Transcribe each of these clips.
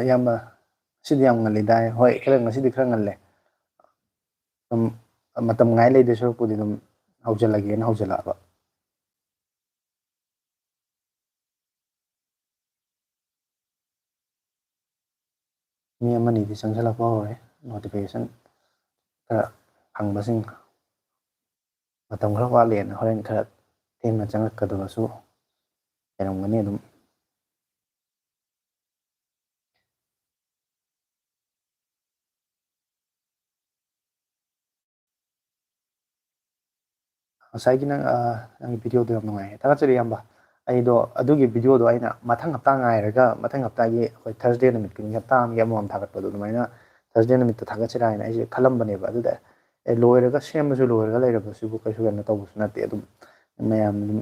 ꯏꯌꯥꯝꯕ ꯁꯤꯗꯤ ꯌꯥꯝ ꯉꯜꯂꯤꯗꯥꯏ ꯍꯣꯏ ꯈꯔ ꯉꯁꯤꯗꯤ ꯈꯔ ꯉꯜꯂꯦ ꯑꯗꯨꯝ ꯃꯇꯝ ꯉꯥꯏ ꯂꯩꯗꯣꯏ ꯁꯔꯨꯛꯄꯨꯗꯤ ꯑꯗꯨꯝ ꯍꯧꯖꯤꯜꯂꯒꯦꯅ ꯍꯧꯖꯤꯜꯂꯛꯑꯕ ꯃꯤ ꯑꯃꯅꯤꯗꯤ ꯆꯪꯁꯤꯜꯂꯛꯄ ꯍꯧꯔꯦ ꯅꯣꯇꯤꯐꯤꯀꯦꯁꯟ ꯈꯔ ꯐꯪꯕꯁꯤꯡ ꯃꯇꯝ ꯈꯔ ꯋꯥꯠꯂꯦꯅ ꯍꯣꯔꯦꯟ ꯈꯔ ꯊꯦꯡꯅ ꯆꯪꯉꯛꯀꯗꯕꯁꯨ ꯂꯩꯔꯝꯒꯅꯤ ꯑꯗꯨꯝ ꯉꯁꯥꯏꯒꯤ ꯅꯪꯒꯤ ꯚꯤꯗꯤꯑꯣꯗꯣ ꯌꯥꯝ ꯅꯨꯡꯉꯥꯏꯌꯦ ꯊꯥꯒꯠꯆꯔꯤ ꯏꯌꯥꯝꯕ ꯑꯩꯗꯣ ꯑꯗꯨꯒꯤ ꯚꯤꯗꯤꯑꯣꯗꯣ ꯑꯩꯅ ꯃꯊꯪ ꯍꯞꯇꯥ ꯉꯥꯏꯔꯒ ꯃꯊꯪ ꯍꯞꯇꯥꯒꯤ ꯑꯩꯈꯣꯏ ꯊꯔꯁꯗꯦ ꯅꯨꯃꯤꯠ ꯈꯨꯗꯤꯡꯒꯤ ꯍꯞꯇꯥ ꯑꯃꯒꯤ ꯑꯃꯃꯝ ꯊꯥꯒꯠꯄꯗꯣ ꯑꯗꯨꯃꯥꯏꯅ ꯊꯔꯁꯗꯦ ꯅꯨꯃꯤꯠꯇ ꯊꯥꯒꯠꯁꯤꯔꯥ ꯍꯥꯏꯅ ꯑꯩꯁꯦ ꯈꯜꯂꯝꯕꯅꯦꯕ ꯑꯗꯨꯗ ꯂꯣꯏꯔꯒ ꯁꯦꯝꯕꯁꯨ ꯂꯣꯏꯔꯒ ꯂꯩꯔꯕꯁꯤꯕꯨ ꯀꯩꯁꯨ ꯀꯩꯅꯣ ꯇꯧꯕꯁꯨ ꯅꯠꯇꯦ ꯑꯗꯨꯝ ꯃꯌꯥꯝ ꯑꯗꯨꯝ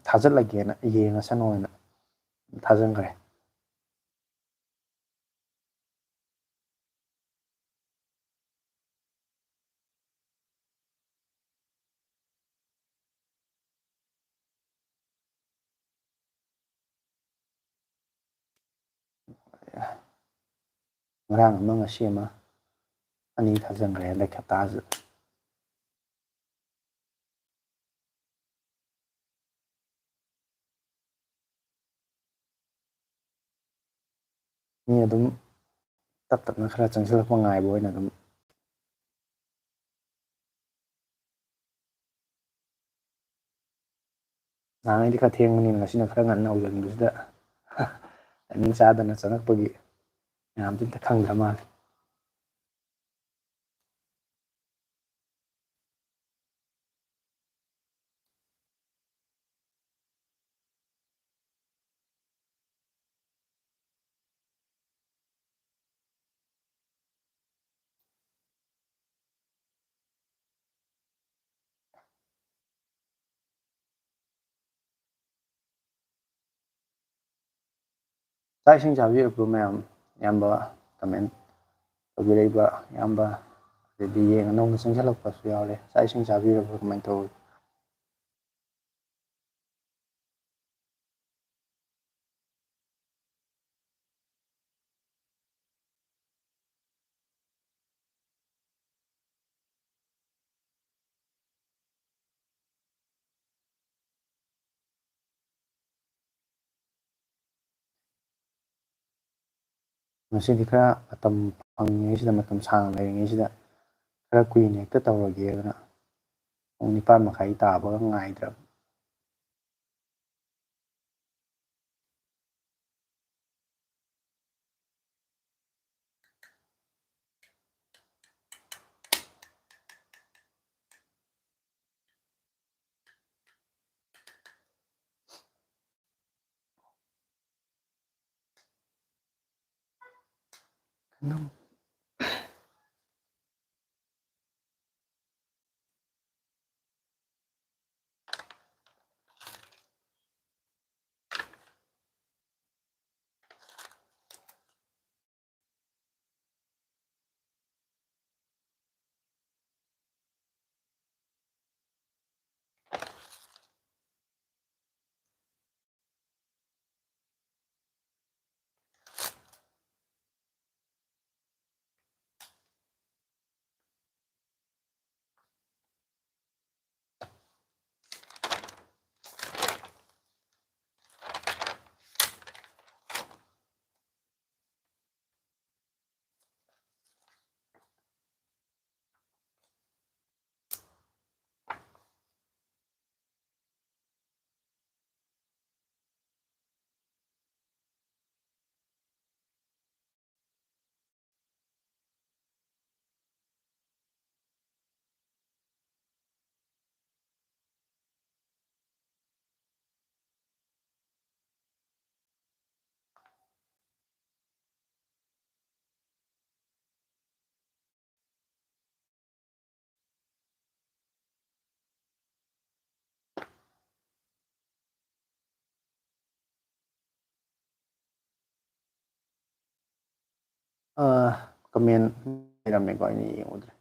ꯊꯥꯖꯤꯜꯂꯒꯦꯅ ꯌꯦꯡꯉꯁꯅꯨꯅ ꯊꯥꯖꯤꯟꯈ꯭ꯔꯦ ꯉꯔꯥꯡ ꯑꯃ ꯉꯁꯤ ꯑꯃ ꯑꯅꯤ ꯊꯥꯖꯤꯟꯈ꯭ꯔꯦ ꯍꯟꯗꯛ ꯍꯞꯇꯥꯁꯤꯗ ꯃꯤ ꯑꯗꯨꯝ ꯇꯞ ꯇꯞꯅ ꯈꯔ ꯆꯪꯁꯤꯜꯂꯛꯄ ꯉꯥꯏꯕ ꯑꯣꯏꯅ ꯑꯗꯨꯝ ꯅꯍꯥꯟꯉꯩꯗꯤ ꯈꯔ ꯊꯦꯡꯕꯅꯤꯅ ꯉꯁꯤꯅ ꯈꯔ ꯉꯟꯅ ꯍꯧꯖꯤꯟꯕꯁꯤꯗ ꯇꯥꯏꯃꯤꯡ ꯆꯥꯗꯅ ꯆꯪꯉꯛꯄꯒꯤ ꯃꯌꯥꯝꯁꯤ ꯑꯝꯇ ꯈꯪꯗ꯭ꯔ ꯃꯥꯜꯂꯦ ꯆꯥꯛ ꯏꯁꯤꯡ ꯆꯥꯕꯤꯔꯛꯄ꯭ꯔꯣ ꯃꯌꯥꯝ ꯏꯌꯥꯝꯕ ꯀꯃꯦꯟ ꯇꯧꯕꯤꯔꯛꯏꯕ ꯏꯌꯥꯝꯕ ꯑꯗꯩꯗꯤ ꯌꯦꯡ ꯅꯧꯅ ꯆꯪꯁꯤꯜꯂꯛꯄꯁꯨ ꯌꯥꯎꯔꯦ ꯆꯥꯛ ꯏꯁꯤꯡ ꯆꯥꯕꯤꯔꯕ꯭ꯔꯥ ꯀꯃꯥꯏꯅ ꯇꯧꯋꯤ ꯉꯁꯤꯗꯤ ꯈꯔ ꯃꯇꯝ ꯐꯪꯉꯤꯉꯩꯁꯤꯗ ꯃꯇꯝ ꯁꯥꯡꯅ ꯂꯩꯔꯤꯉꯩꯁꯤꯗ ꯈꯔ ꯀꯨꯏꯅ ꯍꯦꯛꯇ ꯇꯧꯔꯒꯦ ꯑꯗꯨꯅ ꯄꯨꯡ 9:30 ꯇꯥꯕꯒ ꯉꯥꯏꯗ꯭ꯔꯕ ꯀꯃꯦꯟ ꯂꯩꯔꯝꯃꯦꯀꯣ ꯑꯩꯅ ꯌꯦꯡꯉꯨꯗ꯭ꯔꯦ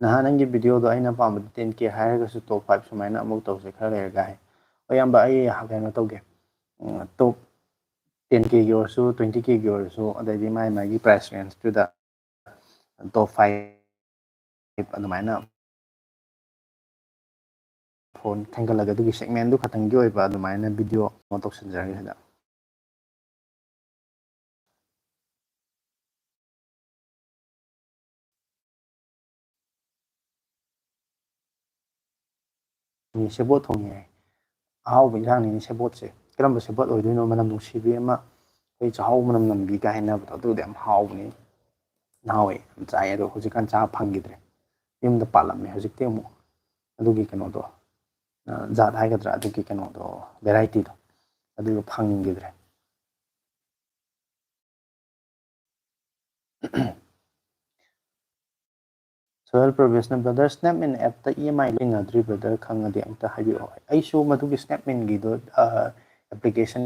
ꯅꯍꯥꯟ ꯅꯪꯒꯤ ꯚꯤꯗꯤꯑꯣꯗꯣ ꯑꯩꯅ ꯄꯥꯝꯕꯗꯤ 10K ꯍꯥꯏꯔꯒꯁꯨ ꯇꯣꯞ 5 ꯁꯨꯃꯥꯏꯅ ꯑꯃꯨꯛ ꯇꯧꯁꯦ ꯈꯔ ꯂꯩꯔꯒ ꯍꯥꯏ ꯍꯣꯏ ꯏꯌꯥꯝꯕ ꯑꯩ ꯀꯩꯅꯣ ꯇꯧꯒꯦ ꯇꯣꯞ 10Kꯒꯤ ꯑꯣꯏꯔꯁꯨ 20Kꯒꯤ ꯑꯣꯏꯔꯁꯨ ꯑꯗꯩꯗꯤ ꯃꯥꯒꯤ ꯄ꯭ꯔꯥꯏꯁ ꯔꯦꯟꯖꯇꯨꯗ ꯇꯣꯞ 5 ꯑꯗꯨꯃꯥꯏꯅ ꯐꯣꯟ ꯈꯟꯒꯠꯂꯒ ꯑꯗꯨꯒꯤ ꯁꯦꯒꯃꯦꯟꯗꯨ ꯈꯛꯇꯪꯒꯤ ꯑꯣꯏꯕ ꯑꯗꯨꯃꯥꯏꯅ ꯚꯤꯗꯤꯑꯣ ꯑꯃ ꯇꯧꯁꯤꯟꯖꯔꯒꯦ ꯁꯤꯗ ꯁꯦꯕꯣꯠ ꯊꯣꯡꯉꯦ ꯑꯍꯥꯎꯕ ꯏꯟꯖꯥꯡꯅꯤꯅꯦ ꯁꯦꯕꯣꯠꯁꯦ ꯀꯔꯝꯕ ꯁꯦꯕꯣꯠ ꯑꯣꯏꯗꯣꯏꯅꯣ ꯃꯅꯝ ꯅꯨꯡꯁꯤꯕꯤ ꯑꯃ ꯑꯩꯈꯣꯏ ꯆꯥꯛꯍꯥꯎ ꯃꯅꯝ ꯅꯝꯕꯤ ꯀꯥꯏ ꯍꯥꯏꯅꯕꯗꯣ ꯑꯗꯨꯗꯤ ꯌꯥꯝ ꯍꯥꯎꯕꯅꯤ ꯅꯍꯥꯟꯋꯥꯏ ꯌꯥꯝ ꯆꯥꯏ ꯑꯗꯣ ꯍꯧꯖꯤꯛꯀꯥꯟ ꯆꯥꯕ ꯐꯪꯈꯤꯗ꯭ꯔꯦ ꯌꯨꯝꯗ ꯄꯥꯜꯂꯝꯃꯦ ꯍꯧꯖꯤꯛꯇꯤ ꯑꯃꯨꯛ ꯑꯗꯨꯒꯤ ꯀꯩꯅꯣꯗꯣ ꯖꯥꯠ ꯍꯥꯏꯒꯗ꯭ꯔꯥ ꯑꯗꯨꯒꯤ ꯀꯩꯅꯣꯗꯣ ꯚꯦꯔꯥꯏꯇꯤꯗꯣ ꯑꯗꯨꯒ ꯐꯪꯈꯤꯗ꯭ꯔꯦ ꯁꯣꯍꯦꯜ ꯄ꯭ꯔꯣꯕꯦꯁꯅ ꯕ꯭ꯔꯗꯔ ꯁ꯭ꯅꯦꯞꯃꯦꯟ ꯑꯦꯞꯇ EMI ꯂꯩꯅꯗ꯭ꯔꯤ ꯕ꯭ꯔꯗꯔ ꯈꯪꯉꯗꯤ ꯑꯝꯇ ꯍꯥꯏꯕꯤꯔꯛꯑꯣ ꯑꯩꯁꯨ ꯃꯗꯨꯒꯤ ꯁ꯭ꯅꯦꯞꯃꯦꯟꯒꯤꯗꯣ ꯑꯦꯄ꯭ꯂꯤꯀꯦꯁꯟ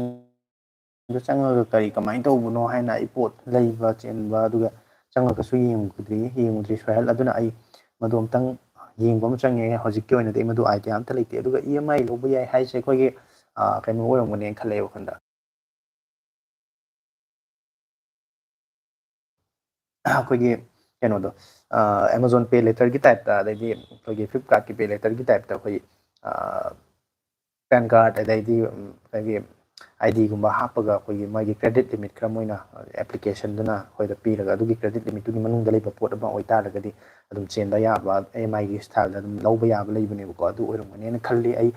ꯆꯪꯉꯒ ꯀꯔꯤ ꯀꯃꯥꯏꯅ ꯇꯧꯕꯅꯣ ꯍꯥꯏꯅ ꯑꯩ ꯄꯣꯠ ꯂꯩꯕ ꯆꯦꯟꯕ ꯑꯗꯨꯒ ꯆꯪꯉꯒꯁꯨ ꯌꯦꯡꯉꯨꯗ꯭ꯔꯤ ꯁꯣꯍꯦꯜ ꯑꯗꯨꯅ ꯑꯩ ꯃꯗꯨ ꯑꯝꯇꯪ ꯌꯦꯡꯕ ꯑꯃ ꯆꯪꯉꯦ ꯍꯧꯖꯤꯛꯀꯤ ꯑꯣꯏꯅꯗꯤ ꯑꯩ ꯃꯗꯨ ꯑꯥꯏꯗꯤꯌꯥ ꯑꯝꯇ ꯂꯩꯇꯦ ꯑꯗꯨꯒ EMI ꯂꯧꯕ ꯌꯥꯏ ꯍꯥꯏꯁꯦ ꯑꯩꯈꯣꯏꯒꯤ ꯀꯩꯅꯣ ꯑꯣꯏꯔꯝꯒꯅꯦꯅ ꯈꯜꯂꯦ ꯋꯥꯈꯜꯗ ꯑꯩꯈꯣꯏꯒꯤ ꯀꯩꯅꯣꯗꯣ ꯑꯦꯃꯥꯖꯣꯟ ꯄꯦ ꯂꯦꯇꯔꯒꯤ ꯇꯥꯏꯞꯇ ꯑꯗꯩꯗꯤ ꯑꯩꯈꯣꯏꯒꯤ ꯐ꯭ꯂꯤꯞꯀꯥꯔꯠꯀꯤ ꯄꯦ ꯂꯦꯇꯔꯒꯤ ꯇꯥꯏꯞꯇ ꯑꯩꯈꯣꯏ ꯄꯦꯟ ꯀꯥꯔꯗ ꯑꯗꯩꯗꯤ ꯑꯩꯈꯣꯏꯒꯤ ID ꯒꯨꯝꯕ ꯍꯥꯞꯄꯒ ꯑꯩꯈꯣꯏꯒꯤ ꯃꯥꯒꯤ ꯀ꯭ꯔꯦꯗꯤꯠ ꯂꯤꯃꯤꯠ ꯈꯔ ꯃꯣꯏꯅ ꯑꯦꯄ꯭ꯂꯤꯀꯦꯁꯟꯗꯨꯅ ꯑꯩꯈꯣꯏꯗ ꯄꯤꯔꯒ ꯑꯗꯨꯒꯤ ꯀ꯭ꯔꯦꯗꯤꯠ ꯂꯤꯃꯤꯠꯇꯨꯒꯤ ꯃꯅꯨꯡꯗ ꯂꯩꯕ ꯄꯣꯠ ꯑꯃ ꯑꯣꯏꯇꯥꯔꯒꯗꯤ ꯑꯗꯨꯝ ꯆꯦꯟꯕ ꯌꯥꯕ EMIꯒꯤ ꯁ꯭ꯇꯥꯏꯜꯗ ꯑꯗꯨꯝ ꯂꯧꯕ ꯌꯥꯕ ꯂꯩꯕꯅꯦꯕꯀꯣ ꯑꯗꯨ ꯑꯣꯏꯔꯝꯒꯅꯦꯅ ꯈꯜꯂꯤ ꯑꯩ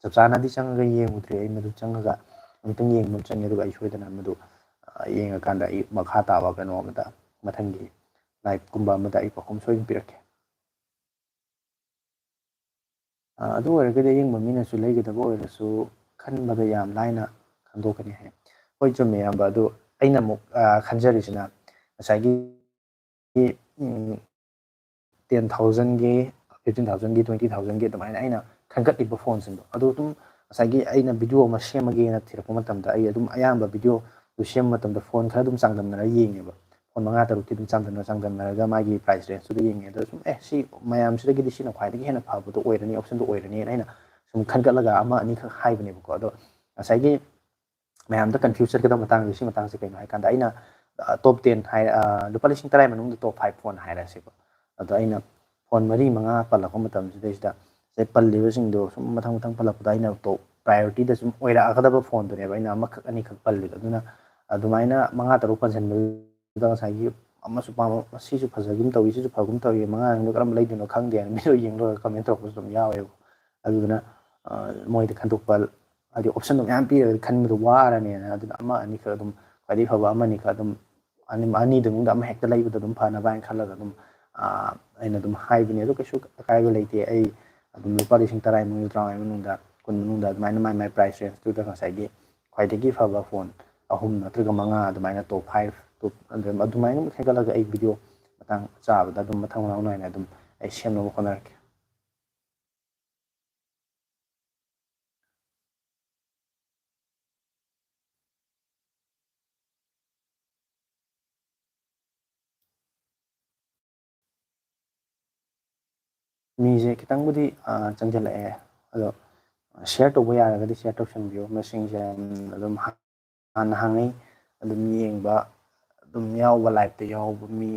ꯆꯞ ꯆꯥꯅꯗꯤ ꯆꯪꯉꯒ ꯌꯦꯡꯉꯨꯗ꯭ꯔꯤ ꯑꯩ ꯃꯗꯨ ꯆꯪꯉꯒ ꯑꯃꯨꯛꯇꯪ ꯌꯦꯡꯕ ꯆꯪꯉꯦ ꯑꯗꯨꯒ ꯑꯩ ꯁꯣꯏꯗꯅ ꯃꯗꯨ ꯌꯦꯡꯉꯀꯥꯟꯗ ꯑꯩ ꯃꯈꯥ ꯇꯥꯕ ꯀꯩꯅꯣ ꯑꯃꯗ ꯃꯊꯪꯒꯤ ꯂꯥꯏꯚꯀꯨꯝꯕ ꯑꯃꯗ ꯑꯩ ꯄꯥꯎꯈꯨꯝ ꯁꯣꯏꯗꯅ ꯄꯤꯔꯛꯀꯦ ꯑꯗꯨ ꯑꯣꯏꯔꯒꯗꯤ ꯑꯌꯦꯡꯕ ꯃꯤꯅꯁꯨ ꯂꯩꯒꯗꯕ ꯑꯣꯏꯔꯁꯨ ꯈꯟꯕꯗ ꯌꯥꯝ ꯂꯥꯏꯅ ꯈꯟꯗꯣꯛꯀꯅꯤ ꯍꯥꯏ ꯍꯣꯏ ꯆꯨꯝꯃꯦ ꯏꯌꯥꯝꯕ ꯑꯗꯨ ꯑꯩꯅ ꯑꯃꯨꯛ ꯈꯟꯖꯔꯤꯁꯤꯅ ꯉꯁꯥꯏꯒꯤ 10,000ꯒꯤ 15,000ꯒꯤ 20,000ꯒꯤ ꯑꯗꯨꯃꯥꯏꯅ ꯑꯩꯅ ꯈꯟꯒꯠꯂꯤꯕ ꯐꯣꯟꯁꯤꯡꯗꯣ ꯑꯗꯨ ꯑꯗꯨꯝ ꯉꯁꯥꯏꯒꯤ ꯑꯩꯅ ꯚꯤꯗꯤꯑꯣ ꯑꯃ ꯁꯦꯝꯃꯒꯦꯅ ꯊꯤꯔꯛꯄ ꯃꯇꯝꯗ ꯑꯩ ꯑꯗꯨꯝ ꯑꯌꯥꯝꯕ ꯚꯤꯗꯤꯑꯣꯗꯨ ꯁꯦꯝꯕ ꯃꯇꯝꯗ ꯐꯣꯟ ꯈꯔ ꯑꯗꯨꯝ ꯆꯥꯡꯗꯝꯅꯔ ꯌꯦꯡꯉꯦꯕ ꯐꯣꯟ 5-6ꯇꯤ ꯑꯗꯨꯝ ꯆꯥꯡꯗꯝꯅꯔꯒ ꯃꯥꯒꯤ ꯄ꯭ꯔꯥꯏꯁ ꯔꯦꯟꯖꯇꯨꯗ ꯌꯦꯡꯉꯦ ꯑꯗꯣ ꯁꯨꯝ ꯁꯤ ꯃꯌꯥꯝꯁꯤꯗꯒꯤꯗꯤ ꯁꯤꯅ ꯈ꯭ꯋꯥꯏꯗꯒꯤ ꯍꯦꯟꯅ ꯐꯕꯗꯣ ꯑꯣꯏꯔꯅꯤ ꯑꯣꯞꯁꯟꯗꯣ ꯑꯣꯏꯔꯅꯤꯅ ꯑꯩꯅ ꯁꯨꯝ ꯈꯟꯒꯠꯂꯒ ꯑꯃ ꯑꯅꯤꯈꯛ ꯍꯥꯏꯕꯅꯦꯕꯀꯣ ꯑꯗꯣ ꯉꯁꯥꯏꯒꯤ ꯃꯌꯥꯝꯗ ꯀꯟꯐ꯭ꯌꯨꯁ ꯆꯠꯀꯗꯕ ꯃꯇꯥꯡꯁꯦ ꯁꯤ ꯃꯇꯥꯡꯁꯦ ꯀꯩꯅꯣ ꯍꯥꯏꯀꯥꯟꯗ ꯑꯩꯅ ꯇꯣꯞ 10 ꯍꯥꯏ ꯂꯨꯄꯥ 10,000 ꯃꯅꯨꯡꯗ ꯇꯣꯞ 5 ꯐꯣꯟ ꯍꯥꯏꯔꯁꯦꯕ ꯑꯗꯣ ꯑꯩꯅ ꯐꯣꯟ 4-5 ꯄꯜꯂꯛꯄ ꯃꯇꯝꯁꯤꯗꯩꯁꯤꯗ ꯄꯜꯂꯤꯕꯁꯤꯡꯗꯣ ꯁꯨꯝ ꯃꯊꯪ ꯃꯊꯪ ꯄꯜꯂꯛꯄꯗ ꯑꯩꯅ ꯇꯣꯞ ꯄ꯭ꯔꯥꯏꯌꯣꯔꯤꯇꯤꯗ ꯁꯨꯝ ꯑꯣꯏꯔꯛꯑꯒꯗꯕ ꯐꯣꯟꯗꯨꯅꯦꯕ ꯑꯩꯅ ꯑꯃꯈꯛ ꯑꯅꯤꯈꯛ ꯄꯜꯂꯤꯗꯣ ꯑꯗꯨꯅ ꯑꯗꯨꯃꯥꯏꯅ 5-6 ꯄꯟꯁꯤꯟꯕꯗꯨꯗ ꯉꯁꯥꯏꯒꯤ ꯑꯃꯁꯨ ꯄꯥꯝꯕ ꯁꯤꯁꯨ ꯐꯖꯒꯨꯝ ꯇꯧꯏ ꯁꯤꯁꯨ ꯐꯒꯨꯝ ꯇꯧꯏ 5ꯗꯣ ꯀꯔꯝꯕ ꯂꯩꯗꯣꯏꯅꯣ ꯈꯪꯗꯦ ꯍꯥꯏꯅ ꯚꯤꯗꯤꯑꯣ ꯌꯦꯡ ꯂꯣꯏꯔꯒ ꯀꯃꯦꯟ ꯇꯧꯔꯛꯄꯁꯨ ꯑꯗꯨꯝ ꯌꯥꯎꯋꯦꯕ ꯑꯗꯨꯗꯨꯅ ꯃꯣꯏꯗ ꯈꯟꯗꯣꯛꯄ ꯍꯥꯏꯗꯤ ꯑꯣꯞꯁꯟꯗꯣ ꯃꯌꯥꯝ ꯄꯤꯔꯒꯗꯤ ꯈꯟꯕꯗꯣ ꯋꯥꯔꯅꯦꯅ ꯑꯗꯨꯅ ꯑꯃ ꯑꯅꯤꯈꯛ ꯑꯗꯨꯝ ꯈ꯭ꯋꯥꯏꯗꯒꯤ ꯐꯕ ꯑꯃ ꯑꯅꯤꯈꯛ ꯑꯗꯨꯝ ꯑꯅꯤꯗꯨ ꯃꯅꯨꯡꯗ ꯑꯃ ꯍꯦꯛꯇ ꯂꯩꯕꯗ ꯑꯗꯨꯝ ꯐꯅꯕ ꯍꯥꯏꯅ ꯈꯜꯂꯒ ꯑꯗꯨꯝ ꯑꯩꯅ ꯑꯗꯨꯝ ꯍꯥꯏꯕꯅꯦ ꯑꯗꯨ ꯀꯩꯁꯨ ꯑꯀꯥꯏꯕ ꯂꯩꯇꯦ ꯑꯩ ꯑꯗꯨꯝ ꯂꯨꯄꯥ 10,000 ꯃꯅꯨꯡꯗ 30,000 ꯃꯅꯨꯡꯗ 10 ꯃꯅꯨꯡꯗ ꯑꯗꯨꯃꯥꯏꯅ ꯃꯥꯏ ꯄ꯭ꯔꯥꯏꯁ ꯔꯦꯟꯖꯇꯨꯗ ꯉꯁꯥꯏꯒꯤ ꯈ꯭ꯋꯥꯏꯗꯒꯤ ꯐꯕ ꯐꯣꯟ 3 ꯅꯠꯇ꯭ꯔꯒ 5 ꯑꯗꯨꯃꯥꯏꯅ ꯇꯣꯞ 5 ꯑꯗꯨꯃꯥꯏꯅ ꯈꯦꯠꯒꯠꯂꯒ ꯑꯩ ꯚꯤꯗꯤꯑꯣ ꯃꯇꯥꯡ ꯆꯥꯕꯗ ꯑꯗꯨꯝ ꯃꯊꯪ ꯃꯅꯥꯎ ꯅꯥꯏꯅ ꯑꯗꯨꯝ ꯑꯩ ꯁꯦꯝꯅꯕ ꯍꯣꯠꯅꯔꯛꯀꯦ ꯃꯤꯁꯦ ꯈꯤꯇꯪꯕꯨꯗꯤ ꯆꯪꯁꯤꯜꯂꯛꯑꯦ ꯑꯗꯣ ꯁꯤꯌꯔ ꯇꯧꯕ ꯌꯥꯔꯒꯗꯤ ꯁꯤꯌꯔ ꯇꯧꯁꯟꯕꯤꯌꯨ ꯃꯁꯤꯡꯁꯦ ꯑꯗꯨꯝ ꯍꯥꯟꯅ ꯍꯥꯡꯉꯤ ꯑꯗꯨꯝ ꯌꯦꯡꯕ ꯑꯗꯨꯝ ꯌꯥꯎꯕ ꯂꯥꯏꯞꯇ ꯌꯥꯎꯕ ꯃꯤ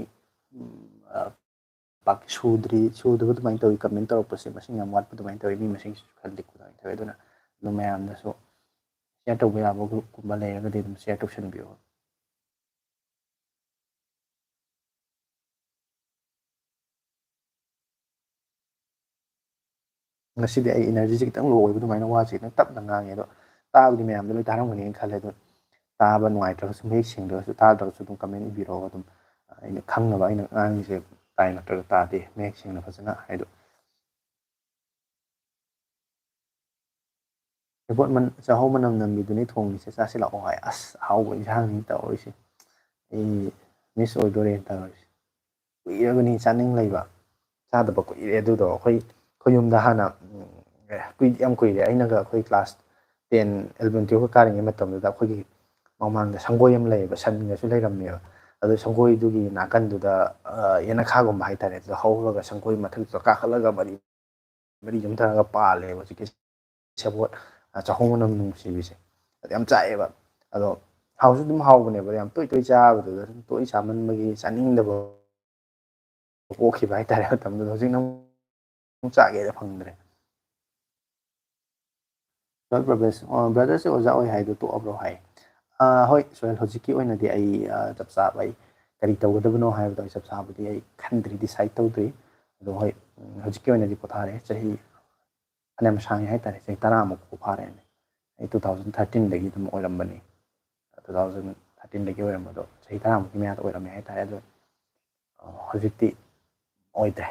ꯄꯥꯛ ꯁꯨꯗꯕ ꯑꯗꯨꯃꯥꯏꯅ ꯇꯧꯋꯤ ꯀꯃꯦꯟ ꯇꯧꯔꯛꯄꯁꯦ ꯃꯁꯤꯡ ꯌꯥꯝ ꯋꯥꯠꯄ ꯑꯗꯨꯃꯥꯏꯅ ꯇꯧꯋꯤ ꯃꯤ ꯃꯁꯤꯡꯁꯤꯁꯨ ꯈꯔ ꯂꯤꯛꯄ ꯑꯗꯨꯃꯥꯏꯅ ꯇꯧꯋꯤ ꯑꯗꯨꯅ ꯑꯗꯨꯝ ꯃꯌꯥꯝꯗꯁꯨ ꯁꯤꯌꯔ ꯇꯧꯕ ꯌꯥꯕ ꯒ꯭ꯔꯨꯞꯀꯨꯝꯕ ꯂꯩꯔꯒꯗꯤ ꯑꯗꯨꯝ ꯁꯤꯌꯔ ꯇꯧꯁꯟꯕꯤꯌꯨ ꯉꯁꯤꯗꯤ ꯑꯩ ꯏꯅꯔꯖꯤꯁꯦ ꯈꯤꯇꯪ ꯂꯣ ꯑꯣꯏꯕ ꯑꯗꯨꯃꯥꯏꯅ ꯋꯥꯁꯦ ꯈꯤꯇꯪ ꯇꯞꯅ ꯉꯥꯡꯉꯦ ꯑꯗꯣ ꯇꯥꯕꯗꯤ ꯃꯌꯥꯝꯗ ꯂꯣꯏ ꯇꯥꯔꯝꯒꯅꯤꯅ ꯈꯜꯂꯦ ꯑꯗꯣ ꯇꯥꯕ ꯅꯨꯡꯉꯥꯏꯇ꯭ꯔꯒꯁꯨ ꯃꯌꯦꯛ ꯁꯦꯡꯗ꯭ꯔꯒꯁꯨ ꯇꯥꯗ꯭ꯔꯒꯁꯨ ꯑꯗꯨꯝ ꯀꯃꯦꯟ ꯏꯕꯤꯔꯛꯑꯣ ꯑꯗꯨꯝ ꯑꯩꯅ ꯈꯪꯅꯕ ꯑꯩꯅ ꯉꯥꯡꯉꯤꯁꯦ ꯇꯥꯏ ꯅꯠꯇ꯭ꯔꯒ ꯇꯥꯗꯦ ꯃꯌꯦꯛ ꯁꯦꯡꯅ ꯐꯖꯅ ꯍꯥꯏꯗꯣ ꯆꯥꯛꯍꯧ ꯃꯅꯝ ꯅꯝꯕꯤꯗꯨꯅꯤ ꯊꯣꯡꯉꯤꯁꯦ ꯆꯥꯁꯤ ꯂꯥꯛꯑꯣ ꯍꯥꯏ ꯑꯁ ꯑꯍꯥꯎꯕ ꯏꯟꯁꯥꯡꯅꯤ ꯇꯧꯔꯤꯁꯦ ꯑꯩ ꯃꯤꯁ ꯑꯣꯏꯗꯣꯔꯦꯅ ꯇꯧꯔꯤꯁꯦ ꯀꯨꯏꯔꯕꯅꯤ ꯆꯥꯅꯤꯡ ꯂꯩꯕ ꯆꯥꯗꯕ ꯀꯨꯏꯔꯦ ꯑꯗꯨꯗꯣ ꯑꯩꯈꯣꯏ ꯌꯨꯝꯗ ꯍꯥꯟꯅ ꯌꯥꯝ ꯀꯨꯏꯔꯦ ꯑꯩꯅꯒ ꯑꯩꯈꯣꯏ ꯀ꯭ꯂꯥꯁ 10 11 12 ꯀꯥꯔꯤꯉꯩ ꯃꯇꯝꯗꯨꯗ ꯑꯩꯈꯣꯏꯒꯤ ꯃꯃꯥꯡꯗ ꯁꯪꯒꯣꯏ ꯑꯃ ꯂꯩꯌꯦꯕ ꯁꯟꯒꯁꯨ ꯂꯩꯔꯝꯃꯦꯕ ꯑꯗꯨ ꯁꯪꯒꯣꯏꯗꯨꯒꯤ ꯅꯥꯀꯟꯗꯨꯗ ꯌꯦꯅꯈꯥꯒꯨꯝꯕ ꯍꯥꯏꯇꯥꯔꯦ ꯑꯗꯨꯗ ꯍꯧꯔꯒ ꯁꯪꯒꯣꯏ ꯃꯊꯛꯇꯨꯗ ꯀꯥꯈꯠꯂꯒ ꯃꯔꯤ ꯆꯨꯝꯊꯔꯒ ꯄꯥꯜꯂꯦꯕ ꯍꯧꯖꯤꯛꯀꯤ ꯁꯦꯕꯣꯠ ꯆꯥꯛꯍꯧ ꯃꯅꯝ ꯅꯨꯡꯁꯤꯕꯤꯁꯦ ꯑꯗꯨ ꯌꯥꯝ ꯆꯥꯛꯑꯦꯕ ꯑꯗꯣ ꯍꯥꯎꯁꯨ ꯑꯗꯨꯝ ꯍꯥꯎꯕꯅꯦꯕ ꯌꯥꯝ ꯇꯣꯏ ꯇꯣꯏ ꯆꯥꯕꯗꯨꯗ ꯁꯨꯝ ꯇꯣꯏ ꯆꯥꯃꯟꯕꯒꯤ ꯆꯥꯅꯤꯡꯗꯕ ꯄꯣꯛꯈꯤꯕ ꯍꯥꯏꯇꯥꯔꯦ ꯃꯇꯝꯗꯨꯗ ꯍꯧꯖꯤꯛꯅ ꯑꯃꯨꯛ ꯆꯥꯒꯦꯗ ꯐꯪꯗ꯭ꯔꯦ꯫ ꯁꯣꯏꯜ ꯄ꯭ꯔꯣꯒ꯭ꯔꯦꯁ ꯕ꯭ꯔꯗꯔꯁꯦ ꯑꯣꯖꯥ ꯑꯣꯏ ꯍꯥꯏꯗꯣ ꯇꯣꯛꯑꯕ꯭ꯔꯣ ꯍꯥꯏ꯫ ꯍꯣꯏ ꯁꯣꯏꯜ ꯍꯧꯖꯤꯛꯀꯤ ꯑꯣꯏꯅꯗꯤ ꯑꯩ ꯆꯞ ꯆꯥꯕ ꯑꯩ ꯀꯔꯤ ꯇꯧꯒꯗꯕꯅꯣ ꯍꯥꯏꯕꯗꯣ ꯑꯩ ꯆꯞ ꯆꯥꯕꯗꯤ ꯑꯩ ꯈꯟꯗ꯭ꯔꯤ ꯗꯤꯁꯥꯏꯠ ꯇꯧꯗ꯭ꯔꯤ ꯑꯗꯣ ꯍꯣꯏ ꯍꯧꯖꯤꯛꯀꯤ ꯑꯣꯏꯅꯗꯤ ꯄꯣꯊꯥꯔꯦ ꯆꯍꯤ ꯐꯅꯌꯥꯝ ꯁꯥꯡꯉꯦ ꯍꯥꯏꯇꯥꯔꯦ ꯆꯍꯤ 10ꯃꯨꯛ ꯐꯥꯔꯦꯅꯦ ꯑꯩ 2013ꯗꯒꯤ ꯑꯗꯨꯝ ꯑꯣꯏꯔꯝꯕꯅꯤ 2013ꯗꯒꯤ ꯑꯣꯏꯔꯝꯕꯗꯣ ꯆꯍꯤ 10무ꯛꯀꯤ ꯃꯌꯥꯗ ꯑꯣꯏꯔꯝꯃꯦ ꯍꯥꯏꯇꯥꯔꯦ ꯑꯗꯣ ꯍꯧꯖꯤꯛꯇꯤ ꯑꯣꯏꯗ꯭ꯔꯦ꯫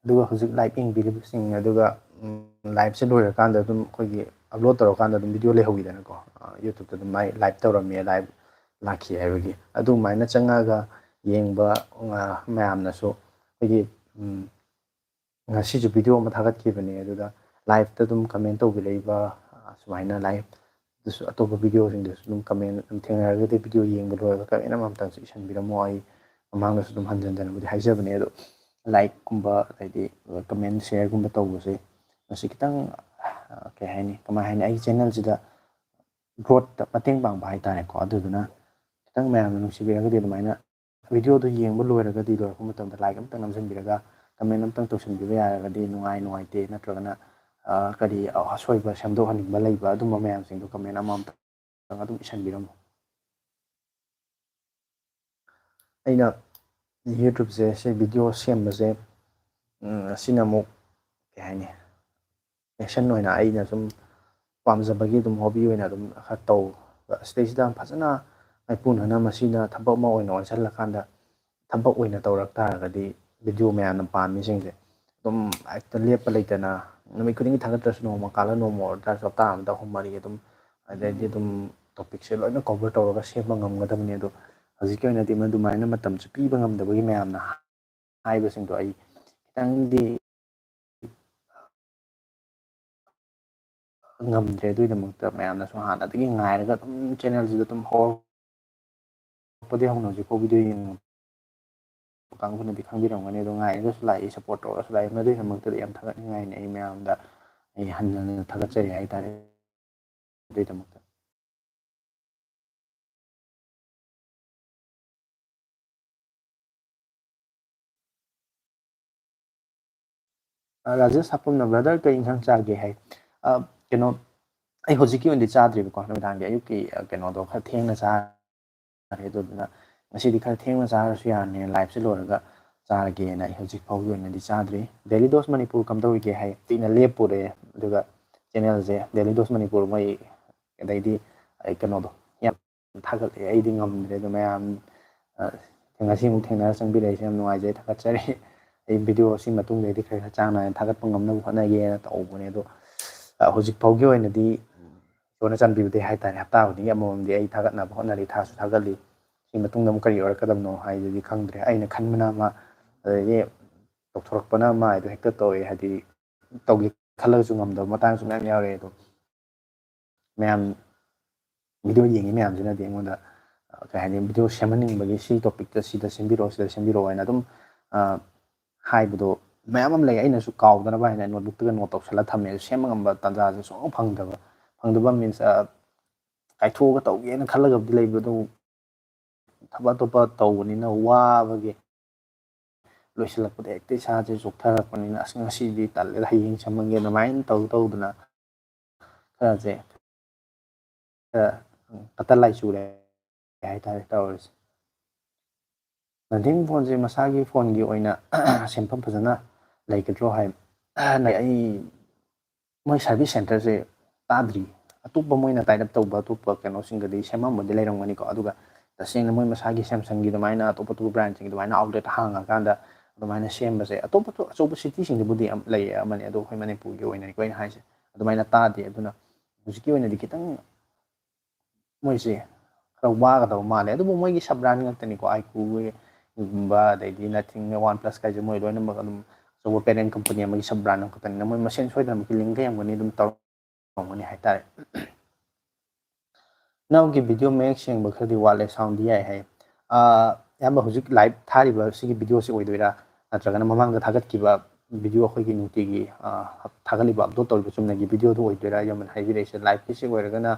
ꯑꯗꯨꯒ ꯍꯧꯖꯤꯛ ꯂꯥꯏꯚ ꯌꯦꯡꯕꯤꯔꯤꯕꯁꯤꯡ ꯑꯗꯨꯒ ꯂꯥꯏꯚꯁꯦ ꯂꯣꯏꯔꯀꯥꯟꯗ ꯑꯗꯨꯝ ꯑꯩꯈꯣꯏꯒꯤ ꯑꯞꯂꯣꯗ ꯇꯧꯔꯀꯥꯟꯗ ꯑꯗꯨꯝ ꯚꯤꯗꯤꯑꯣ ꯂꯩꯍꯧꯋꯤꯗꯅꯀꯣ ꯌꯨꯇꯨꯕꯇ ꯑꯗꯨꯝ ꯃꯥꯏ ꯂꯥꯏꯚ ꯇꯧꯔꯝꯃꯦ ꯂꯥꯏꯚ ꯂꯥꯛꯈꯤ ꯍꯥꯏꯕꯒꯤ ꯑꯗꯨꯃꯥꯏꯅ ꯆꯪꯉꯒ ꯌꯦꯡꯕ ꯃꯌꯥꯝꯅꯁꯨ ꯑꯩꯈꯣꯏꯒꯤ ꯉꯁꯤꯁꯨ ꯚꯤꯗꯤꯑꯣ ꯑꯃ ꯊꯥꯒꯠꯈꯤꯕꯅꯦ ꯑꯗꯨꯗ ꯂꯥꯏꯚꯇ ꯑꯗꯨꯝ ꯀꯃꯦꯟ ꯇꯧꯕꯤꯔꯛꯏꯕ ꯁꯨꯃꯥꯏꯅ ꯂꯥꯏꯚꯇꯁꯨ ꯑꯇꯣꯞꯄ ꯚꯤꯗꯤꯑꯣꯁꯤꯡꯗꯁꯨ ꯑꯗꯨꯝ ꯀꯃꯦꯟ ꯑꯗꯨꯝ ꯊꯦꯡꯅꯔꯒꯗꯤ ꯚꯤꯗꯤꯑꯣ ꯌꯦꯡꯕ ꯂꯣꯏꯔꯒ ꯀꯃꯦꯟ ꯑꯃꯃꯝꯇꯪꯁꯨ ꯏꯁꯟꯕꯤꯔꯝꯃꯣ ꯑꯩ ꯃꯃꯥꯡꯗꯁꯨ ꯑꯗꯨꯝ ꯍꯟꯖꯤꯟ ꯍꯟꯖꯤꯟꯕꯨꯗꯤ ꯍꯥꯏꯖꯕꯅꯦ ꯑꯗꯣ ꯂꯥꯏꯛꯀꯨꯝꯕ ꯑꯗꯩꯗꯤ ꯀꯃꯦꯟ ꯁꯤꯌꯔꯒꯨꯝꯕ ꯇꯧꯕꯁꯦ ꯃꯁꯤ ꯈꯤꯇꯪ ꯀꯩ ꯍꯥꯏꯅꯤ ꯀꯃꯥꯏ ꯍꯥꯏꯅꯤ ꯑꯩꯒꯤ ꯆꯦꯅꯦꯜꯁꯤꯗ ꯒ꯭ꯔꯣꯠꯇ ꯃꯇꯦꯡ ꯄꯥꯡꯕ ꯍꯥꯏꯇꯥꯔꯦꯀꯣ ꯑꯗꯨꯗꯨꯅ ꯈꯤꯇꯪ ꯃꯌꯥꯝꯅ ꯅꯨꯡꯁꯤꯕꯤꯔꯒꯗꯤ ꯑꯗꯨꯃꯥꯏꯅ ꯚꯤꯗꯤꯑꯣꯗꯣ ꯌꯦꯡꯕ ꯂꯣꯏꯔꯒꯗꯤ ꯂꯣꯏꯔꯛꯄ ꯃꯇꯝꯗ ꯂꯥꯏꯛ ꯑꯃꯇꯪ ꯅꯝꯁꯤꯟꯕꯤꯔꯒ ꯀꯃꯦꯟ ꯑꯃꯇꯪ ꯇꯧꯁꯤꯟꯕꯤꯕ ꯌꯥꯔꯒꯗꯤ ꯅꯨꯡꯉꯥꯏꯇꯦ ꯅꯠꯇ꯭ꯔꯒꯅ ꯀꯔꯤ ꯑꯁꯣꯏꯕ ꯁꯦꯝꯗꯣꯛꯍꯟꯅꯤꯡꯕ ꯂꯩꯕ ꯑꯗꯨꯝꯕ ꯃꯌꯥꯝꯁꯤꯡꯗꯣ ꯀꯃꯦꯟ ꯑꯃꯃꯝꯇꯪ ꯑꯗꯨꯝ ꯏꯁꯟꯕꯤꯔꯝꯃꯣ꯫ ꯑꯩꯅ ꯌꯨꯇꯨꯕꯁꯦ ꯁꯤ ꯚꯤꯗꯤꯑꯣ ꯁꯦꯝꯕꯁꯦ ꯑꯁꯤꯅ ꯑꯃꯨꯛ ꯀꯩ ꯍꯥꯏꯅꯤ ꯄꯦꯁꯟ ꯑꯣꯏꯅ ꯑꯩꯅ ꯁꯨꯝ ꯄꯥꯝꯖꯕꯒꯤ ꯑꯗꯨꯝ ꯍꯣꯕꯤ ꯑꯣꯏꯅ ꯑꯗꯨꯝ ꯈꯔ ꯇꯧꯕ ꯁꯤꯗꯩꯁꯤꯗ ꯐꯖꯅ ꯃꯥꯏꯄꯨꯅꯅ ꯃꯁꯤꯅ ꯊꯕꯛ ꯑꯃ ꯑꯣꯏꯅ ꯑꯣꯟꯁꯤꯜꯂꯀꯥꯟꯗ ꯊꯕꯛ ꯑꯣꯏꯅ ꯇꯧꯔꯛ ꯇꯥꯔꯒꯗꯤ ꯚꯤꯗꯤꯑꯣ ꯃꯌꯥꯝꯅ ꯄꯥꯝꯃꯤꯁꯤꯡꯁꯦ ꯑꯗꯨꯝ ꯍꯦꯛꯇ ꯂꯦꯞꯄ ꯂꯩꯇꯅ ꯅꯨꯃꯤꯠ ꯈꯨꯗꯤꯡꯒꯤ ꯊꯥꯒꯠꯇ꯭ꯔꯁꯨ ꯅꯣꯡꯃ ꯀꯥꯜꯂ ꯅꯣꯡꯃ ꯑꯣꯏꯔꯇꯥꯔꯁꯨ ꯍꯞꯇꯥ ꯑꯃꯗ 3-4 ꯑꯗꯨꯝ ꯑꯗꯩꯗꯤ ꯑꯗꯨꯝ ꯇꯣꯄꯤꯛꯁꯦ ꯂꯣꯏꯅ ꯀꯣꯚꯔ ꯇꯧꯔꯒ ꯁꯦꯝꯕ ꯉꯝꯒꯗꯕꯅꯤ ꯑꯗꯣ ꯍꯧꯖꯤꯛꯀꯤ ꯑꯣꯏꯅꯗꯤ ꯃꯗꯨꯃꯥꯏꯅ ꯃꯇꯝꯁꯨ ꯄꯤꯕ ꯉꯝꯗꯕꯒꯤ ꯃꯌꯥꯝꯅ ꯍꯥꯏꯕꯁꯤꯡꯗꯣ ꯑꯩ ꯈꯤꯇꯪꯗꯤ ꯉꯝꯗ꯭ꯔꯦ ꯑꯗꯨꯒꯤꯗꯃꯛꯇ ꯃꯌꯥꯝꯅꯁꯨ ꯍꯥꯟꯅꯗꯒꯤ ꯉꯥꯏꯔꯒ ꯑꯗꯨꯝ ꯆꯦꯅꯦꯜꯁꯤꯗ ꯑꯗꯨꯝ ꯍꯧꯔꯛꯄꯗꯒꯤ ꯍꯧꯅ ꯍꯧꯖꯤꯛꯐꯥꯎ ꯚꯤꯗꯤꯑꯣ ꯌꯦꯡꯉꯕ ꯀꯥꯡꯕꯨꯅꯗꯤ ꯈꯪꯕꯤꯔꯝꯒꯅꯤ ꯑꯗꯣ ꯉꯥꯏꯔꯒꯁꯨ ꯂꯥꯛꯏ ꯁꯞꯄꯣꯔꯠ ꯇꯧꯔꯒꯁꯨ ꯂꯥꯛꯏ ꯃꯗꯨꯒꯤꯗꯃꯛꯇꯗꯤ ꯌꯥꯝ ꯊꯥꯒꯠꯅꯤꯡꯉꯥꯏꯅꯤ ꯑꯩ ꯃꯌꯥꯝꯗ ꯑꯩ ꯍꯟꯅ ꯍꯟꯅ ꯊꯥꯒꯠꯆꯔꯤ ꯍꯥꯏꯇꯥꯔꯦ ꯑꯗꯨꯒꯤꯗꯃꯛꯇ꯫ ꯔꯥꯖꯦꯁ ꯍꯥꯄꯝꯅ ꯕ꯭ꯔꯗꯔ ꯀꯩ ꯏꯟꯁꯥꯡ ꯆꯥꯒꯦ ꯍꯥꯏ ꯀꯩꯅꯣ ꯑꯩ ꯍꯧꯖꯤꯛꯀꯤ ꯑꯣꯏꯅꯗꯤ ꯆꯥꯗ꯭ꯔꯤꯕꯀꯣ ꯅꯨꯃꯤꯗꯥꯡꯒꯤ ꯑꯌꯨꯛꯀꯤ ꯀꯩꯅꯣꯗꯣ ꯈꯔ ꯊꯦꯡꯅ ꯆꯥꯔꯦ ꯑꯗꯨꯗꯨꯅ ꯉꯁꯤꯗꯤ ꯈꯔ ꯊꯦꯡꯅ ꯆꯥꯔꯁꯨ ꯌꯥꯔꯅꯤꯅ ꯂꯥꯏꯚꯁꯦ ꯂꯣꯏꯔꯒ ꯆꯥꯔꯒꯦꯅ ꯑꯩ ꯍꯧꯖꯤꯛ ꯐꯥꯎꯒꯤ ꯑꯣꯏꯅꯗꯤ ꯆꯥꯗ꯭ꯔꯤ ꯗꯦꯂꯤ ꯗꯣꯁ ꯃꯅꯤꯄꯨꯔ ꯀꯝꯗꯧꯔꯤꯒꯦ ꯍꯥꯏ ꯀꯨꯏꯅ ꯂꯦꯞꯄꯨꯔꯦ ꯑꯗꯨꯒ ꯆꯦꯅꯦꯜꯁꯦ ꯗꯦꯂꯤ ꯗꯣꯁ ꯃꯅꯤꯄꯨꯔ ꯃꯣꯏ ꯑꯗꯩꯗꯤ ꯑꯩ ꯀꯩꯅꯣꯗꯣ ꯌꯥꯝ ꯊꯥꯒꯠꯂꯛꯑꯦ ꯑꯩꯗꯤ ꯉꯝꯗ꯭ꯔꯦ ꯑꯗꯣ ꯃꯌꯥꯝ ꯉꯁꯤꯃꯨꯛ ꯊꯦꯡꯅꯔ ꯆꯪꯕꯤꯔꯛꯏꯁꯦ ꯌꯥꯝ ꯅꯨꯡꯉꯥꯏꯖꯩ ꯊꯥꯒꯠꯆꯔꯤ ꯑꯩ ꯚꯤꯗꯤꯑꯣ ꯑꯁꯤ ꯃꯇꯨꯡꯗꯩꯗꯤ ꯈꯔ ꯆꯥꯡ ꯅꯥꯏꯅ ꯊꯥꯒꯠꯄ ꯉꯝꯅꯕ ꯍꯣꯠꯅꯒꯦꯅ ꯇꯧꯕꯅꯦ ꯑꯗꯣ ꯍꯧꯖꯤꯛ ꯐꯥꯎꯒꯤ ꯑꯣꯏꯅꯗꯤ ꯏꯁꯣꯔꯅ ꯆꯥꯟꯕꯤꯕꯗꯤ ꯍꯥꯏꯇꯥꯔꯦ ꯍꯞꯇꯥ ꯈꯨꯗꯤꯡꯒꯤ ꯑꯃꯃꯝꯗꯤ ꯑꯩ ꯊꯥꯒꯠꯅꯕ ꯍꯣꯠꯅꯔꯤ ꯊꯥꯁꯨ ꯊꯥꯒꯠꯂꯤ ꯁꯤ ꯃꯇꯨꯡꯗ ꯑꯃꯨꯛ ꯀꯔꯤ ꯑꯣꯏꯔꯛꯀꯗꯕꯅꯣ ꯍꯥꯏꯗꯨꯗꯤ ꯈꯪꯗ꯭ꯔꯦ ꯑꯩꯅ ꯈꯟꯕꯅ ꯑꯃ ꯑꯗꯒꯤ ꯇꯧꯊꯣꯔꯛꯄꯅ ꯑꯃ ꯍꯥꯏꯗꯣ ꯍꯦꯛꯇ ꯇꯧꯋꯦ ꯍꯥꯏꯗꯤ ꯇꯧꯒꯦ ꯈꯜꯂꯒꯁꯨ ꯉꯝꯗꯕ ꯃꯇꯥꯡꯁꯨ ꯃꯌꯥꯝ ꯌꯥꯎꯔꯛꯑꯦ ꯑꯗꯣ ꯃꯌꯥꯝ ꯚꯤꯗꯤꯑꯣ ꯌꯦꯡꯉꯤ ꯃꯌꯥꯝꯁꯤꯅꯗꯤ ꯑꯩꯉꯣꯟꯗ ꯀꯩ ꯍꯥꯏꯅꯤ ꯚꯤꯗꯤꯑꯣ ꯁꯦꯝꯍꯟꯅꯤꯡꯕꯒꯤ ꯁꯤ ꯇꯣꯄꯤꯛꯇ ꯁꯤꯗ ꯁꯦꯝꯕꯤꯔꯛꯑꯣ ꯁꯤꯗ ꯁꯦꯝꯕꯤꯔꯛꯑꯣ ꯍꯥꯏꯅ ꯑꯗꯨꯝ ꯍꯥꯏꯕꯗꯣ ꯃꯌꯥꯝ ꯑꯃ ꯂꯩ ꯑꯩꯅꯁꯨ ꯀꯥꯎꯗꯅꯕ ꯍꯥꯏꯅ ꯅꯣꯠꯕꯨꯛꯇꯒ ꯅꯣꯠ ꯇꯧꯁꯜꯂꯒ ꯊꯝꯃꯦ ꯑꯗꯨ ꯁꯦꯝꯕ ꯉꯝꯕ ꯇꯥꯟꯖꯥꯁꯦ ꯁꯨꯡꯐꯪ ꯐꯪꯗꯕ ꯃꯤꯟꯁ ꯀꯥꯏꯊꯣꯛꯑꯒ ꯇꯧꯒꯦꯅ ꯈꯜꯂꯒꯕꯨꯗꯤ ꯂꯩꯕ ꯑꯗꯨ ꯊꯕꯛ ꯑꯇꯣꯞꯄ ꯇꯧꯕꯅꯤꯅ ꯋꯥꯕꯒꯤ ꯂꯣꯏꯁꯤꯜꯂꯛꯄꯗ ꯍꯦꯛꯇ ꯏꯁꯥꯁꯦ ꯆꯣꯛꯊꯔꯛꯄꯅꯤꯅ ꯑꯁ ꯉꯁꯤꯗꯤ ꯇꯜꯂꯦꯗ ꯍꯌꯦꯡ ꯁꯦꯝꯃꯒꯦ ꯑꯗꯨꯃꯥꯏꯅ ꯇꯧꯗꯅ ꯈꯔꯁꯦ ꯈꯔ ꯂꯥꯏ ꯆꯨꯔꯦ ꯍꯥꯏꯇꯥꯔꯦ ꯇꯧꯔꯤꯁꯦ ꯔꯟꯅꯤꯡ ꯐꯣꯟꯁꯦ ꯃꯁꯥꯒꯤ ꯐꯣꯟꯒꯤ ꯑꯣꯏꯅ ꯁꯦꯟꯐꯝ ꯐꯖꯅ ꯂꯩꯒꯗ꯭ꯔꯣ ꯍꯥꯏ ꯑꯩ ꯃꯣꯏ ꯁꯥꯔꯚꯤꯁ ꯁꯦꯟꯇꯔꯁꯦ ꯇꯥꯗ꯭ꯔꯤ ꯑꯇꯣꯞꯄ ꯃꯣꯏꯅ ꯇꯥꯏꯠ ꯑꯞ ꯇꯧꯕ ꯑꯇꯣꯞꯄ ꯀꯩꯅꯣꯁꯤꯡꯒꯗꯤ ꯁꯦꯝꯃꯝꯕꯗꯤ ꯂꯩꯔꯝꯒꯅꯤꯀꯣ ꯑꯗꯨꯒ ꯇꯁꯦꯡꯅ ꯃꯣꯏ ꯃꯁꯥꯒꯤ ꯁꯦꯝꯁꯪꯒꯤ ꯑꯗꯨꯃꯥꯏꯅ ꯑꯇꯣꯞ ꯑꯇꯣꯞꯄ ꯕ꯭ꯔꯥꯟꯁꯤꯡꯒꯤ ꯑꯗꯨꯃꯥꯏꯅ ꯑꯥꯎꯠꯂꯦꯠ ꯍꯥꯡꯉꯀꯥꯟꯗ ꯑꯗꯨꯃꯥꯏꯅ ꯁꯦꯝꯕꯁꯦ ꯑꯇꯣꯞꯄ ꯑꯆꯧꯕ ꯁꯤꯇꯤꯁꯤꯡꯗꯕꯨꯗꯤ ꯌꯥꯝ ꯂꯩꯌꯦ ꯑꯃꯅꯤ ꯑꯗꯣ ꯑꯩꯈꯣꯏ ꯃꯅꯤꯄꯨꯔꯒꯤ ꯑꯣꯏꯅ ꯑꯩꯈꯣꯏꯅ ꯍꯥꯏꯁꯦ ꯑꯗꯨꯃꯥꯏꯅ ꯇꯥꯗꯦ ꯑꯗꯨꯅ ꯍꯧꯖꯤꯛꯀꯤ ꯑꯣꯏꯅꯗꯤ ꯈꯤꯇꯪ ꯃꯣꯏꯁꯦ ꯈꯔ ꯋꯥꯒꯗꯕ ꯃꯥꯜꯂꯦ ꯑꯗꯨꯕꯨ ꯃꯣꯏꯒꯤ ꯁꯕ ꯕ꯭ꯔꯥꯟ ꯉꯥꯛꯇꯅꯤꯀꯣ ꯑꯥꯏꯀꯨꯒꯨꯝꯕ ꯑꯗꯩꯗꯤ ꯅꯊꯤꯡ ꯋꯥꯟ ꯄ꯭ꯂꯁ ꯀꯥꯏꯁꯦ ꯃꯣꯏ ꯂꯣꯏꯅꯃꯛ ꯑꯗꯨꯝ ꯑꯆꯧꯕ ꯄꯦꯔꯦꯟ ꯀꯝꯄꯅꯤ ꯑꯃꯒꯤ ꯁꯕ ꯕ꯭ꯔꯥꯟ ꯑꯃꯈꯛꯇꯅꯤꯅ ꯃꯣꯏ ꯃꯁꯦꯟ ꯁꯣꯏꯗꯅꯃꯛꯀꯤ ꯂꯤꯡ ꯂꯩꯔꯝꯒꯅꯤ ꯑꯗꯨꯝ ꯇꯧꯔꯝꯒꯅꯤ ꯍꯥꯏꯇꯥꯔꯦ ꯅꯪꯒꯤ ꯚꯤꯗꯤꯑꯣ ꯃꯌꯦꯛ ꯁꯦꯡꯕ ꯈꯔꯗꯤ ꯋꯥꯠꯂꯦ ꯁꯥꯎꯟꯗꯤ ꯌꯥꯏ ꯍꯥꯏ ꯌꯥꯝꯕ ꯍꯧꯖꯤꯛ ꯂꯥꯏꯚ ꯊꯥꯔꯤꯕ ꯁꯤꯒꯤ ꯚꯤꯗꯤꯑꯣꯁꯤ ꯑꯣꯏꯗꯣꯏꯔꯥ ꯅꯠꯇ꯭ꯔꯒꯅ ꯃꯃꯥꯡꯗ ꯊꯥꯒꯠꯈꯤꯕ ꯚꯤꯗꯤꯑꯣ ꯑꯩꯈꯣꯏꯒꯤ ꯅꯨꯡꯇꯤꯒꯤ ꯊꯥꯒꯠꯂꯤꯕ ꯑꯞꯂꯣꯗ ꯇꯧꯔꯤꯕ ꯆꯨꯝꯅꯒꯤ ꯚꯤꯗꯤꯑꯣꯗꯨ ꯑꯣꯏꯗꯣꯏꯔꯥ ꯌꯥꯝꯅ ꯍꯥꯏꯕꯤꯔꯛꯏꯁꯦ ꯂꯥꯏꯚꯀꯤꯁꯤ ꯑꯣꯏꯔꯒꯅ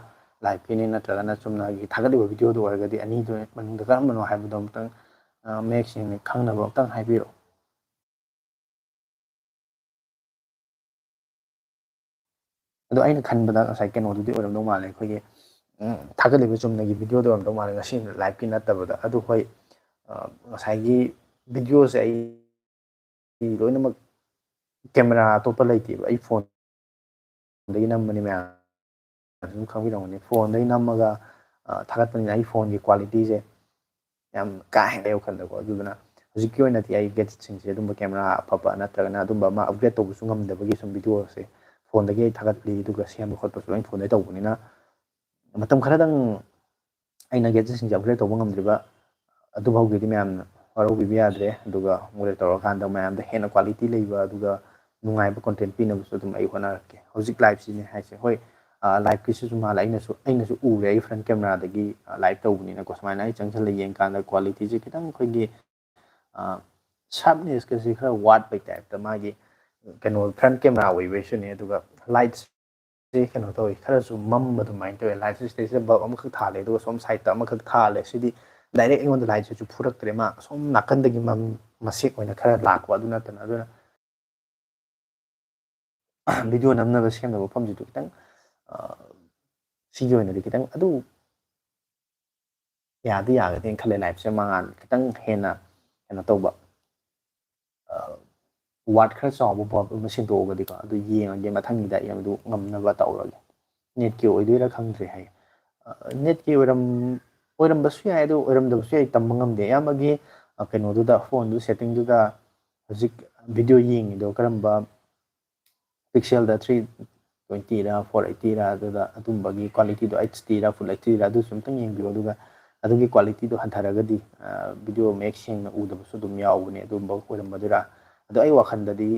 ꯂꯥꯏꯚꯀꯤꯅꯤ ꯅꯠꯇ꯭ꯔꯒꯅ ꯆꯨꯝꯅꯒꯤ ꯊꯥꯒꯠꯂꯤꯕ ꯚꯤꯗꯤꯑꯣꯗꯨ ꯑꯣꯏꯔꯒꯗꯤ ꯑꯅꯤꯗꯨ ꯃꯅꯨꯡꯗ ꯀꯔꯝꯕꯅꯣ ꯍꯥꯏꯕꯗꯣ ꯑꯃꯨꯛꯇꯪ ꯃꯌꯦꯛ ꯁꯦꯡꯅ ꯈꯪꯅꯕ ꯑꯃꯨꯛꯇꯪ ꯍꯥꯏꯕꯤꯔꯛꯑꯣ. ꯑꯗꯣ ꯑꯩꯅ ꯈꯟꯕꯗ ꯉꯁꯥꯏ ꯀꯩꯅꯣꯗꯨꯗꯤ ꯑꯣꯏꯔꯝꯗꯧ ꯃꯥꯜꯂꯦ ꯑꯩꯈꯣꯏꯒꯤ ꯊꯥꯒꯠꯂꯤꯕ ꯆꯨꯝꯅꯒꯤ ꯚꯤꯗꯤꯑꯣꯗꯣ ꯑꯣꯏꯔꯝꯗꯧ ꯃꯥꯜꯂꯦ ꯉꯁꯤ ꯂꯥꯏꯚꯀꯤ ꯅꯠꯇꯕꯗ. ꯑꯗꯨ ꯍꯣꯏ ꯉꯁꯥꯏꯒꯤ ꯚꯤꯗꯤꯑꯣꯁꯦ ꯑꯩ ꯂꯣꯏꯅꯃꯛ ꯀꯦꯃꯦꯔꯥ ꯑꯇꯣꯞꯄ ꯂꯩꯇꯦꯕ ꯑꯩ ꯐꯣꯟꯗꯒꯤ ꯅꯝꯕꯅꯤ ꯃꯌꯥꯝ ꯑꯗꯨꯝ ꯈꯪꯕꯤꯔꯝꯒꯅꯤ ꯐꯣꯟꯗꯒꯤ ꯅꯝꯃꯒ ꯊꯥꯒꯠꯄꯅꯤꯅ ꯑꯩ ꯐꯣꯟꯒꯤ ꯀ꯭ꯋꯥꯂꯤꯇꯤꯁꯦ ꯌꯥꯝ ꯀꯥ ꯍꯦꯟꯅ ꯋꯥꯈꯜꯗꯀꯣ. ꯑꯗꯨꯗꯨꯅ ꯍꯧꯖꯤꯛꯀꯤ ꯑꯣꯏꯅꯗꯤ ꯑꯩ ꯒꯦꯖꯦꯠꯁꯤꯡꯁꯦ ꯑꯗꯨꯝꯕ ꯀꯦꯃꯦꯔꯥ ꯑꯐꯕ ꯅꯠꯇ꯭ꯔꯒꯅ ꯑꯗꯨꯝꯕ ꯑꯃ ꯑꯞꯒ꯭ꯔꯦꯗ ꯇꯧꯕꯁꯨ ꯉꯝꯗꯕꯒꯤ ꯁꯨꯝ ꯚꯤꯗꯤꯑꯣꯁꯦ ꯐꯣꯟꯗꯒꯤ ꯑꯩ ꯊꯥꯒꯠꯂꯤ. ꯑꯗꯨꯒ ꯁꯦꯝꯕ ꯈꯣꯠꯄꯁꯨ ꯂꯣꯏꯅ ꯐꯣꯟꯗꯒꯤ ꯇꯧꯕꯅꯤꯅ ꯃꯇꯝ ꯈꯔꯗꯪ ꯑꯩꯅ ꯒꯦꯖꯦꯠꯁꯤꯡꯁꯦ ꯑꯞꯒ꯭ꯔꯦꯗ ꯇꯧꯕ ꯉꯝꯗ꯭ꯔꯤꯕ ꯑꯗꯨꯐꯥꯎꯒꯤꯗꯤ ꯃꯌꯥꯝꯅ ꯋꯥꯔꯧꯕꯤꯕ ꯌꯥꯗ꯭ꯔꯦ. ꯑꯗꯨꯒ ꯑꯞꯒ꯭ꯔꯦꯗ ꯇꯧꯔꯀꯥꯟꯗ ꯃꯌꯥꯝꯗ ꯍꯦꯟꯅ ꯀ꯭ꯋꯥꯂꯤꯇꯤ ꯂꯩꯕ ꯑꯗꯨꯒ ꯅꯨꯡꯉꯥꯏꯕ ꯀꯣꯟꯇꯦꯟ ꯄꯤꯅꯕꯁꯨ ꯑꯗꯨꯝ ꯑꯩ ꯍꯣꯠꯅꯔꯛꯀꯦ. ꯍꯧꯖꯤꯛ ꯂꯥꯏꯚꯁꯤꯅꯦ ꯍꯥꯏꯁꯦ. ꯍꯣꯏ ꯂꯥꯏꯚꯀꯤꯁꯤꯁꯨ ꯃꯥꯜꯂꯦ ꯑꯩꯅꯁꯨ ꯎꯔꯦ ꯑꯩ ꯐ꯭ꯔꯟꯠ ꯀꯦꯃꯦꯔꯥꯗꯒꯤ ꯂꯥꯏꯚ ꯇꯧꯕꯅꯤꯅꯀꯣ. ꯁꯨꯃꯥꯏꯅ ꯑꯩ ꯆꯪꯁꯤꯜꯂ ꯌꯦꯡꯀꯥꯟꯗ ꯀ꯭ꯋꯥꯂꯤꯇꯤꯁꯦ ꯈꯤꯇꯪ ꯑꯩꯈꯣꯏꯒꯤ ꯁꯥꯔꯞꯅꯦꯁꯀꯁꯤ ꯈꯔ ꯋꯥꯠꯄꯩ ꯇꯥꯏꯞꯇ ꯃꯥꯒꯤ ꯀꯩꯅꯣ ꯐ꯭ꯔꯟꯠ ꯀꯦꯃꯦꯔꯥ ꯑꯣꯏꯕꯩꯁꯨꯅꯦ. ꯑꯗꯨꯒ ꯂꯥꯏꯠꯁꯦ ꯀꯩꯅꯣ ꯇꯧꯋꯤ ꯈꯔꯁꯨ ꯃꯝꯕ ꯑꯗꯨꯃꯥꯏꯅ ꯇꯧꯋꯦ. ꯂꯥꯏꯠꯁꯦ ꯁꯤꯗꯩꯁꯤꯗ ꯕꯜꯕ ꯑꯃꯈꯛ ꯊꯥꯜꯂꯦ ꯑꯗꯨꯒ ꯁꯣꯝ ꯁꯥꯏꯗꯠꯇ ꯑꯃꯈꯛ ꯊꯥꯜꯂꯦ. ꯁꯤꯗꯤ ꯗꯥꯏꯔꯦꯛ ꯑꯩꯉꯣꯟꯗ ꯂꯥꯏꯠꯁꯤꯁꯨ ꯐꯨꯔꯛꯇ꯭ꯔꯦ. ꯃꯥ ꯁꯣꯝ ꯅꯥꯀꯟꯗꯒꯤ ꯃꯁꯦꯛ ꯑꯣꯏꯅ ꯈꯔ ꯂꯥꯛꯄ ꯑꯗꯨ ꯅꯠꯇꯅ. ꯑꯗꯨꯅ ꯚꯤꯗꯤꯑꯣ ꯅꯝꯅꯕ ꯁꯦꯝꯅꯕ ꯃꯐꯝꯁꯤꯁꯨ ꯈꯤꯇꯪ ꯁꯤꯒꯤ ꯑꯣꯏꯅꯗꯤ ꯈꯤꯇꯪ ꯑꯗꯨ ꯌꯥꯗꯤ ꯌꯥꯒꯗꯦꯅ ꯈꯜꯂꯦ. ꯂꯥꯏꯐꯁꯦ ꯃꯉꯥꯜ ꯈꯤꯇꯪ ꯍꯦꯟꯅ ꯀꯩꯅꯣ ꯇꯧꯕ ꯋꯥꯠ ꯈꯔ ꯆꯥꯎꯕ ꯕꯜꯕ ꯑꯃ ꯁꯤꯟꯗꯣꯛꯑꯒꯗꯤꯀꯣ ꯑꯗꯨ ꯌꯦꯡꯉꯒꯦ ꯃꯊꯪꯒꯤꯗ ꯑꯩ ꯑꯗꯨ ꯉꯝꯅꯕ ꯇꯧꯔꯒꯦ. ꯅꯦꯠꯀꯤ ꯑꯣꯏꯗꯣꯏꯔꯥ ꯈꯪꯗ꯭ꯔꯦ ꯍꯥꯏ. ꯅꯦꯠꯀꯤ ꯑꯣꯏꯔꯝꯕꯁꯨ ꯌꯥꯏ ꯑꯗꯨ ꯑꯣꯏꯔꯝꯗꯕꯁꯨ ꯌꯥꯏ ꯇꯝꯕ ꯉꯝꯗꯦ. ꯑꯌꯥꯝꯕꯒꯤ ꯀꯩꯅꯣꯗꯨꯗ ꯐꯣꯟꯗꯨ ꯁꯦꯠꯇꯤꯡꯗꯨꯗ ꯍꯧꯖꯤꯛ ꯚꯤꯗꯤꯑꯣ ꯌꯦꯡꯉꯤꯗꯣ ꯀꯔꯝꯕ ꯄꯤꯛꯁꯦꯜꯗ 320ꯔ 480ꯔ ꯑꯗꯨꯗ ꯑꯗꯨꯝꯕꯒꯤ ꯀ꯭ꯋꯥꯂꯤꯇꯤꯗꯣ HDꯔ ꯐꯨꯜ HDꯔ ꯑꯗꯨꯁꯨ ꯑꯝꯇꯪ ꯌꯦꯡꯕꯤꯌꯣ. ꯑꯗꯨꯒ ꯑꯗꯨꯒꯤ ꯀ꯭ꯋꯥꯂꯤꯇꯤꯗꯣ ꯍꯟꯊꯔꯒꯗꯤ ꯚꯤꯗꯤꯑꯣ ꯃꯌꯦꯛ ꯁꯦꯡꯅ ꯎꯗꯕꯁꯨ ꯑꯗꯨꯝ ꯌꯥꯎꯕꯅꯦ. ꯑꯗꯨꯝꯕ ꯑꯣꯏꯔꯝꯕꯗꯨꯔꯥ. ꯑꯗꯣ ꯑꯩ ꯋꯥꯈꯜꯗꯗꯤ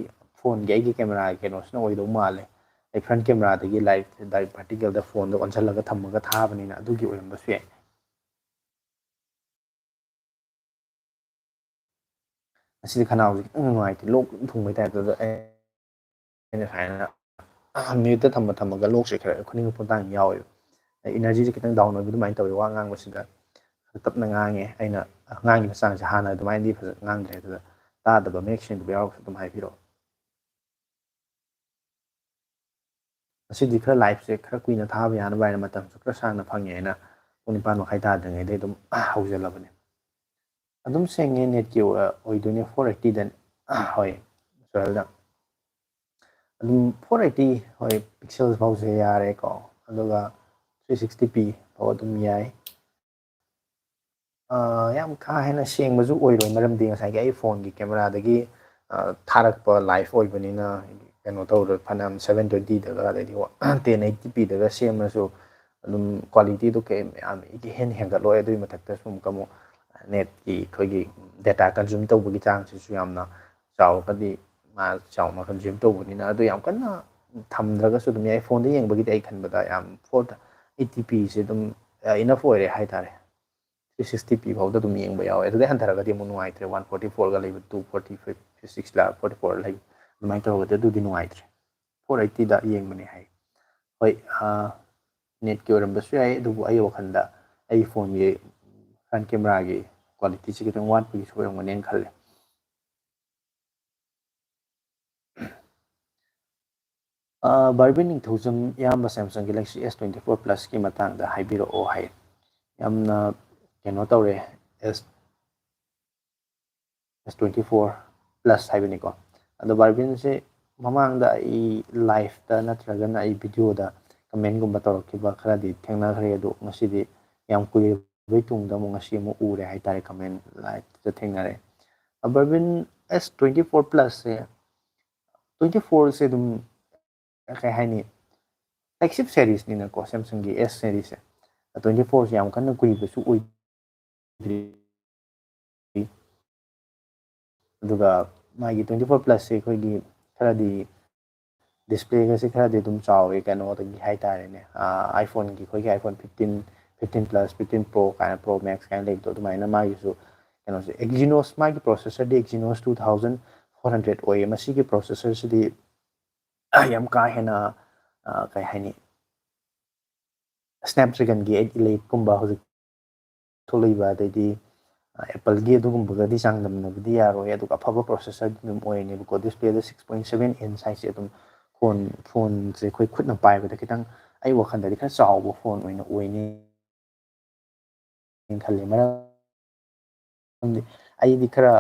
ꯐꯣꯟꯒꯤ ꯑꯩꯒꯤ ꯀꯦꯃꯦꯔꯥꯒꯤ ꯀꯩꯅꯣꯁꯤꯅ ꯑꯣꯏꯗꯧ ꯃꯥꯜꯂꯦ. ꯑꯩ ꯐ꯭ꯔꯟꯠ ꯀꯦꯃꯦꯔꯥꯗꯒꯤ ꯂꯥꯏꯚ ꯗꯥꯏꯔꯦꯛ ꯚꯔꯇꯤꯀꯦꯜꯗ ꯐꯣꯟꯗꯣ ꯑꯣꯟꯁꯤꯜꯂꯒ ꯊꯝꯃꯒ ꯊꯥꯕꯅꯤꯅ ꯑꯗꯨꯒꯤ ꯑꯣꯏꯔꯝꯕꯁꯨ ꯌꯥꯏ. ꯑꯁꯤꯗꯤ ꯈꯅꯥꯎꯁꯦ ꯈꯤꯇꯪ ꯅꯨꯡꯉꯥꯏꯇꯦ. ꯂꯣꯛ ꯊꯨꯡꯕꯩ ꯇꯥꯏꯞꯇꯨꯗ ꯑꯩꯅ ꯁꯨꯃꯥꯏꯅ ꯃ꯭ꯌꯨꯠꯇ ꯊꯝꯃꯒ ꯂꯣꯛꯁꯦ ꯈꯔ ꯈꯨꯅꯤꯡ ꯈꯨꯅꯥꯟ ꯌꯥꯎꯋꯦꯕ. ꯏꯅꯔꯖꯤꯁꯦ ꯈꯤꯇꯪ ꯗꯥꯎꯟ ꯑꯣꯏꯕ ꯑꯗꯨꯃꯥꯏꯅ ꯇꯧꯋꯤ. ꯋꯥ ꯉꯥꯡꯕꯁꯤꯗ ꯇꯞꯅ ꯉꯥꯡꯉꯦ. ꯑꯩꯅ ꯉꯥꯡꯉꯤꯕ ꯆꯥꯡꯁꯦ ꯍꯥꯟꯅ ꯑꯗꯨꯃꯥꯏꯅꯗꯤ ꯐꯖꯅ ꯉꯥꯡꯗ꯭ꯔꯦ. ꯑꯗꯨꯗ ꯇꯥꯗꯕ ꯃꯌꯦꯛ ꯁꯦꯡꯗꯕ ꯌꯥꯎꯔꯒꯁꯨ ꯑꯗꯨꯝ ꯍꯥꯏꯕꯤꯔꯛꯑꯣ. ꯉꯁꯤꯗꯤ ꯈꯔ ꯂꯥꯏꯐꯁꯦ ꯈꯔ ꯀꯨꯏꯅ ꯊꯥꯕ ꯌꯥꯅꯕ ꯍꯥꯏꯅ ꯃꯇꯝꯁꯨ ꯈꯔ ꯁꯥꯡꯅ ꯐꯪꯉꯦ ꯍꯥꯏꯅ ꯄꯨꯡ 9:30 ꯇꯥꯗ꯭ꯔꯤꯉꯩꯗꯩ ꯑꯗꯨꯝ ꯍꯧꯖꯤꯜꯂꯕꯅꯦ. ꯑꯗꯨꯝ ꯁꯦꯡꯉꯦ. ꯅꯦꯠꯀꯤ ꯑꯣꯏꯗꯣꯏꯅꯦ 480ꯗꯅꯤ. ꯍꯣꯏ ꯁꯣꯏꯜꯗ ꯑꯗꯨꯝ 480 ꯍꯣꯏ ꯄꯤꯛꯁꯦꯜ ꯐꯥꯎꯁꯦ ꯌꯥꯔꯦꯀꯣ. ꯑꯗꯨꯒ 360p ꯐꯥꯎ ꯑꯗꯨꯝ ꯌꯥꯏ. ꯌꯥꯝ ꯀꯥ ꯍꯦꯟꯅ ꯁꯦꯡꯕꯁꯨ ꯑꯣꯏꯔꯣꯏ. ꯃꯔꯝꯗꯤ ꯉꯁꯥꯏꯒꯤ ꯑꯩ ꯐꯣꯟꯒꯤ ꯀꯦꯃꯦꯔꯥꯗꯒꯤ ꯊꯥꯔꯛꯄ ꯂꯥꯏꯐ ꯑꯣꯏꯕꯅꯤꯅ ꯀꯩꯅꯣ ꯇꯧꯔ ꯐꯅꯌꯥꯝ 720ꯗꯒ ꯑꯗꯩꯗꯤ 1080pꯗꯒ ꯁꯦꯝꯃꯁꯨ ꯑꯗꯨꯝ ꯀ꯭ꯋꯥꯂꯤꯇꯤꯗꯣ ꯌꯥꯝ ꯏꯍꯦꯟ ꯍꯦꯟꯒꯠꯂꯣꯏ. ꯑꯗꯨꯒꯤ ꯃꯊꯛꯇꯁꯨ ꯑꯃꯨꯛ ꯅꯦꯠꯀꯤ ꯑꯩꯈꯣꯏꯒꯤ ꯗꯦꯇꯥ ꯀꯟꯖꯨꯝ ꯇꯧꯕꯒꯤ ꯆꯥꯡꯁꯤꯁꯨ ꯌꯥꯝꯅ ꯆꯥꯎꯔꯒꯗꯤ ꯆꯥꯎꯅ ꯀꯟꯖꯨꯝ ꯇꯧꯕꯅꯤꯅ ꯑꯗꯨ ꯌꯥꯝ ꯀꯟꯅ ꯊꯝꯗ꯭ꯔꯒꯁꯨ ꯑꯗꯨꯝ ꯌꯥꯏ. ꯐꯣꯟꯗ ꯌꯦꯡꯕꯒꯤꯗꯤ ꯑꯩ ꯈꯟꯕꯗ ꯌꯥꯝ 480pꯁꯦ ꯑꯗꯨꯝ ꯏꯅꯐ ꯑꯣꯏꯔꯦ ꯍꯥꯏꯇꯥꯔꯦ. 360p ꯐꯥꯎꯗ ꯑꯗꯨꯝ ꯌꯦꯡꯕ ꯌꯥꯎꯋꯦ. ꯑꯗꯨꯗꯩ ꯍꯟꯊꯔꯒꯗꯤ ꯑꯃꯨꯛ ꯅꯨꯡꯉꯥꯏꯇ꯭ꯔꯦ. 144ꯒ ꯂꯩꯕ 246ꯂ 44 ꯂꯩꯕ ꯑꯗꯨꯃꯥꯏꯅ ꯇꯧꯔꯒꯗꯤ ꯑꯗꯨꯗꯤ ꯅꯨꯡꯉꯥꯏꯇ꯭ꯔꯦ. 480ꯗ ꯌꯦꯡꯕꯅꯦ ꯍꯥꯏ. ꯍꯣꯏ ꯅꯦꯠꯀꯤ ꯑꯣꯏꯔꯝꯕꯁꯨ ꯌꯥꯏ. ꯑꯗꯨꯕꯨ ꯑꯩꯒꯤ ꯋꯥꯈꯜꯗ ꯑꯩ ꯐꯣꯟꯒꯤ ꯐ꯭ꯔꯟꯠ ꯀꯦꯃꯦꯔꯥꯒꯤ ꯀ꯭ꯋꯥꯂꯤꯇꯤꯁꯤ ꯈꯤꯇꯪ ꯋꯥꯠꯄꯒꯤꯁꯨ ꯑꯣꯏꯔꯝꯒꯅꯦꯅ ꯈꯜꯂꯦ. ꯕꯥꯔꯕꯤꯟ ꯅꯤꯡꯊꯧꯖꯝ ꯏꯌꯥꯝꯕ ꯁꯦꯝꯁꯪ ꯒꯦꯂꯦꯛꯁꯤ S24 Plusꯀꯤ ꯃꯇꯥꯡꯗ ꯍꯥꯏꯕꯤꯔꯛꯑꯣ ꯍꯥꯏ. ꯌꯥꯝꯅ ꯀꯩꯅꯣ ꯇꯧꯔꯦ. S24 Plus ꯍꯥꯏꯕꯅꯤꯀꯣ. ꯑꯗꯣ ꯕꯥꯔꯕꯤꯟꯁꯦ ꯃꯃꯥꯡꯗ ꯑꯩ ꯂꯥꯏꯐꯇ ꯅꯠꯇ꯭ꯔꯒꯅ ꯑꯩ ꯚꯤꯗꯤꯑꯣꯗ ꯀꯃꯦꯟꯒꯨꯝꯕ ꯇꯧꯔꯛꯈꯤꯕ ꯈꯔꯗꯤ ꯊꯦꯡꯅꯈ꯭ꯔꯦ. ꯑꯗꯣ ꯉꯁꯤꯗꯤ ꯌꯥꯝ ꯀꯨꯏꯔꯕꯩ ꯇꯨꯡꯗ ꯉꯁꯤ ꯑꯃꯨꯛ ꯎꯔꯦ ꯍꯥꯏꯇꯥꯔꯦ. ꯀꯃꯦꯟ ꯂꯥꯏꯐꯇ ꯊꯦꯡꯅꯔꯦ. ꯕꯥꯔꯕꯤꯟ S24 Plusꯁꯦ 24ꯁꯦ ꯑꯗꯨꯝ ꯀꯩ ꯍꯥꯏꯅꯤ ꯐ꯭ꯂꯦꯒꯁꯤꯞ ꯁꯦꯔꯤꯁꯅꯤꯅꯀꯣ. ꯁꯦꯝꯁꯪꯒꯤ S ꯁꯦꯔꯤꯁꯁꯦ 24ꯁꯦ ꯌꯥꯝ ꯀꯟꯅ ꯀꯨꯏꯕꯁꯨ ꯑꯣꯏꯗ꯭ꯔꯤ. ꯑꯗꯨꯒ ꯃꯥꯒꯤ 24 Plusꯁꯦ ꯑꯩꯈꯣꯏꯒꯤ ꯈꯔꯗꯤ ꯗꯤꯁꯄ꯭ꯂꯦꯒꯁꯦ ꯈꯔꯗꯤ ꯑꯗꯨꯝ ꯆꯥꯎꯋꯦ ꯀꯩꯅꯣꯗꯒꯤ ꯍꯥꯏꯇꯥꯔꯦꯅꯦ. ꯑꯩꯈꯣꯏꯒꯤ iPhone 15 Plus 15 Pro ꯀꯥꯏꯅ Pro Max ꯀꯥꯏꯅ ꯂꯩꯕꯗꯣ ꯑꯗꯨꯃꯥꯏꯅ ꯃꯥꯒꯤꯁꯨ ꯀꯩꯅꯣꯁꯦ Exynos ꯃꯥꯒꯤ ꯄ꯭ꯔꯣꯁꯦꯁꯔꯗꯤ Exynos 2400 ꯑꯣꯏꯌꯦ ꯃꯁꯤꯒꯤ ꯄ꯭ꯔꯣꯁꯦꯁꯔꯁꯤꯗꯤ ꯌꯥꯝ ꯀꯥ ꯍꯦꯟꯅ ꯀꯩ ꯍꯥꯏꯅꯤ Snapdragonꯒꯤ 888 ꯀꯨꯝꯕ ꯍꯧꯖꯤꯛ ꯊꯣꯛꯂꯛꯏꯕ ꯑꯗꯩꯗꯤ Appleꯒꯤ ꯑꯗꯨꯒꯨꯝꯕꯒꯗꯤ ꯆꯥꯡꯗꯝꯅꯕꯗꯤ ꯌꯥꯔꯣꯏ ꯑꯗꯨꯒ ꯑꯐꯕ ꯄ꯭ꯔꯣꯁꯦꯁꯔ ꯑꯗꯨꯝ ꯑꯣꯏꯅꯦꯕꯀꯣ ꯗꯤꯁꯄ꯭ꯂꯦꯗ 6.7 inch ꯍꯥꯏꯁꯦ ꯑꯗꯨꯝ ꯐꯣꯟꯁꯦ ꯑꯩꯈꯣꯏ ꯈꯨꯠꯅ ꯄꯥꯏꯕꯗ ꯈꯤꯇꯪ ꯑꯩ ꯋꯥꯈꯜꯗꯗꯤ ꯈꯔ ꯆꯥꯎꯕ ꯐꯣꯟ ꯑꯣꯏꯅ ꯑꯣꯏꯅꯤ ꯈꯜꯂꯤ ꯃꯔꯝꯗꯤ ꯑꯩꯗꯤ ꯈꯔ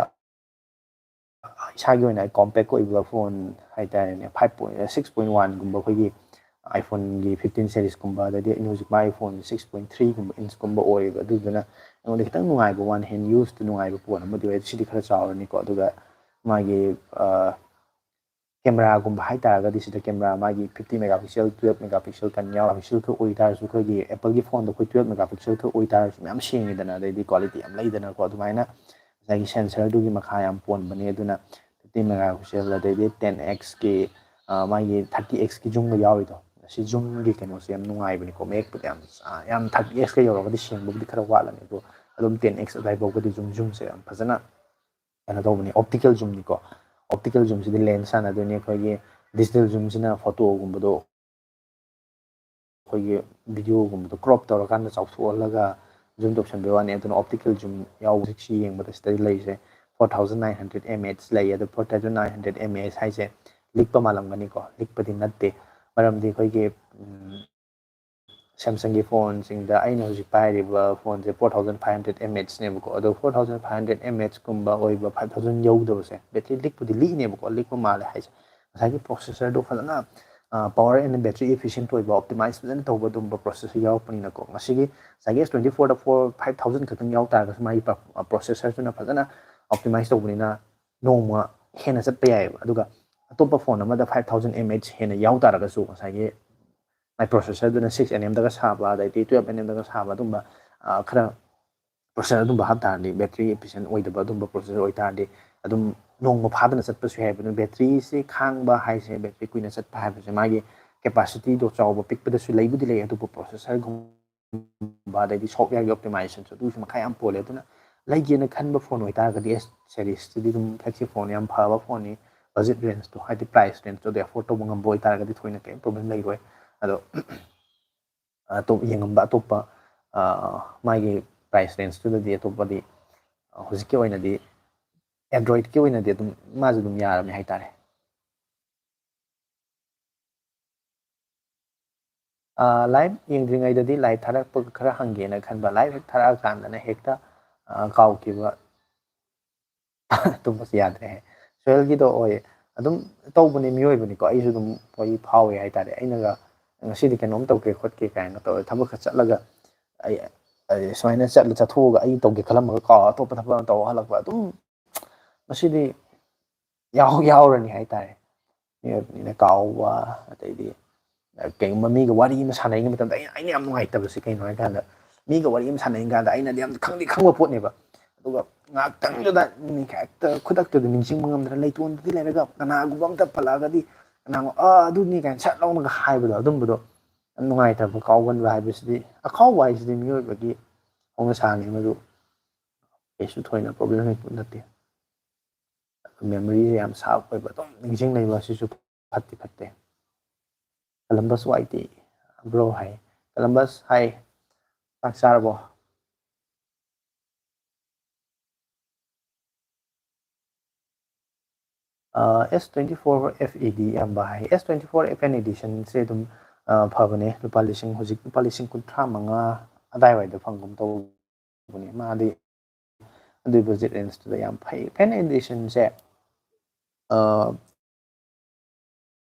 ꯏꯁꯥꯒꯤ ꯑꯣꯏꯅ ꯀꯣꯝꯄꯦꯛ ꯑꯣꯏꯕ ꯐꯣꯟ ꯍꯥꯏꯇꯥꯔꯦꯅꯦ 6.1 ꯒꯨꯝꯕ ꯑꯩꯈꯣꯏꯒꯤ iPhoneꯒꯤ 15 series ꯀꯨꯝꯕ ꯑꯗꯩꯗꯤ ꯑꯩꯅ ꯍꯧꯖꯤꯛ ꯃꯥꯒꯤ ꯐꯣꯟ 6.3 ꯒꯨꯝꯕ inch ꯀꯨꯝꯕ ꯑꯣꯏꯌꯦꯕ ꯑꯗꯨꯗꯨꯅ ꯑꯩꯉꯣꯟꯗ ꯈꯤꯇꯪ ꯅꯨꯡꯉꯥꯏꯕ ꯋꯥꯟ ꯍꯦꯟ ꯌꯨꯁꯇ ꯅꯨꯡꯉꯥꯏꯕ ꯐꯣꯟ ꯑꯃꯗꯤ ꯑꯣꯏ ꯁꯤꯗꯤ ꯈꯔ ꯆꯥꯎꯔꯅꯤꯀꯣ ꯑꯗꯨꯒ ꯃꯥꯒꯤ ꯀꯦꯃꯦꯔꯥꯒꯨꯝꯕ ꯍꯥꯏꯇꯥꯔꯒꯗꯤ ꯁꯤꯗ ꯀꯦꯃꯦꯔꯥ ꯃꯥꯒꯤ 50 megapixel 12 megapixel ꯄꯤꯛꯁꯦꯜ ꯈꯛ ꯑꯣꯏꯇꯥꯔꯁꯨ ꯑꯩꯈꯣꯏꯒꯤ ꯑꯦꯄꯜꯒꯤ ꯐꯣꯟꯗ ꯑꯩꯈꯣꯏ 12 megapixel ꯈꯛ ꯑꯣꯏꯇꯥꯔꯁꯨ ꯃꯌꯥꯝ ꯁꯦꯡꯉꯤꯗꯅ ꯑꯗꯩꯗꯤ ꯀ꯭ꯋꯥꯂꯤꯇꯤ ꯌꯥꯝ ꯂꯩꯗꯅꯀꯣ ꯑꯗꯨꯃꯥꯏꯅ ꯉꯁꯥꯏꯒꯤ ꯁꯦꯟꯁꯔꯗꯨꯒꯤ ꯃꯈꯥ ꯌꯥꯝ ꯄꯣꯟꯕꯅꯦ ꯑꯗꯨꯅ 50 megapixel ꯑꯗꯩꯗꯤ 10x ꯃꯥꯒꯤ 30x ꯖꯨꯝꯒ ꯌꯥꯎꯔꯤꯗꯣ ꯁꯤ ꯖꯨꯝꯒꯤ ꯀꯩꯅꯣꯁꯦ ꯌꯥꯝ ꯅꯨꯡꯉꯥꯏꯕꯅꯤꯀꯣ ꯃꯌꯦꯛꯄꯨꯗꯤ ꯌꯥꯝ 30x ꯌꯧꯔꯒꯗꯤ ꯁꯦꯡꯕꯕꯨꯗꯤ ꯈꯔ ꯋꯥꯠꯂꯅꯤ ꯑꯗꯣ ꯑꯗꯨꯝ 10x ꯑꯗꯨꯋꯥꯏꯐꯥꯎꯕꯗꯤ ꯖꯨꯝꯁꯦ ꯌꯥꯝ ꯐꯖꯅ ꯀꯩꯅꯣ ꯇꯧꯕꯅꯤ ꯑꯣꯞꯇꯤꯀꯦꯜ ꯖꯨꯝꯅꯤꯀꯣ ꯑꯣꯞꯇꯤꯀꯦल ꯖꯨꯝꯁꯤꯗꯤ ꯂꯦꯟꯁ ꯁꯥꯟꯅꯗꯣꯏꯅꯤ ꯑꯩꯈꯣꯏꯒꯤ ꯗꯤꯖꯤꯇꯦꯜ ꯖꯨꯝꯁꯤꯅ ꯐꯣꯇꯣꯒꯨꯝꯕꯗꯣ ꯑꯩꯈꯣꯏꯒꯤ ꯚꯤꯗꯤꯑꯣꯒꯨꯝꯕꯗꯣ ꯀ꯭ꯔꯣꯞ ꯇꯧꯔꯀꯥꯟꯗ ꯆꯥꯎꯊꯣꯛꯍꯜꯂꯒ ꯖꯨꯝ ꯇꯧꯁꯟꯕꯒꯤ ꯋꯥꯅꯤ ꯑꯗꯨꯅ ꯑꯣꯞꯇꯤꯀꯦꯜ ꯖꯨꯝ ꯌꯥꯎꯕꯁꯤ ꯁꯤ ꯌꯦꯡꯕꯗ ꯁꯤꯗꯩ ꯂꯩꯔꯤꯁꯦ 4900 mAh ꯂꯩ ꯑꯗꯣ 4900 mAh ꯍꯥꯏꯁꯦ ꯂꯤꯛꯄ ꯃꯥꯜꯂꯝꯒꯅꯤꯀꯣ ꯂꯤꯛꯄꯗꯤ ꯅꯠꯇꯦ ꯃꯔꯝꯗꯤ ꯑꯩꯈꯣꯏꯒꯤ ꯁꯦꯝꯁꯪꯒꯤ ꯐꯣꯟꯁꯤꯡꯗ ꯑꯩꯅ ꯍꯧꯖꯤꯛ ꯄꯥꯏꯔꯤꯕ ꯐꯣꯟꯁꯦ 4500 mAh ꯅꯦꯕꯀꯣ ꯑꯗꯣ 4500 mAh ꯑꯣꯏꯕ 5000 ꯌꯧꯗꯕꯁꯦ ꯕꯦꯇ꯭ꯔꯤ ꯂꯤꯛꯄꯨꯗꯤ ꯂꯤꯛꯅꯦꯕꯀꯣ ꯂꯤꯛꯄ ꯃꯥꯜꯂꯦ ꯍꯥꯏꯁꯦ ꯉꯁꯥꯏꯒꯤ ꯄ꯭ꯔꯣꯁꯦꯁꯔꯗꯣ ꯐꯖꯅ ꯄꯋꯥꯔ ꯑꯦꯟ ꯕꯦꯇ꯭ꯔꯤ ꯏꯐꯤꯁꯤꯌꯦꯟꯠ ꯑꯣꯏꯕ ꯑꯣꯞꯇꯤꯃꯥꯏꯁ ꯐꯖꯅ ꯇꯧꯕ ꯑꯗꯨꯝꯕ ꯄ꯭ꯔꯣꯁꯦꯁꯔ ꯌꯥꯎꯔꯛꯄꯅꯤꯅꯀꯣ ꯉꯁꯤꯒꯤ ꯉꯁꯥꯏꯒꯤ S24ꯗ 5000 ꯈꯛꯇꯪ ꯌꯥꯎ ꯇꯥꯔꯒꯁꯨ ꯃꯥꯒꯤ ꯄ꯭ꯔꯣꯁꯦꯁꯔꯗꯨꯅ ꯐꯖꯅ ꯑꯣꯞꯇꯤꯃꯥꯏꯁ ꯇꯧꯕꯅꯤꯅ ꯅꯣꯡꯃ ꯍꯦꯟꯅ ꯆꯠꯄ ꯌꯥꯏꯑꯕ ꯑꯗꯨꯒ ꯑꯇꯣꯞꯄ ꯐꯣꯟ ꯑꯃꯗ 5000 mAh ꯍꯦꯟꯅ ꯌꯥꯎ ꯇꯥꯔꯒꯁꯨ ꯉꯁꯥꯏꯒꯤ ꯃꯥꯏ ꯄ꯭ꯔꯣꯁꯦꯁꯔꯗꯨꯅ 6nmꯗꯒ ꯁꯥꯕ ꯑꯗꯩꯗꯤ 12nmꯗꯒ ꯁꯥꯕ ꯑꯗꯨꯝꯕ ꯈꯔ ꯄ꯭ꯔꯣꯁꯦꯁꯔ ꯑꯗꯨꯝꯕ ꯍꯥꯞ ꯇꯥꯔꯗꯤ ꯕꯦꯇ꯭ꯔꯤ ꯏꯐꯤꯁꯤꯌꯦꯟꯠ ꯑꯣꯏꯗꯕ ꯑꯗꯨꯝꯕ ꯄ꯭ꯔꯣꯁꯦꯁꯔ ꯑꯣꯏꯇꯥꯔꯗꯤ ꯑꯗꯨꯝ ꯅꯣꯡꯃ ꯐꯥꯗꯅ ꯆꯠꯄꯁꯨ ꯌꯥꯏ ꯑꯗꯨꯅ ꯕꯦꯇ꯭ꯔꯤꯁꯤ ꯈꯥꯡꯕ ꯍꯥꯏꯁꯦ ꯕꯦꯇ꯭ꯔꯤ ꯀꯨꯏꯅ ꯆꯠꯄ ꯍꯥꯏꯕꯁꯦ ꯃꯥꯒꯤ ꯀꯦꯄꯥꯁꯤꯇꯤꯗꯣ ꯆꯥꯎꯕ ꯄꯤꯛꯄꯗꯁꯨ ꯂꯩꯕꯨꯗꯤ ꯂꯩ ꯑꯗꯨꯕꯨ ꯄ꯭ꯔꯣꯁꯦꯁꯔꯒꯨꯝꯕ ꯑꯗꯩꯗꯤ ꯁꯣꯐꯋꯦꯌꯔꯒꯤ ꯑꯣꯞꯇꯤꯃꯥꯏꯖꯦꯁꯟꯁꯨ ꯑꯗꯨꯒꯤꯁꯨ ꯃꯈꯥ ꯌꯥꯝ ꯄꯣꯜꯂꯦ ꯑꯗꯨꯅ ꯂꯩꯒꯦꯅ ꯈꯟꯕ ꯐꯣꯟ ꯑꯣꯏꯇꯥꯔꯒꯗꯤ ꯁꯦꯔꯤꯁꯇꯨꯗꯤ ꯑꯗꯨꯝ ꯐ꯭ꯂꯦꯛꯁꯤ ꯐꯣꯟ ꯌꯥꯝ ꯐꯕ ꯐꯣꯟꯅꯤ ꯕꯖꯦꯠ ꯔꯦꯟꯖꯇꯣ ꯍꯥꯏꯗꯤ ꯄ꯭ꯔꯥꯏꯁ ꯔꯦꯟꯖꯇꯣ ꯑꯦꯐꯣꯔꯠ ꯇꯧꯕ ꯉꯝꯕ ꯑꯣꯏꯇꯥꯔꯒꯗꯤ ꯊꯣꯏꯅ ꯀꯩꯝ ꯄ꯭ꯔꯣꯕ꯭ꯂꯦꯝ ꯂꯩꯔꯣꯏ ꯑꯗꯣ ꯌꯦꯡꯉꯝꯕ ꯑꯇꯣꯞꯄ ꯃꯥꯒꯤ ꯄ꯭ꯔꯥꯏꯁ ꯔꯦꯟꯖꯇꯨꯗꯗꯤ ꯑꯇꯣꯞꯄꯗꯤ ꯍꯧꯖꯤꯛꯀꯤ ꯑꯣꯏꯅꯗꯤ ꯑꯦꯟꯗ꯭ꯔꯣꯏꯗꯀꯤ ꯑꯣꯏꯅꯗꯤ ꯑꯗꯨꯝ ꯃꯥꯁꯨ ꯑꯗꯨꯝ ꯌꯥꯔꯕꯅꯤ ꯍꯥꯏꯇꯥꯔꯦ ꯂꯥꯏꯚ ꯌꯦꯡꯗ꯭ꯔꯤꯉꯩꯗꯗꯤ ꯂꯥꯏꯚ ꯊꯥꯔꯛꯄ ꯈꯔ ꯍꯪꯒꯦꯅ ꯈꯟꯕ ꯂꯥꯏꯚ ꯍꯦꯛ ꯊꯥꯔꯛꯑꯀꯥꯟꯗꯅ ꯍꯦꯛꯇ ꯀꯥꯎꯈꯤꯕ ꯇꯨꯝꯕꯁꯨ ꯌꯥꯗ꯭ꯔꯦ ꯁꯣꯍꯦꯜꯒꯤꯗꯣ ꯑꯣꯏ ꯑꯗꯨꯝ ꯇꯧꯕꯅꯦ ꯃꯤꯑꯣꯏꯕꯅꯤꯀꯣ ꯑꯩꯁꯨ ꯑꯗꯨꯝ ꯋꯥꯔꯤ ꯐꯥꯎꯋꯦ ꯍꯥꯏꯇꯥꯔꯦ ꯑꯩꯅꯒ ꯉꯁꯤꯗꯤ ꯀꯩꯅꯣꯝ ꯇꯧꯒꯦ ꯈꯣꯠꯀꯦ ꯀꯥꯏꯅ ꯇꯧꯔꯦ ꯊꯕꯛ ꯈꯔ ꯆꯠꯂꯒ ꯁꯨꯃꯥꯏꯅ ꯆꯠꯊꯣꯛꯑꯒ ꯑꯩ ꯇꯧꯒꯦ ꯈꯜꯂꯝꯃꯒ ꯀꯥꯎ ꯑꯇꯣꯞꯄ ꯊꯕꯛ ꯑꯃ ꯇꯧꯔ ꯍꯜꯂꯛꯄ ꯑꯗꯨꯝ ꯃꯁꯤꯗꯤ ꯌꯥꯎꯔꯅꯤ ꯍꯥꯏꯇꯥꯔꯦ ꯃꯤꯑꯣꯏꯕꯅꯤꯅ ꯀꯥꯎꯕ ꯑꯗꯩꯗꯤ ꯀꯩꯒꯨꯝꯕ ꯃꯤꯒ ꯋꯥꯔꯤ ꯑꯃ ꯁꯥꯟꯅꯔꯤꯉꯩ ꯃꯇꯝꯗ ꯑꯩꯅ ꯌꯥꯝ ꯅꯨꯡꯉꯥꯏꯇꯕꯁꯤ ꯀꯩꯅꯣ ꯍꯥꯏꯀꯥꯟꯗ ꯃꯤꯒ ꯋꯥꯔꯤ ꯑꯃ ꯁꯥꯟꯅꯔꯤ ꯀꯥꯟꯗ ꯑꯩꯅꯗꯤ ꯌꯥꯝ ꯈꯪꯕ ꯄꯣꯠꯅꯦꯕ ꯑꯗꯨꯒ ꯉꯥꯏꯍꯥꯛꯇꯪꯗꯨꯗ ꯍꯦꯛꯇ ꯈꯨꯗꯛꯇꯨꯗ ꯅꯤꯡꯁꯤꯡꯕ ꯉꯝꯗꯅ ꯂꯩꯇꯣꯟꯗꯨꯗꯤ ꯂꯩꯔꯒ ꯀꯅꯥꯒꯨꯝꯕ ꯑꯝꯇ ꯄꯜꯂꯛꯑꯒꯗꯤ ꯀꯅꯥꯒꯨꯝꯕ ꯑꯗꯨꯅꯤ ꯀꯥꯏꯅ ꯁꯠ ꯂꯥꯎꯅꯒ ꯍꯥꯏꯕꯗꯣ ꯑꯗꯨꯝꯕꯗꯣ ꯌꯥꯝ ꯅꯨꯡꯉꯥꯏꯇꯕ ꯀꯥꯎꯒꯟꯕ ꯍꯥꯏꯕꯁꯤꯗꯤ ꯑꯈꯥꯎꯕ ꯍꯥꯏꯁꯤꯗꯤ ꯃꯤꯑꯣꯏꯕꯒꯤ ꯍꯧꯅꯁꯥꯅꯤ ꯃꯗꯨ ꯀꯩꯁꯨ ꯊꯣꯏꯅ ꯄ꯭ꯔꯣꯕ꯭ꯂꯦꯝ ꯂꯩꯕ ꯅꯠꯇꯦ ꯃꯦꯃꯣꯔꯤꯁꯦ ꯌꯥꯝ ꯁꯥꯔꯞ ꯑꯣꯏꯕ ꯑꯗꯨꯝ ꯅꯤꯡꯁꯤꯡ ꯂꯩꯕ ꯑꯁꯤꯁꯨ ꯐꯠꯇꯦ ꯀꯂꯝꯕꯁ ꯋꯥꯏꯇꯤ ꯕ꯭ꯔꯣ ꯍꯥꯏ ꯀꯂꯝꯕꯁ ꯍꯥꯏ ꯆꯥꯛ ꯆꯥꯔꯕꯣ S24 FED ꯌꯥꯝꯕ ꯍꯥꯏ S24 FN Editionꯁꯦ ꯑꯗꯨꯝ ꯐꯕꯅꯦ ꯍꯧꯖꯤꯛ ꯂꯨꯄꯥ 35,000 ꯑꯗꯥꯏꯋꯥꯏꯗ ꯐꯪꯒꯨꯝ ꯇꯧꯕꯅꯦ ꯃꯥꯗꯤ ꯑꯗꯨꯏ ꯕꯖꯦꯠ ꯔꯦꯟꯖꯇꯨꯗ ꯌꯥꯝ ꯐꯩ ꯐꯦꯟ ꯑꯦꯗꯤꯁꯟꯁꯦ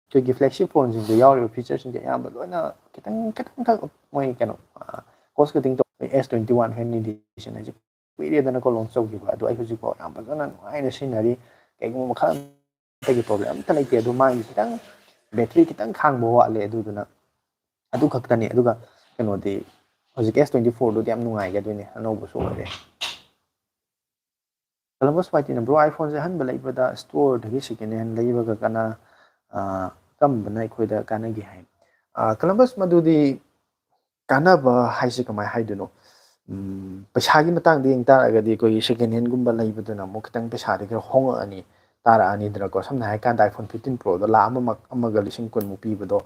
ꯑꯩꯈꯣꯏꯒꯤ ꯐ꯭ꯂꯦꯛꯁꯤꯞ ꯐꯣꯟꯁꯤꯡꯗ ꯌꯥꯎꯔꯤꯕ ꯐꯤꯆꯔꯁꯤꯡꯁꯦ ꯑꯌꯥꯝꯕ ꯂꯣꯏꯅ ꯈꯤꯇꯪꯈꯛ ꯃꯣꯏ ꯀꯩꯅꯣ ꯀꯣꯁ ꯀꯠꯇꯤꯡ ꯇꯧ S21 ꯐꯦꯟ ꯑꯦꯗꯤꯁꯟ ꯍꯥꯏꯁꯦ ꯀꯨꯏꯔꯦꯗꯅꯀꯣ ꯂꯣꯟꯁ ꯇꯧꯈꯤꯕ ꯑꯗꯣ ꯑꯩ ꯍꯧꯖꯤꯛꯐꯥꯎ ꯌꯥꯝ ꯐꯖꯅ ꯅꯨꯡꯉꯥꯏꯅ ꯁꯤꯖꯤꯟꯅꯔꯤ ꯀꯩꯒꯨꯝꯕ ꯃꯈꯜ ꯑꯇꯩꯒꯤ ꯄ꯭ꯔꯣꯕ꯭ꯂꯦꯝ ꯑꯝꯇ ꯂꯩꯇꯦ ꯑꯗꯣ ꯃꯥꯒꯤ ꯈꯤꯇꯪ ꯕꯦꯇ꯭ꯔꯤ ꯈꯤꯇꯪ ꯈꯥꯡꯕ ꯋꯥꯠꯂꯦ ꯑꯗꯨꯗꯨꯅ ꯑꯗꯨ ꯈꯛꯇꯅꯤ ꯑꯗꯨꯒ ꯀꯩꯅꯣꯗꯤ ꯍꯧꯖꯤꯛ S24ꯗꯨꯗꯤ ꯌꯥꯝ ꯅꯨꯡꯉꯥꯏꯒꯗꯣꯏꯅꯦ ꯑꯅꯧꯕꯁꯨ ꯑꯣꯏꯔꯦ ꯀꯂꯝꯕꯁ ꯋꯥꯏꯇꯤꯅ ꯕ꯭ꯔꯣ ꯑꯥꯏꯐꯣꯟꯁꯦ ꯑꯍꯟꯕ ꯂꯩꯕꯗ ꯏꯁꯇꯣꯔꯗꯒꯤ ꯁꯦꯀꯦꯟ ꯍꯦꯟ ꯂꯩꯕꯒ ꯀꯔꯝꯕꯅ ꯑꯩꯈꯣꯏꯗ ꯀꯥꯟꯅꯒꯦ ꯍꯥꯏ ꯀꯂꯝꯕꯁ ꯃꯗꯨꯗꯤ ꯀꯥꯟꯅꯕ ꯍꯥꯏꯁꯦ ꯀꯃꯥꯏꯅ ꯍꯥꯏꯗꯣꯏꯅꯣ ꯄꯩꯁꯥꯒꯤ ꯃꯇꯥꯡꯗ ꯌꯦꯡ ꯇꯥꯔꯒꯗꯤ ꯑꯩꯈꯣꯏꯒꯤ ꯁꯦꯀꯦꯟ ꯍꯦꯟꯒꯨꯝꯕ ꯂꯩꯕꯗꯨꯅ ꯑꯃꯨꯛ ꯈꯤꯇꯪ ꯄꯩꯁꯥꯗꯤ ꯈꯔ ꯍꯣꯡꯉꯛꯑꯅꯤ ꯇꯥꯔꯛꯑꯅꯤꯗꯅꯀꯣ ꯁꯝꯅ ꯍꯥꯏꯔꯀꯥꯟꯗ iPhone 15 Proꯗꯣ ꯂꯥꯛ ꯑꯃꯒ ꯂꯤꯁꯤꯡ ꯀꯨꯟꯃꯨꯛ ꯄꯤꯕꯗꯣ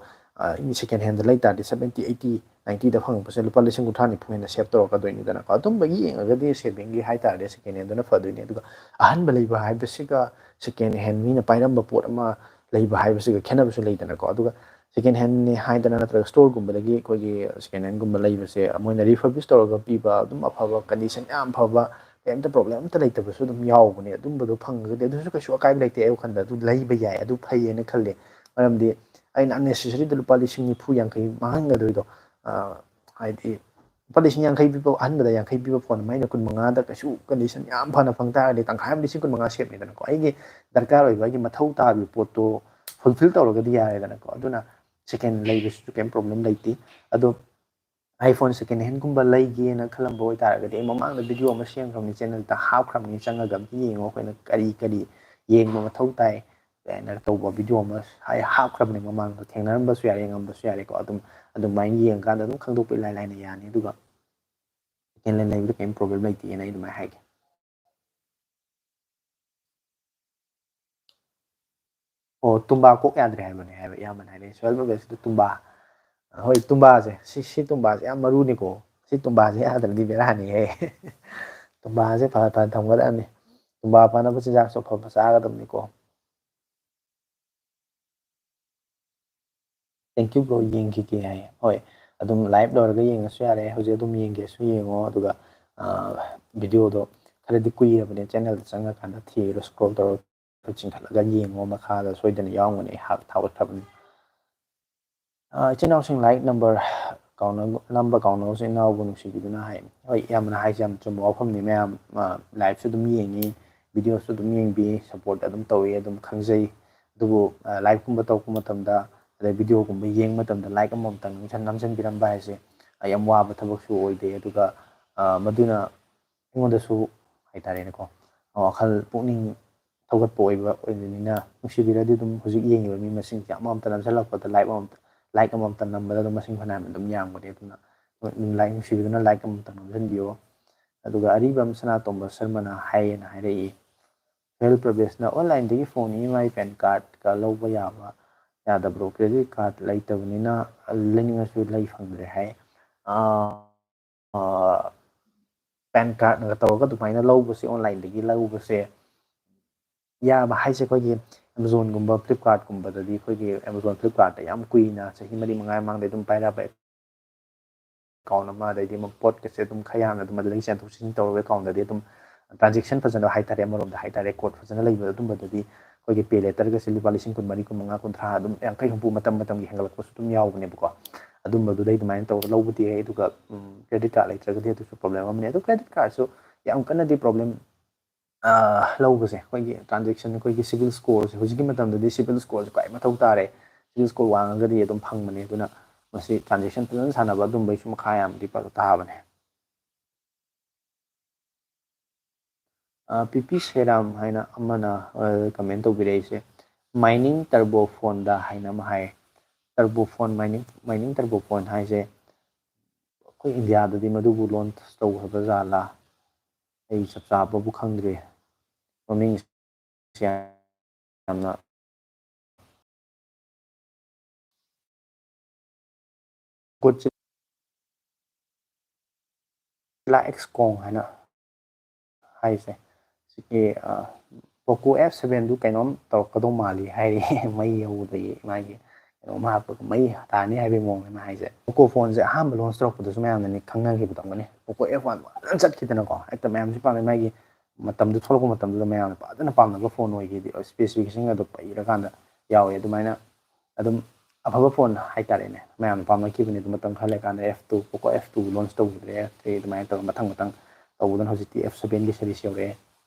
ꯁꯦꯀꯦꯟ ꯍꯦꯟꯗ ꯂꯩ ꯇꯥꯔꯗꯤ 70, 80, 90ꯗ ꯐꯪꯉꯛꯄꯁꯦ ꯂꯨꯄꯥ ꯂꯤꯁꯤꯡ 30, 40 ꯍꯦꯟꯅ ꯁꯦꯞ ꯇꯧꯔꯛꯀꯗꯣꯏꯅꯤꯗꯅꯀꯣ ꯑꯗꯨꯝꯕꯒꯤ ꯌꯦꯡꯉꯒꯗꯤ ꯁꯦꯚꯤꯡꯒꯤ ꯍꯥꯏꯇꯥꯔꯗꯤ ꯁꯦꯀꯦꯟ ꯍꯦꯟꯗꯨꯅ ꯐꯗꯣꯏꯅꯤ ꯑꯗꯨꯒ ꯑꯍꯟꯕ ꯂꯩꯕ ꯍꯥꯏꯕꯁꯤꯒ ꯁꯦꯀꯦꯟ ꯍꯦꯟ ꯃꯤꯅ ꯄꯥꯏꯔꯝꯕ ꯄꯣꯠ ꯑꯃ ꯂꯩꯕ ꯍꯥꯏꯕꯁꯤꯒ ꯈꯦꯠꯅꯕꯁꯨ ꯂꯩꯗꯅꯀꯣ ꯑꯗꯨꯒ ꯁꯦꯀꯦꯟ ꯍꯦꯟꯅꯤ ꯍꯥꯏꯗꯅ ꯅꯠꯇ꯭ꯔꯒ ꯁ꯭ꯇꯣꯔꯒꯨꯝꯕꯗꯒꯤ ꯑꯩꯈꯣꯏꯒꯤ ꯁꯦꯀꯦꯟ ꯍꯦꯟꯒꯨꯝꯕ ꯂꯩꯕꯁꯦ ꯃꯣꯏꯅ ꯔꯤꯐꯔꯕꯤꯁ ꯇꯧꯔꯒ ꯄꯤꯕ ꯑꯗꯨꯝ ꯑꯐꯕ ꯀꯟꯗꯤꯁꯟ ꯌꯥꯝ ꯐꯕ ꯀꯩꯝꯇ ꯄ꯭ꯔꯣꯕ꯭ꯂꯦꯝ ꯑꯝꯇ ꯂꯩꯇꯕꯁꯨ ꯑꯗꯨꯝ ꯌꯥꯎꯕꯅꯦ ꯑꯗꯨꯝꯕꯗꯣ ꯐꯪꯉꯒꯗꯤ ꯑꯗꯨꯁꯨ ꯀꯩꯁꯨ ꯑꯀꯥꯏꯕ ꯂꯩꯇꯦ ꯑꯩ ꯋꯥꯈꯜꯗ ꯑꯗꯨ ꯂꯩꯕ ꯌꯥꯏ ꯑꯗꯨ ꯐꯩꯌꯦꯅ ꯈꯜꯂꯦ ꯃꯔꯝꯗꯤ ꯑꯩꯅ ꯑꯟꯅꯦꯁꯦꯁꯔꯤꯗ ꯂꯨꯄꯥ ꯂꯤꯁꯤꯡ 40, 50 ꯃꯥꯡꯍꯟꯒꯗꯣꯏꯗꯣ ꯍꯥꯏꯗꯤ ꯂꯨꯄꯥ ꯂꯤꯁꯤꯡ 50 ꯄꯤꯕ ꯑꯍꯟꯕꯗ 50 ꯄꯤꯕ ꯐꯣꯟ ꯑꯃ ꯑꯩꯅ 15ꯗ ꯀꯩꯁꯨ ꯀꯟꯗꯤꯁꯟ ꯌꯥꯝ ꯐꯅ ꯐꯪ ꯇꯥꯔꯒꯗꯤ ꯇꯪꯈꯥꯏ ꯑꯃ ꯂꯤꯁꯤꯡ 15 ꯁꯦꯞꯅꯤꯗꯅꯀꯣ ꯑꯩꯒꯤ ꯗꯔꯀꯥꯔ ꯑꯣꯏꯕ ꯑꯩꯒꯤ ꯃꯊꯧ ꯇꯥꯕꯤꯕ ꯄꯣꯠꯇꯣ ꯐꯨꯜꯐꯤꯜ ꯇꯧꯔꯒꯗꯤ ꯌꯥꯔꯦꯗꯅꯀꯣ ꯑꯗꯨꯅ ꯁꯦꯀꯦꯟ ꯂꯩꯕꯁꯤꯁꯨ ꯀꯩꯝ ꯄ꯭ꯔꯣꯕ꯭ꯂꯦꯝ ꯂꯩꯇꯦ ꯑꯗꯣ iPhone ꯁꯦꯀꯦꯟ ꯍꯦꯟꯒꯨꯝꯕ ꯂꯩꯒꯦꯅ ꯈꯜꯂꯝꯕ ꯑꯣꯏꯇꯥꯔꯒꯗꯤ ꯑꯩ ꯃꯃꯥꯡꯗ ꯚꯤꯗꯤꯑꯣ ꯑꯃ ꯁꯦꯝꯈ꯭ꯔꯕꯅꯤ ꯆꯦꯅꯦꯜꯗ ꯍꯥꯞꯈ꯭ꯔꯕꯅꯤ ꯆꯪꯉꯒ ꯑꯝꯇ ꯌꯦꯡꯉꯣ ꯑꯩꯈꯣꯏꯅ ꯀꯔꯤ ꯀꯔꯤ ꯌꯦꯡꯕ ꯃꯊꯧ ꯇꯥꯏ ꯀꯥꯏꯅ ꯇꯧꯕ ꯚꯤꯗꯤꯑꯣ ꯑꯃ ꯍꯥꯞꯈ꯭ꯔꯕꯅꯤ ꯃꯃꯥꯡꯗ ꯊꯦꯡꯅꯔꯝꯕꯁꯨ ꯌꯥꯔꯦ ꯌꯦꯡꯉꯝꯕꯁꯨ ꯌꯥꯔꯦꯀꯣ ꯑꯗꯨꯃꯥꯏꯅ ꯌꯦꯡꯀꯥꯟꯗ ꯑꯗꯨꯝ ꯈꯪꯗꯣꯛꯄ ꯏꯂꯥꯏ ꯂꯥꯏꯅ ꯌꯥꯅꯤ ꯑꯗꯨꯒ ꯁꯦꯀꯦꯟ ꯍꯦꯟ ꯂꯩꯕꯗ ꯀꯩꯝ ꯄ꯭ꯔꯣꯕ꯭ꯂꯦꯝ ꯂꯩꯇꯦꯅ ꯑꯩ ꯑꯗꯨꯃꯥꯏꯅ ꯍꯥꯏꯒꯦ ꯑꯣ ꯇꯨꯝꯕꯥ ꯀꯣꯛ ꯌꯥꯗ꯭ꯔꯦ ꯍꯥꯏꯕꯅꯦ ꯍꯥꯏꯕ ꯏꯌꯥꯝꯕꯅ ꯍꯥꯏꯔꯛꯑꯦ ꯁꯣꯏꯜ ꯄ꯭ꯔꯣꯒ꯭ꯔꯦꯁꯇ ꯇꯨꯝꯕꯥ ꯍꯣꯏ ꯇꯨꯝꯕꯥꯁꯦ ꯁꯤ ꯇꯨꯝꯕꯥꯁꯦ ꯌꯥꯝ ꯃꯔꯨꯅꯤꯀꯣ ꯁꯤ ꯇꯨꯝꯕꯥꯁꯦ ꯌꯥꯗ꯭ꯔꯗꯤ ꯕꯦꯔꯥꯅꯤꯍꯦ ꯇꯨꯝꯕꯥꯁꯦ ꯐꯅ ꯊꯝꯒꯗꯕꯅꯤ ꯇꯨꯝꯕꯥ ꯐꯅꯕ ꯆꯤꯟꯖꯥꯛꯁꯨ ꯑꯐꯕ ꯆꯥꯒꯗꯕꯅꯤꯀꯣ ꯊꯦꯡꯀ꯭ꯌꯨ ꯕ꯭ꯔꯣ ꯌꯦꯡꯈꯤꯒꯦ ꯍꯥꯏ ꯍꯣꯏ ꯑꯗꯨꯝ ꯂꯥꯏꯚ ꯂꯣꯏꯔꯒ ꯌꯦꯡꯉꯁꯨ ꯌꯥꯔꯦ ꯍꯧꯖꯤꯛ ꯑꯗꯨꯝ ꯌꯦꯡꯒꯦꯁꯨ ꯌꯦꯡꯉꯣ ꯑꯗꯨꯒ ꯚꯤꯗꯤꯑꯣꯗꯣ ꯈꯔꯗꯤ ꯀꯨꯏꯔꯕꯅꯦ ꯆꯦꯅꯦꯜꯗ ꯆꯪꯉꯀꯥꯟꯗ ꯊꯤꯔꯣ ꯁ꯭ꯀ꯭ꯔꯣꯜ ꯇꯧꯔꯒ ꯆꯤꯡꯈꯠꯂꯒ ꯌꯦꯡꯉꯣ ꯃꯈꯥꯗ ꯁꯣꯏꯗꯅ ꯌꯥꯎꯒꯅꯤ ꯑꯩꯍꯥꯛ ꯊꯥꯒꯠꯈ꯭ꯔꯕꯅꯤ ꯏꯆꯤꯜ ꯏꯅꯥꯎꯁꯤꯡ ꯂꯥꯏꯛ ꯅꯝꯕꯔ ꯅꯝꯕ ꯀꯥꯎꯅꯕꯁꯨ ꯏꯅꯥꯎꯕꯨ ꯅꯨꯡꯁꯤꯕꯤꯗꯨꯅ ꯍꯥꯏ ꯍꯣꯏ ꯌꯥꯝꯅ ꯍꯥꯏꯁꯦ ꯌꯥꯝ ꯆꯨꯝꯕ ꯋꯥꯐꯝꯅꯤ ꯃꯌꯥꯝ ꯂꯥꯏꯚꯁꯨ ꯑꯗꯨꯝ ꯌꯦꯡꯉꯤ ꯚꯤꯗꯤꯑꯣꯁꯨ ꯑꯗꯨꯝ ꯌꯦꯡꯕꯤ ꯁꯞꯄꯣꯔꯠ ꯑꯗꯨꯝ ꯇꯧꯋꯤ ꯑꯗꯨꯝ ꯈꯪꯖꯩ ꯑꯗꯨꯕꯨ ꯂꯥꯏꯚꯀꯨꯝꯕ ꯇꯧꯔꯛꯄ ꯃꯇꯝꯗ ꯑꯗꯩ ꯚꯤꯗꯤꯑꯣꯒꯨꯝꯕ ꯌꯦꯡꯕ ꯃꯇꯝꯗ ꯂꯥꯏꯛ ꯑꯃꯃꯝꯇꯪ ꯅꯝꯁꯤꯟꯕꯤꯔꯝꯕ ꯍꯥꯏꯁꯦ ꯌꯥꯝ ꯋꯥꯕ ꯊꯕꯛꯁꯨ ꯑꯣꯏꯗꯦ ꯑꯗꯨꯒ ꯃꯗꯨꯅ ꯑꯩꯉꯣꯟꯗꯁꯨ ꯍꯥꯏꯇꯥꯔꯦꯅꯦꯀꯣ ꯋꯥꯈꯜ ꯄꯨꯛꯅꯤꯡ ꯊꯧꯒꯠꯄ ꯑꯣꯏꯕꯅꯤꯅ ꯅꯨꯡꯁꯤꯕꯤꯔꯗꯤ ꯑꯗꯨꯝ ꯍꯧꯖꯤꯛ ꯌꯦꯡꯉꯤꯕ ꯃꯤ ꯃꯁꯤꯡꯁꯦ ꯑꯃꯃꯝꯇ ꯅꯝꯁꯤꯜꯂꯛꯄꯗ ꯂꯥꯏꯛ ꯑꯃꯃꯝꯇ ꯅꯝꯕꯗ ꯑꯗꯨꯝ ꯃꯁꯤꯡ ꯐꯅꯌꯥꯝ ꯑꯗꯨꯝ ꯌꯥꯝꯒꯅꯤ ꯑꯗꯨꯅ ꯂꯥꯏꯛ ꯅꯨꯡꯁꯤꯕꯤꯗꯨꯅ ꯂꯥꯏꯛ ꯑꯃꯃꯝꯇ ꯅꯝꯁꯤꯟꯕꯤꯌꯣ ꯑꯗꯨꯒ ꯑꯔꯤꯕꯝ ꯁꯅꯥꯇꯣꯝꯕ ꯁꯔꯃꯅ ꯍꯥꯏꯌꯦꯅ ꯍꯥꯏꯔꯛꯏ ꯍꯦꯜ ꯄ꯭ꯔꯚꯦꯁꯅ ꯑꯣꯟꯂꯥꯏꯟꯗꯒꯤ ꯐꯣꯟ EMI ꯄꯦꯟ ꯀꯥꯔꯗꯀ ꯂꯧꯕ ꯌꯥꯗꯕ꯭ꯔꯣ ꯀ꯭ꯔꯦꯗꯤꯠ ꯀꯥꯔꯗ ꯂꯩꯇꯕꯅꯤꯅ ꯂꯩꯅꯤꯡꯉꯁꯨ ꯂꯩ ꯐꯪꯗ꯭ꯔꯦ ꯍꯥꯏ ꯄꯦꯟ ꯀꯥꯔꯗꯅꯒ ꯇꯧꯔꯒ ꯑꯗꯨꯃꯥꯏꯅ ꯂꯧꯕꯁꯦ ꯑꯣꯟꯂꯥꯏꯟꯗꯒꯤ ꯂꯧꯕꯁꯦ ꯌꯥꯕ ꯍꯥꯏꯁꯦ ꯑꯩꯈꯣꯏꯒꯤ ꯑꯦꯃꯥꯖꯣꯟꯒꯨꯝꯕ ꯐ꯭ꯂꯤꯞꯀꯥꯔꯠꯀꯨꯝꯕꯗꯗꯤ ꯑꯩꯈꯣꯏꯒꯤ ꯑꯦꯃꯥꯖꯣꯟ ꯐ꯭ꯂꯤꯞꯀꯥꯔꯠꯇ ꯌꯥꯝ ꯀꯨꯏꯅ ꯆꯍꯤ 4, 5 ꯃꯃꯥꯡꯗ ꯑꯗꯨꯝ ꯄꯥꯏꯔꯛꯄ ꯑꯦꯀꯥꯎꯟ ꯑꯃ ꯑꯗꯩꯗꯤ ꯑꯃꯨꯛ ꯄꯣꯠꯀꯁꯦ ꯑꯗꯨꯝ ꯈꯔ ꯌꯥꯝꯅ ꯑꯗꯨꯝ ꯑꯗꯨꯗꯒꯤ ꯆꯦꯟꯊꯣꯛ ꯆꯦꯟꯁꯤꯟ ꯇꯧꯔꯒ ꯑꯦꯀꯥꯎꯟꯗꯗꯤ ꯑꯗꯨꯝ ꯇ꯭ꯔꯥꯟꯖꯦꯛꯁꯟ ꯐꯖꯅ ꯍꯥꯏꯇꯥꯔꯦ ꯑꯃꯔꯣꯝꯗ ꯍꯥꯏꯇꯥꯔꯦ ꯀꯣꯗ ꯐꯖꯅ ꯂꯩꯕ ꯑꯗꯨꯝꯕꯗꯗꯤ ꯑꯩꯈꯣꯏꯒꯤ ꯄꯦ ꯂꯦꯇꯔꯒꯁꯦ ꯂꯨꯄꯥ ꯂꯤꯁꯤꯡ 14, 15, 30 ꯑꯗꯨꯝ 50, 60 ꯃꯇꯝꯒꯤ ꯍꯦꯟꯒꯠꯂꯛꯄꯁꯨ ꯑꯗꯨꯝ ꯌꯥꯎꯕꯅꯦꯕꯀꯣ ꯑꯗꯨꯝꯕꯗꯨꯗꯩ ꯑꯗꯨꯃꯥꯏꯅ ꯇꯧꯔꯒ ꯂꯧꯕꯗꯤ ꯌꯥꯏ ꯑꯗꯨꯒ ꯀ꯭ꯔꯦꯗꯤꯠ ꯀꯥꯔꯗ ꯂꯩꯇ꯭ꯔꯒꯗꯤ ꯑꯗꯨꯁꯨ ꯄ꯭ꯔꯣꯕ꯭ꯂꯦꯝ ꯑꯃꯅꯤ ꯑꯗꯨ ꯀ꯭ꯔꯦꯗꯤꯠ ꯀꯥꯔꯗꯁꯨ ꯌꯥꯝ ꯀꯟꯅꯗꯤ ꯄ꯭ꯔꯣꯕ꯭ꯂꯦꯝ ꯂꯧꯕꯁꯦ ꯑꯩꯈꯣꯏꯒꯤ ꯇ꯭ꯔꯥꯟꯖꯦꯛꯁꯟ ꯑꯩꯈꯣꯏꯒꯤ ꯁꯤꯚꯤꯜ ꯁ꯭ꯀꯣꯔꯁꯦ ꯍꯧꯖꯤꯛꯀꯤ ꯃꯇꯝꯗꯗꯤ ꯁꯤꯚꯤꯜ ꯁ꯭ꯀꯣꯔꯁꯦ ꯈ꯭ꯋꯥꯏ ꯃꯊꯧ ꯇꯥꯔꯦ ꯁꯤꯚꯤꯜ ꯁ꯭ꯀꯣꯔ ꯋꯥꯡꯉꯒꯗꯤ ꯑꯗꯨꯝ ꯐꯪꯕꯅꯦ ꯑꯗꯨꯅ ꯃꯁꯤ ꯇ꯭ꯔꯥꯟꯖꯦꯛꯁꯟ ꯐꯖꯅ ꯁꯥꯟꯅꯕ ꯑꯗꯨꯝꯕꯩꯁꯨ ꯃꯈꯥ ꯌꯥꯝꯗꯤ ꯇꯥꯕꯅꯦ ꯄꯤ ꯁꯦꯔꯥꯝ ꯍꯥꯏꯅ ꯑꯃꯅ ꯀꯃꯦꯟ ꯇꯧꯕꯤꯔꯛꯏꯁꯦ ꯃꯥꯏꯅꯤꯡ ꯇꯔꯕꯣ ꯐꯣꯟꯗ ꯍꯥꯏꯅ ꯑꯃ ꯍꯥꯏ ꯇꯔꯕꯣ ꯐꯣꯟ ꯃꯥꯏꯅꯤꯡ ꯇꯔꯕꯣ ꯐꯣꯟ ꯍꯥꯏꯁꯦ ꯑꯩꯈꯣꯏ ꯏꯟꯗꯤꯌꯥꯗꯗꯤ ꯃꯗꯨꯕꯨ ꯂꯣꯟꯆ ꯇꯧꯈ꯭ꯔꯕ ꯖꯥꯠꯂꯥ ꯑꯩ ꯆꯞ ꯆꯥꯕꯕꯨ ꯈꯪꯗ꯭ꯔꯦ ꯃꯃꯤꯡꯁꯦ ꯌꯥꯝꯅ ꯑꯦꯛꯁꯀꯣꯡ ꯍꯥꯏꯅ ꯍꯥꯏꯁꯦ ꯁꯤꯒꯤ ꯄꯣꯀꯣ F7ꯗꯨ ꯀꯩꯅꯣꯝ ꯇꯧꯔꯛꯀꯗꯧ ꯃꯥꯜꯂꯤ ꯍꯥꯏꯔꯤ ꯃꯩ ꯍꯧꯕꯗꯒꯤ ꯃꯥꯒꯤ ꯀꯩꯅꯣꯝ ꯍꯥꯞꯄꯒ ꯃꯩ ꯇꯥꯅꯤ ꯍꯥꯏꯕꯒꯤ ꯃꯑꯣꯡꯅꯦ ꯃꯥ ꯍꯥꯏꯁꯦ ꯄꯣꯀꯣ ꯐꯣꯟꯁꯦ ꯑꯍꯥꯟꯕ ꯂꯣꯟꯆ ꯇꯧꯔꯛꯄꯗꯁꯨ ꯃꯌꯥꯝꯅꯅꯤ ꯈꯪꯅꯈꯤꯕꯗꯣ ꯑꯃꯅꯤ ꯄꯣꯀꯣ F1 ꯐꯖꯅ ꯆꯠꯈꯤꯗꯅꯀꯣ ꯍꯦꯛꯇ ꯃꯌꯥꯝꯁꯨ ꯄꯥꯝꯅꯩ ꯃꯥꯒꯤ ꯃꯇꯝꯗꯨ ꯊꯣꯛꯂꯛꯄ ꯃꯇꯝꯗꯨꯗ ꯃꯌꯥꯝꯅ ꯐꯖꯅ ꯄꯥꯝꯅꯕ ꯐꯣꯟ ꯑꯣꯏꯈꯤꯗꯤ ꯏꯁꯄꯦꯁꯤꯐꯤꯀꯦꯁꯟ ꯑꯗꯨ ꯄꯩꯔꯀꯥꯟꯗ ꯌꯥꯎꯋꯦ ꯑꯗꯨꯃꯥꯏꯅ ꯑꯗꯨꯝ ꯑꯐꯕ ꯐꯣꯟ ꯍꯥꯏꯇꯥꯔꯦꯅꯦ ꯃꯌꯥꯝꯅ ꯄꯥꯝꯅꯈꯤꯕꯅꯤ ꯑꯗꯨ ꯃꯇꯝ ꯈꯔ ꯂꯩꯔꯀꯥꯟꯗ F2 Poco F2 launch ꯇꯧꯈꯤꯗ꯭ꯔꯦ F3 ꯑꯗꯨꯃꯥꯏꯅ ꯇꯧꯔꯒ ꯃꯊꯪ ꯃꯊꯪ ꯇꯧꯕꯗꯅ ꯍꯧꯖꯤꯛꯇꯤ F7ꯒꯤ ꯁꯦꯔꯤꯁ ꯌꯧꯔꯛꯑꯦ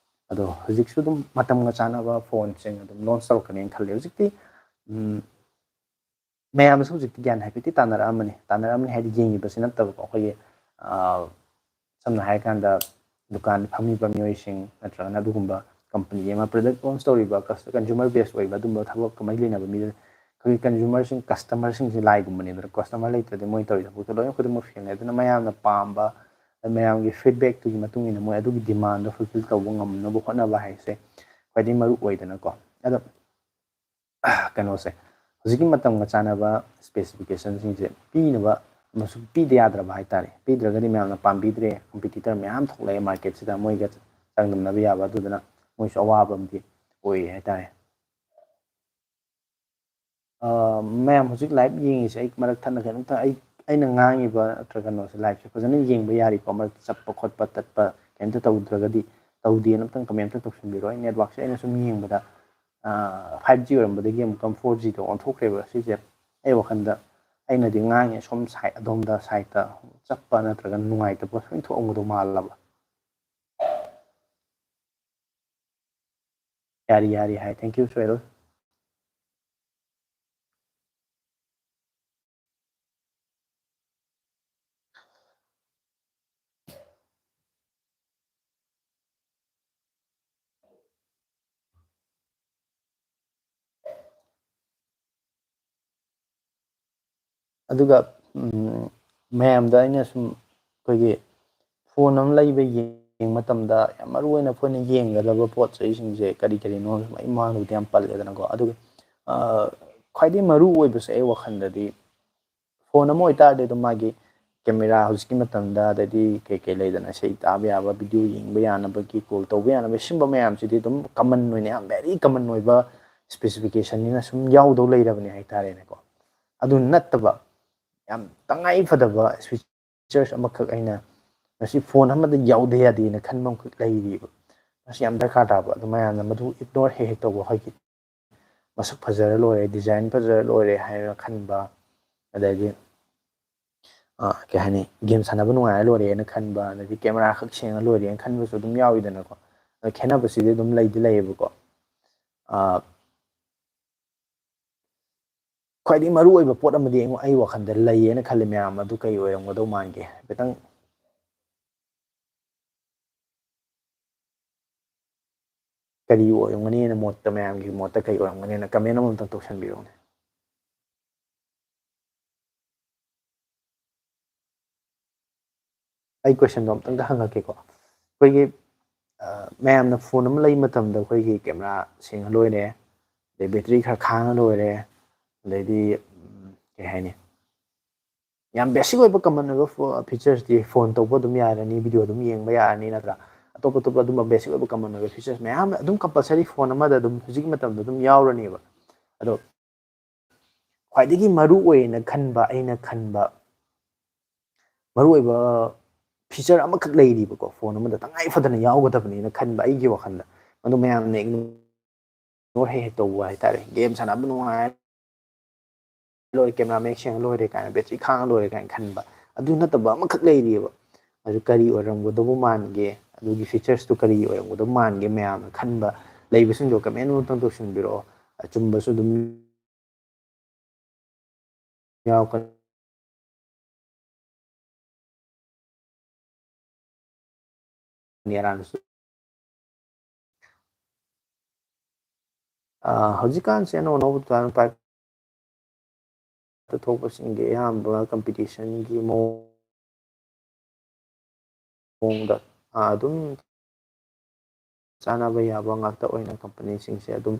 ꯑꯗꯣ ꯍꯧꯖꯤꯛꯁꯨ ꯑꯗꯨꯝ ꯃꯇꯝꯒ ꯆꯥꯟꯅꯕ ꯐꯣꯟꯁꯤꯡ ꯑꯗꯨꯝ ꯂꯣꯟꯆ ꯇꯧꯔꯛꯀꯅꯤꯅ ꯈꯜꯂꯤ ꯍꯧꯖꯤꯛꯇꯤ ꯃꯌꯥꯝꯅꯁꯨ ꯍꯧꯖꯤꯛꯇꯤ ꯒ꯭ꯌꯥꯟ ꯍꯥꯏꯐꯦꯠꯇꯤ ꯇꯥꯟꯅꯔꯛꯑꯃꯅꯤ ꯍꯥꯏꯗꯤ ꯌꯦꯡꯉꯤꯕꯁꯤ ꯅꯠꯇꯕꯀꯣ ꯑꯩꯈꯣꯏꯒꯤ ꯁꯝꯅ ꯍꯥꯏꯔꯀꯥꯟꯗ ꯗꯨꯀꯥꯟ ꯐꯝꯃꯤꯕ ꯃꯤꯑꯣꯏꯁꯤꯡ ꯅꯠꯇ꯭ꯔꯒꯅ ꯑꯗꯨꯒꯨꯝꯕ ꯀꯝꯄꯅꯤ ꯑꯃ ꯄ꯭ꯔꯗꯛ ꯂꯣꯟꯆ ꯇꯧꯔꯤꯕ ꯀꯟꯖꯨꯃꯔ ꯕꯦꯁ ꯑꯣꯏꯕ ꯑꯗꯨꯝꯕ ꯊꯕꯛꯀ ꯃꯔꯤ ꯂꯩꯅꯕ ꯃꯤꯗ ꯑꯩꯈꯣꯏꯒꯤ ꯀꯁꯇꯃꯔꯁꯤꯡꯁꯦ ꯂꯥꯏꯒꯨꯝꯕꯅꯦ ꯑꯗꯨꯅ ꯀꯁꯇꯃꯔ ꯂꯩꯇ꯭ꯔꯗꯤ ꯃꯣꯏ ꯇꯧꯔꯤ ꯊꯕꯛꯇꯣ ꯂꯣꯏꯅ ꯈꯨꯗꯤꯡꯃꯛ ꯐꯦꯜꯅꯦ ꯑꯗꯨꯅ ꯃꯌꯥꯝꯅ ꯄꯥꯝꯕ ꯃꯌꯥꯝꯒꯤ ꯐꯤꯗꯕꯦꯛꯇꯨꯒꯤ ꯃꯇꯨꯡ ꯏꯟꯅ ꯃꯣꯏ ꯑꯗꯨꯒꯤ ꯗꯤꯃꯥꯟꯗꯣ ꯐꯨꯜꯐꯤꯜ ꯇꯧꯕ ꯉꯝꯅꯕ ꯍꯣꯠꯅꯕ ꯍꯥꯏꯁꯦ ꯈ꯭ꯋꯥꯏꯗꯒꯤ ꯃꯔꯨ ꯑꯣꯏꯗꯅꯀꯣ ꯑꯗꯣ ꯀꯩꯅꯣꯁꯦ ꯍꯧꯖꯤꯛꯀꯤ ꯃꯇꯝꯒ ꯆꯥꯟꯅꯕ ꯁ꯭ꯄꯦꯁꯤꯐꯤꯀꯦꯁꯟꯁꯤꯡꯁꯦ ꯄꯤꯅꯕ ꯑꯃꯁꯨꯡ ꯄꯤꯗ ꯌꯥꯗ꯭ꯔꯕ ꯍꯥꯏꯇꯥꯔꯦ ꯄꯤꯗ꯭ꯔꯒꯗꯤ ꯃꯌꯥꯝꯅ ꯄꯥꯝꯕꯤꯗ꯭ꯔꯦ ꯀꯝꯄꯤꯇꯤꯇꯔ ꯃꯌꯥꯝ ꯊꯣꯛꯂꯛꯑꯦ ꯃꯥꯔꯀꯦꯠꯁꯤꯗ ꯃꯣꯏꯒ ꯆꯥꯡꯗꯝꯅꯕ ꯌꯥꯕ ꯑꯗꯨꯗꯨꯅ ꯃꯣꯏꯁꯨ ꯑꯋꯥꯕ ꯑꯃꯗꯤ ꯑꯣꯏꯌꯦ ꯍꯥꯏꯇꯥꯔꯦ ꯃꯌꯥꯝ ꯍꯧꯖꯤꯛ ꯂꯥꯏꯚ ꯌꯦꯡꯉꯤꯁꯦ ꯑꯩ ꯃꯔꯛ ꯊꯠꯅ ꯀꯩꯅꯣꯝꯇ ꯑꯩꯅ ꯉꯥꯡꯉꯤꯕ ꯅꯠꯇ꯭ꯔꯒ ꯀꯩꯅꯣꯁꯦ ꯂꯥꯏꯚꯁꯦ ꯐꯖꯅ ꯌꯦꯡꯕ ꯌꯥꯔꯤꯀꯣ ꯃꯔꯛꯇ ꯆꯠꯄ ꯈꯣꯠꯄ ꯇꯠꯄ ꯀꯩꯝꯇ ꯇꯧꯗ꯭ꯔꯒꯗꯤ ꯇꯧꯗꯦꯅ ꯑꯝꯇꯪ ꯀꯃꯦꯟꯇ ꯇꯧꯁꯟꯕꯤꯔꯣ ꯑꯩ ꯅꯦꯠꯋꯥꯛꯁꯦ ꯑꯩꯅ ꯁꯨꯝ ꯌꯦꯡꯕꯗ 5G ꯑꯣꯏꯔꯝꯕꯗꯒꯤ ꯑꯃꯨꯛꯀ 4Gꯗ ꯑꯣꯟꯊꯣꯛꯈ꯭ꯔꯦꯕ ꯁꯤꯁꯦ ꯑꯩ ꯋꯥꯈꯜꯗ ꯑꯩꯅꯗꯤ ꯉꯥꯡꯉꯦ ꯁꯣꯝ ꯁꯥꯏꯠ ꯑꯗꯣꯝꯗ ꯁꯥꯏꯠꯇ ꯆꯠꯄ ꯅꯠꯇ꯭ꯔꯒ ꯅꯨꯡꯉꯥꯏꯇꯕ ꯁꯣꯏ ꯊꯣꯛꯑꯝꯒꯗꯧ ꯃꯥꯜꯂꯕ ꯌꯥꯔꯤ ꯍꯥꯏ ꯊꯦꯡꯛ ꯌꯨ ꯁꯣꯏꯔꯣ ꯑꯗꯨꯒ ꯃꯌꯥꯝꯗ ꯑꯩꯅ ꯁꯨꯝ ꯑꯩꯈꯣꯏꯒꯤ ꯐꯣꯟ ꯑꯃ ꯂꯩꯕ ꯌꯦꯡꯕ ꯃꯇꯝꯗ ꯌꯥꯝ ꯃꯔꯨꯑꯣꯏꯅ ꯑꯩꯈꯣꯏꯅ ꯌꯦꯡꯒꯗꯕ ꯄꯣꯠ ꯆꯩꯁꯤꯡꯁꯦ ꯀꯔꯤꯅꯣ ꯑꯩ ꯃꯥꯡꯗꯕꯨꯗꯤ ꯌꯥꯝ ꯄꯜꯂꯦꯗꯅꯀꯣ ꯑꯗꯨꯒ ꯈ꯭ꯋꯥꯏꯗꯒꯤ ꯃꯔꯨ ꯑꯣꯏꯕꯁꯦ ꯑꯩ ꯋꯥꯈꯜꯗꯗꯤ ꯐꯣꯟ ꯑꯃ ꯑꯣꯏꯇꯥꯔꯗꯤ ꯑꯗꯨꯝ ꯃꯥꯒꯤ ꯀꯦꯃꯦꯔꯥ ꯍꯧꯖꯤꯛꯀꯤ ꯃꯇꯝꯗ ꯑꯗꯩꯗꯤ ꯀꯩ ꯂꯩꯗꯅ ꯏꯁꯩ ꯇꯥꯕ ꯌꯥꯕ ꯚꯤꯗꯤꯑꯣ ꯌꯦꯡꯕ ꯌꯥꯅꯕꯒꯤ ꯀꯣꯜ ꯇꯧꯕ ꯌꯥꯅꯕ ꯁꯤꯒꯨꯝꯕ ꯃꯌꯥꯝꯁꯤꯗꯤ ꯑꯗꯨꯝ ꯀꯃꯟ ꯑꯣꯏꯅ ꯌꯥꯝ ꯚꯦꯔꯤ ꯀꯃꯟ ꯑꯣꯏꯕ ꯁ꯭ꯄꯦꯁꯤꯐꯤꯀꯦꯁꯟꯅꯤꯅ ꯁꯨꯝ ꯌꯥꯎꯗꯧ ꯂꯩꯔꯕꯅꯦ ꯍꯥꯏꯇꯥꯔꯦꯅꯦꯀꯣ ꯑꯗꯨ ꯅꯠꯇꯕ ꯌꯥꯝ ꯇꯉꯥꯏ ꯐꯗꯕ ꯐꯤꯆꯔꯁ ꯑꯃꯈꯛ ꯑꯩꯅ ꯃꯁꯤ ꯐꯣꯟ ꯑꯃꯗ ꯌꯥꯎꯗ ꯌꯥꯗꯦꯅ ꯈꯟꯕ ꯑꯃꯈꯛ ꯂꯩꯔꯤꯕ ꯃꯁꯤ ꯌꯥꯝ ꯗꯔꯀꯥꯔ ꯇꯥꯕ ꯑꯗꯨ ꯃꯌꯥꯝꯅ ꯃꯗꯨ ꯏꯒꯅꯣꯔ ꯍꯦꯛ ꯇꯧꯕ ꯑꯩꯈꯣꯏꯒꯤ ꯃꯁꯛ ꯐꯖꯔ ꯂꯣꯏꯔꯦ ꯗꯤꯖꯥꯏꯟ ꯐꯖꯔ ꯂꯣꯏꯔꯦ ꯍꯥꯏꯔ ꯈꯟꯕ ꯑꯗꯩꯗꯤ ꯀꯩ ꯍꯥꯏꯅꯤ ꯒꯦꯝ ꯁꯥꯟꯅꯕ ꯅꯨꯡꯉꯥꯏꯔ ꯂꯣꯏꯔꯦꯅ ꯈꯟꯕ ꯑꯗꯩꯗꯤ ꯀꯦꯃꯦꯔꯥ ꯈꯛ ꯁꯦꯡꯉ ꯂꯣꯏꯔꯦꯅ ꯈꯟꯕꯁꯨ ꯑꯗꯨꯝ ꯌꯥꯎꯋꯤꯗꯅꯀꯣ ꯑꯗꯣ ꯈꯦꯠꯅꯕꯁꯤꯗꯤ ꯑꯗꯨꯝ ꯂꯩꯗꯤ ꯂꯩꯌꯦꯕꯀꯣ ꯈ꯭ꯋꯥꯏꯗꯒꯤ ꯃꯔꯨ ꯑꯣꯏꯕ ꯄꯣꯠ ꯑꯃꯗꯤ ꯑꯩ ꯋꯥꯈꯜꯗ ꯂꯩꯌꯦꯅ ꯈꯜꯂꯤ ꯃꯌꯥꯝ ꯑꯗꯨ ꯀꯩ ꯑꯣꯏꯔꯝꯒꯗꯧ ꯃꯥꯟꯒꯦ ꯈꯤꯇꯪ ꯀꯔꯤ ꯑꯣꯏꯔꯝꯒꯅꯤꯅ ꯃꯣꯠꯇ ꯃꯌꯥꯝꯒꯤ ꯃꯣꯠꯇ ꯀꯔꯤ ꯑꯣꯏꯔꯝꯒꯅꯤꯅ ꯀꯃꯦꯟ ꯑꯃꯇꯪ ꯇꯧꯁꯟꯕꯤꯔꯛꯎꯅꯦ ꯑꯩ ꯀꯣꯏꯁꯟꯗꯣ ꯑꯝꯇꯪꯒ ꯍꯪꯉꯛꯀꯦꯀꯣ ꯑꯩꯈꯣꯏꯒꯤ ꯃꯌꯥꯝꯅ ꯐꯣꯟ ꯑꯃ ꯂꯩ ꯃꯇꯝꯗ ꯑꯩꯈꯣꯏꯒꯤ ꯀꯦꯃꯦꯔꯥ ꯁꯦꯡꯉ ꯂꯣꯏꯔꯦ ꯑꯗꯩ ꯕꯦꯇ꯭ꯔꯤ ꯈꯔ ꯈꯥꯡꯉ ꯂꯣꯏꯔꯦ ꯑꯗꯩꯗꯤ ꯀꯩ ꯍꯥꯏꯅꯤ ꯌꯥꯝ ꯕꯦꯁꯤꯛ ꯑꯣꯏꯕ ꯀꯃꯟ ꯑꯣꯏꯕ ꯐꯤꯆꯔꯁꯇꯤ ꯐꯣꯟ ꯇꯧꯕ ꯑꯗꯨꯝ ꯌꯥꯔꯅꯤ ꯚꯤꯗꯤꯑꯣ ꯑꯗꯨꯝ ꯌꯦꯡꯕ ꯌꯥꯔꯅꯤ ꯅꯠꯇ꯭ꯔꯥ ꯑꯇꯣꯞ ꯑꯇꯣꯞꯄ ꯑꯗꯨꯝꯕ ꯕꯦꯁꯤꯛ ꯑꯣꯏꯕ ꯀꯃꯟ ꯑꯣꯏꯕ ꯐꯤꯆꯔꯁ ꯃꯌꯥꯝ ꯑꯗꯨꯝ ꯀꯝꯄꯜꯁꯔꯤ ꯐꯣꯟ ꯑꯃꯗ ꯑꯗꯨꯝ ꯍꯧꯖꯤꯛꯀꯤ ꯃꯇꯝꯗ ꯑꯗꯨꯝ ꯌꯥꯎꯔꯅꯦꯕ ꯑꯗꯣ ꯈ꯭ꯋꯥꯏꯗꯒꯤ ꯃꯔꯨ ꯑꯣꯏꯅ ꯈꯟꯕ ꯑꯩꯅ ꯈꯟꯕ ꯃꯔꯨꯑꯣꯏꯕ ꯐꯤꯆꯔ ꯑꯃꯈꯛ ꯂꯩꯔꯤꯕꯀꯣ ꯐꯣꯟ ꯑꯃꯗ ꯇꯉꯥꯏ ꯐꯗꯅ ꯌꯥꯎꯒꯗꯕꯅꯦꯅ ꯈꯟꯕ ꯑꯩꯒꯤ ꯋꯥꯈꯜꯗ ꯃꯗꯨ ꯃꯌꯥꯝꯅ ꯏꯒꯅꯣꯔ ꯍꯦꯛ ꯇꯧꯕ ꯍꯥꯏꯇꯥꯔꯦ ꯒꯦꯝ ꯁꯥꯟꯅꯕ ꯅꯨꯡꯉꯥꯏ ꯂꯣꯏꯔꯦ ꯀꯦꯃꯦꯔꯥ ꯃꯌꯦꯛ ꯁꯦꯡꯉ ꯂꯣꯏꯔꯦ ꯀꯥꯏꯅ ꯕꯦꯇ꯭ꯔꯤ ꯈꯥꯡꯉ ꯂꯣꯏꯔꯦ ꯀꯥꯏꯅ ꯈꯟꯕ ꯑꯗꯨ ꯅꯠꯇꯕ ꯑꯃꯈꯛ ꯂꯩꯔꯤꯑꯕ ꯑꯗꯨ ꯀꯔꯤ ꯑꯣꯏꯔꯝꯒꯗꯕ ꯃꯥꯟꯒꯦ ꯑꯗꯨꯒꯤ ꯐꯤꯆꯔꯁꯇꯨ ꯀꯔꯤ ꯑꯣꯏꯔꯝꯒꯗꯕ ꯃꯥꯟꯒꯦ ꯃꯌꯥꯝꯅ ꯈꯟꯕ ꯂꯩꯕꯁꯤꯡꯗꯣ ꯀꯃꯦꯟ ꯑꯃꯇꯪ ꯇꯧꯁꯤꯟꯕꯤꯔꯛꯑꯣ ꯑꯆꯨꯝꯕꯁꯨ ꯑꯗꯨꯝ ꯌꯥꯎꯔꯛꯀꯅꯤ ꯑꯔꯥꯟꯕꯁꯨ ꯍꯧꯖꯤꯛꯀꯥꯟꯁꯦ ꯑꯅꯧ ꯑꯅꯧꯕ ꯊꯣꯛꯄꯁꯤꯡꯒꯤ ꯑꯌꯥꯝꯕ ꯀꯝꯄꯤꯇꯤꯁꯟꯒꯤ ꯃꯑꯣꯡꯗ ꯑꯗꯨꯝ ꯆꯥꯅꯕ ꯌꯥꯕ ꯉꯥꯛꯇ ꯑꯣꯏꯅ ꯀꯝꯄꯅꯤꯁꯤꯡꯁꯦ ꯑꯗꯨꯝ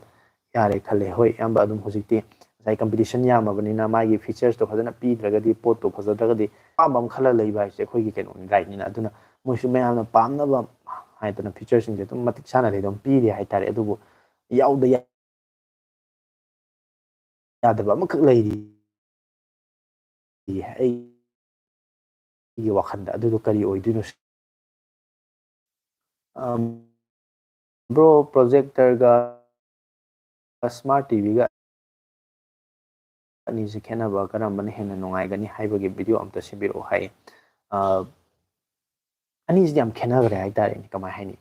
ꯌꯥꯔꯦ ꯈꯜꯂꯦ ꯍꯣꯏ ꯑꯌꯥꯝꯕ ꯑꯗꯨꯝ ꯍꯧꯖꯤꯛꯇꯤ ꯉꯁꯥꯏ ꯀꯝꯄꯤꯇꯤꯁꯟ ꯌꯥꯝꯃꯕꯅꯤꯅ ꯃꯥꯒꯤ ꯐꯤꯆꯔꯁꯇꯣ ꯐꯖꯅ ꯄꯤꯗ꯭ꯔꯒꯗꯤ ꯄꯣꯠꯇꯣ ꯐꯖꯗ꯭ꯔꯒꯗꯤ ꯑꯄꯥꯝꯕ ꯑꯃ ꯈꯜꯂ ꯂꯩꯕ ꯍꯥꯏꯁꯦ ꯑꯩꯈꯣꯏꯒꯤ ꯀꯩꯅꯣꯅꯤ ꯔꯥꯏꯠꯅꯤꯅ ꯑꯗꯨꯅ ꯃꯣꯏꯁꯨ ꯃꯌꯥꯝꯅ ꯄꯥꯝꯅꯕ ꯍꯥꯏꯗꯅ ꯐꯤꯆꯔꯁꯤꯡꯁꯦ ꯑꯗꯨꯝ ꯃꯇꯤꯛ ꯆꯥꯅꯗꯤ ꯑꯗꯨꯝ ꯄꯤꯔꯤ ꯍꯥꯏꯇꯥꯔꯦ ꯑꯗꯨꯕꯨ ꯌꯥꯎꯗ ꯌꯥꯗꯕ ꯑꯃꯈꯛ ꯂꯩꯔꯤ ꯑꯩꯒꯤ ꯋꯥꯈꯜꯗ ꯑꯗꯨꯗꯣ ꯀꯔꯤ ꯑꯣꯏꯗꯣꯏꯅꯣ ꯕ꯭ꯔꯣ ꯄ꯭ꯔꯣꯖꯦꯛꯇꯔꯒ ꯁ꯭ꯃꯥꯔꯠ ꯇꯤꯚꯤꯒ ꯑꯅꯤꯁꯤ ꯈꯦꯠꯅꯕ ꯀꯔꯝꯕꯅ ꯍꯦꯟꯅ ꯅꯨꯡꯉꯥꯏꯒꯅꯤ ꯍꯥꯏꯕꯒꯤ ꯚꯤꯗꯤꯑꯣ ꯑꯝꯇ ꯁꯦꯝꯕꯤꯔꯛꯑꯣ ꯍꯥꯏꯌꯦ ꯑꯅꯤꯁꯤꯗꯤ ꯌꯥꯝ ꯈꯦꯠꯅꯈ꯭ꯔꯦ ꯍꯥꯏꯇꯥꯔꯦꯅꯦ ꯀꯃꯥꯏ ꯍꯥꯏꯅꯤ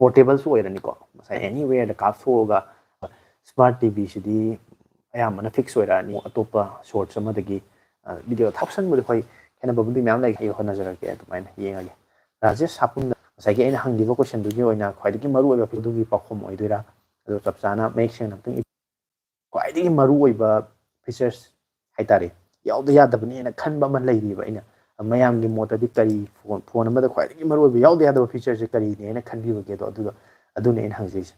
ꯄꯣꯔꯇꯦꯕꯜꯁꯨ ꯑꯣꯏꯔꯅꯤꯀꯣ ꯉꯁꯥꯏ ꯑꯦꯅꯤꯋꯦꯔꯗ ꯀꯥꯞꯊꯣꯛꯑꯒ ꯁ꯭ꯃꯥꯔꯠ ꯇꯤꯚꯤꯁꯤꯗꯤ ꯑꯌꯥꯝꯕꯅ ꯐꯤꯛꯁ ꯑꯣꯏꯔꯛꯑꯅꯤ ꯑꯇꯣꯞꯄ ꯁꯣꯔꯁ ꯑꯃꯗꯒꯤ ꯚꯤꯗꯤꯑꯣ ꯊꯥꯞꯁꯟꯕꯗ ꯑꯩꯈꯣꯏ ꯈꯦꯠꯅꯕꯕꯨꯗꯤ ꯃꯌꯥꯝ ꯂꯩ ꯑꯩ ꯍꯣꯠꯅꯖꯔꯛꯀꯦ ꯑꯗꯨꯃꯥꯏꯅ ꯌꯦꯡꯉꯒꯦ ꯔꯥꯖꯦꯁ ꯁꯥꯄꯨꯝꯗ ꯉꯁꯥꯏꯒꯤ ꯑꯩꯅ ꯍꯪꯈꯤꯕ ꯀꯣꯏꯁꯟꯗꯨꯒꯤ ꯑꯣꯏꯅ ꯈ꯭ꯋꯥꯏꯗꯒꯤ ꯃꯔꯨꯑꯣꯏꯕ ꯑꯗꯨꯒꯤ ꯄꯥꯎꯈꯨꯝ ꯑꯣꯏꯗꯣꯏꯔꯥ ꯑꯗꯣ ꯆꯞ ꯆꯥꯅ ꯃꯌꯦꯛ ꯁꯦꯡꯅ ꯑꯝꯇꯪ ꯈ꯭ꯋꯥꯏꯗꯒꯤ ꯃꯔꯨꯑꯣꯏꯕ ꯐꯤꯆꯔꯁ ꯍꯥꯏꯇꯥꯔꯦ ꯌꯥꯎꯗ ꯌꯥꯗꯕꯅꯦꯅ ꯈꯟꯕ ꯑꯃ ꯂꯩꯔꯤꯕ ꯑꯩꯅ mayamgi ꯃꯣꯠꯇꯗꯤ ꯀꯔꯤ ꯐꯣꯟ ꯑꯃꯗ ꯈ꯭ꯋꯥꯏꯗꯒꯤ ꯃꯔꯨꯑꯣꯏꯕ ꯌꯥꯎꯗ ꯌꯥꯗꯕ ꯐꯤꯆꯔꯁꯦ ꯀꯔꯤꯅꯦ ꯍꯥꯏꯅ ꯈꯟꯕꯤꯕꯒꯦꯗꯣ ꯑꯗꯨꯅꯦ ꯑꯩꯅ ꯍꯪꯖꯩꯁꯦ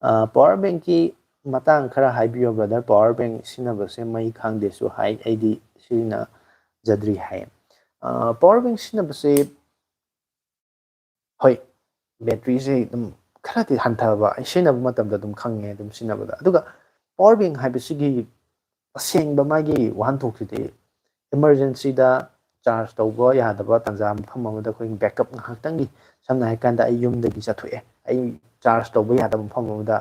ꯄꯥꯋꯔ ꯕꯦꯡꯀꯤ matang khara haibiyo brother power bank sinabase mai khangde su hai aidi sina jadri hai power bank sinabase hoi battery se dum khara ti hanthaba sinaba matamda dum khange dum sinabada aduga power bank haibisigi asengba magi wanthok sidi emergency da charge tawba yadaba tanja mafam amada khoi backup ngaktangi samna hai kanda ai yumdagi chathoe ai charge tawba yadaba mafam amada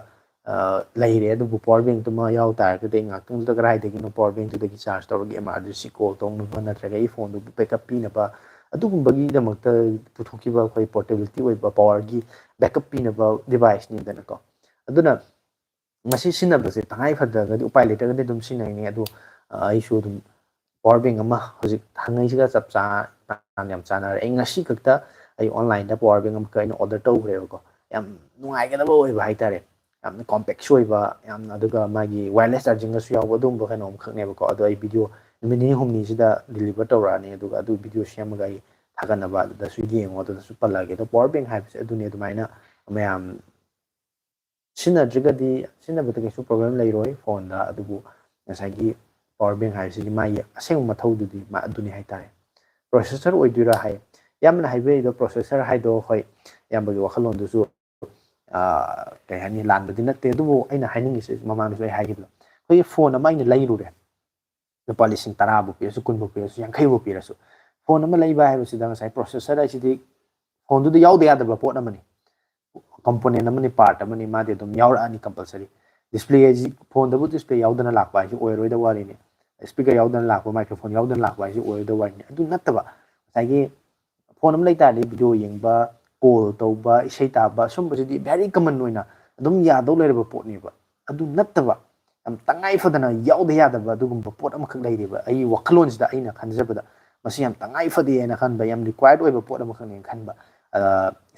laire adubu power bank tuma yaw taragade ngaktung da garaidagi no power bank tudagi charge tawragi emergency call tawnu natraga ai phone du backup pinaba adugumbagi damakta puthokiba khoi portability oiba power gi backup pinaba device ni dana ko aduna masi sinabase tangai phadagadi upai letagadi dum sinai adu aisu dum power bank ama hojik hangai siga chapcha yam chana ai ngasi kakta ai online da power bank am ka ina order tawre ko yam nungai ga da boi ba haitare yam compact soiba yam aduga magi wireless charging asu yaw adum ba kanom khakne ba ko adu ai video mini humni sida deliver tawrani aduga adu video semaga ai thagatnaba da su yengo da su palage da power bank haibse adune adumaina mayam sinadrigadi sinabata kesu problem leiroi phone da adubu ngasagi power bank haibse mai aseng mathawdudi ma aduni haitare processor oidura hai yamna haibe do processor haido hoi yambagi wakhalon du su kay hani lanbadi natte adubu aina hainingise mamanu su ai haigibla hoi phone ama aina leirure lupa lising 10 bu pirasu 10 bu pirasu 50 bu pirasu phone ama leiba haibsida ngasai processor aisidi phone du yaude yadaba pot amani component amani part amani made dum yaura ani compulsory display ji phone da bu display yaudana lakba ji oiroi da wari ni speaker yaudana lakba microphone yaudana lakba ji oiroi da wari ni adu nattaba sagi phone am leita de video yengba call tawba isai taba sumbasidi very common noina adum yadau leiraba pot ni ba adu nattaba am tangai fadana yaude yadaba adugum pot am khak leiriba ai wakhalon sida aina khanjabada masi yam tangai fadi ena khanba yam required oiba pot am khakne khanba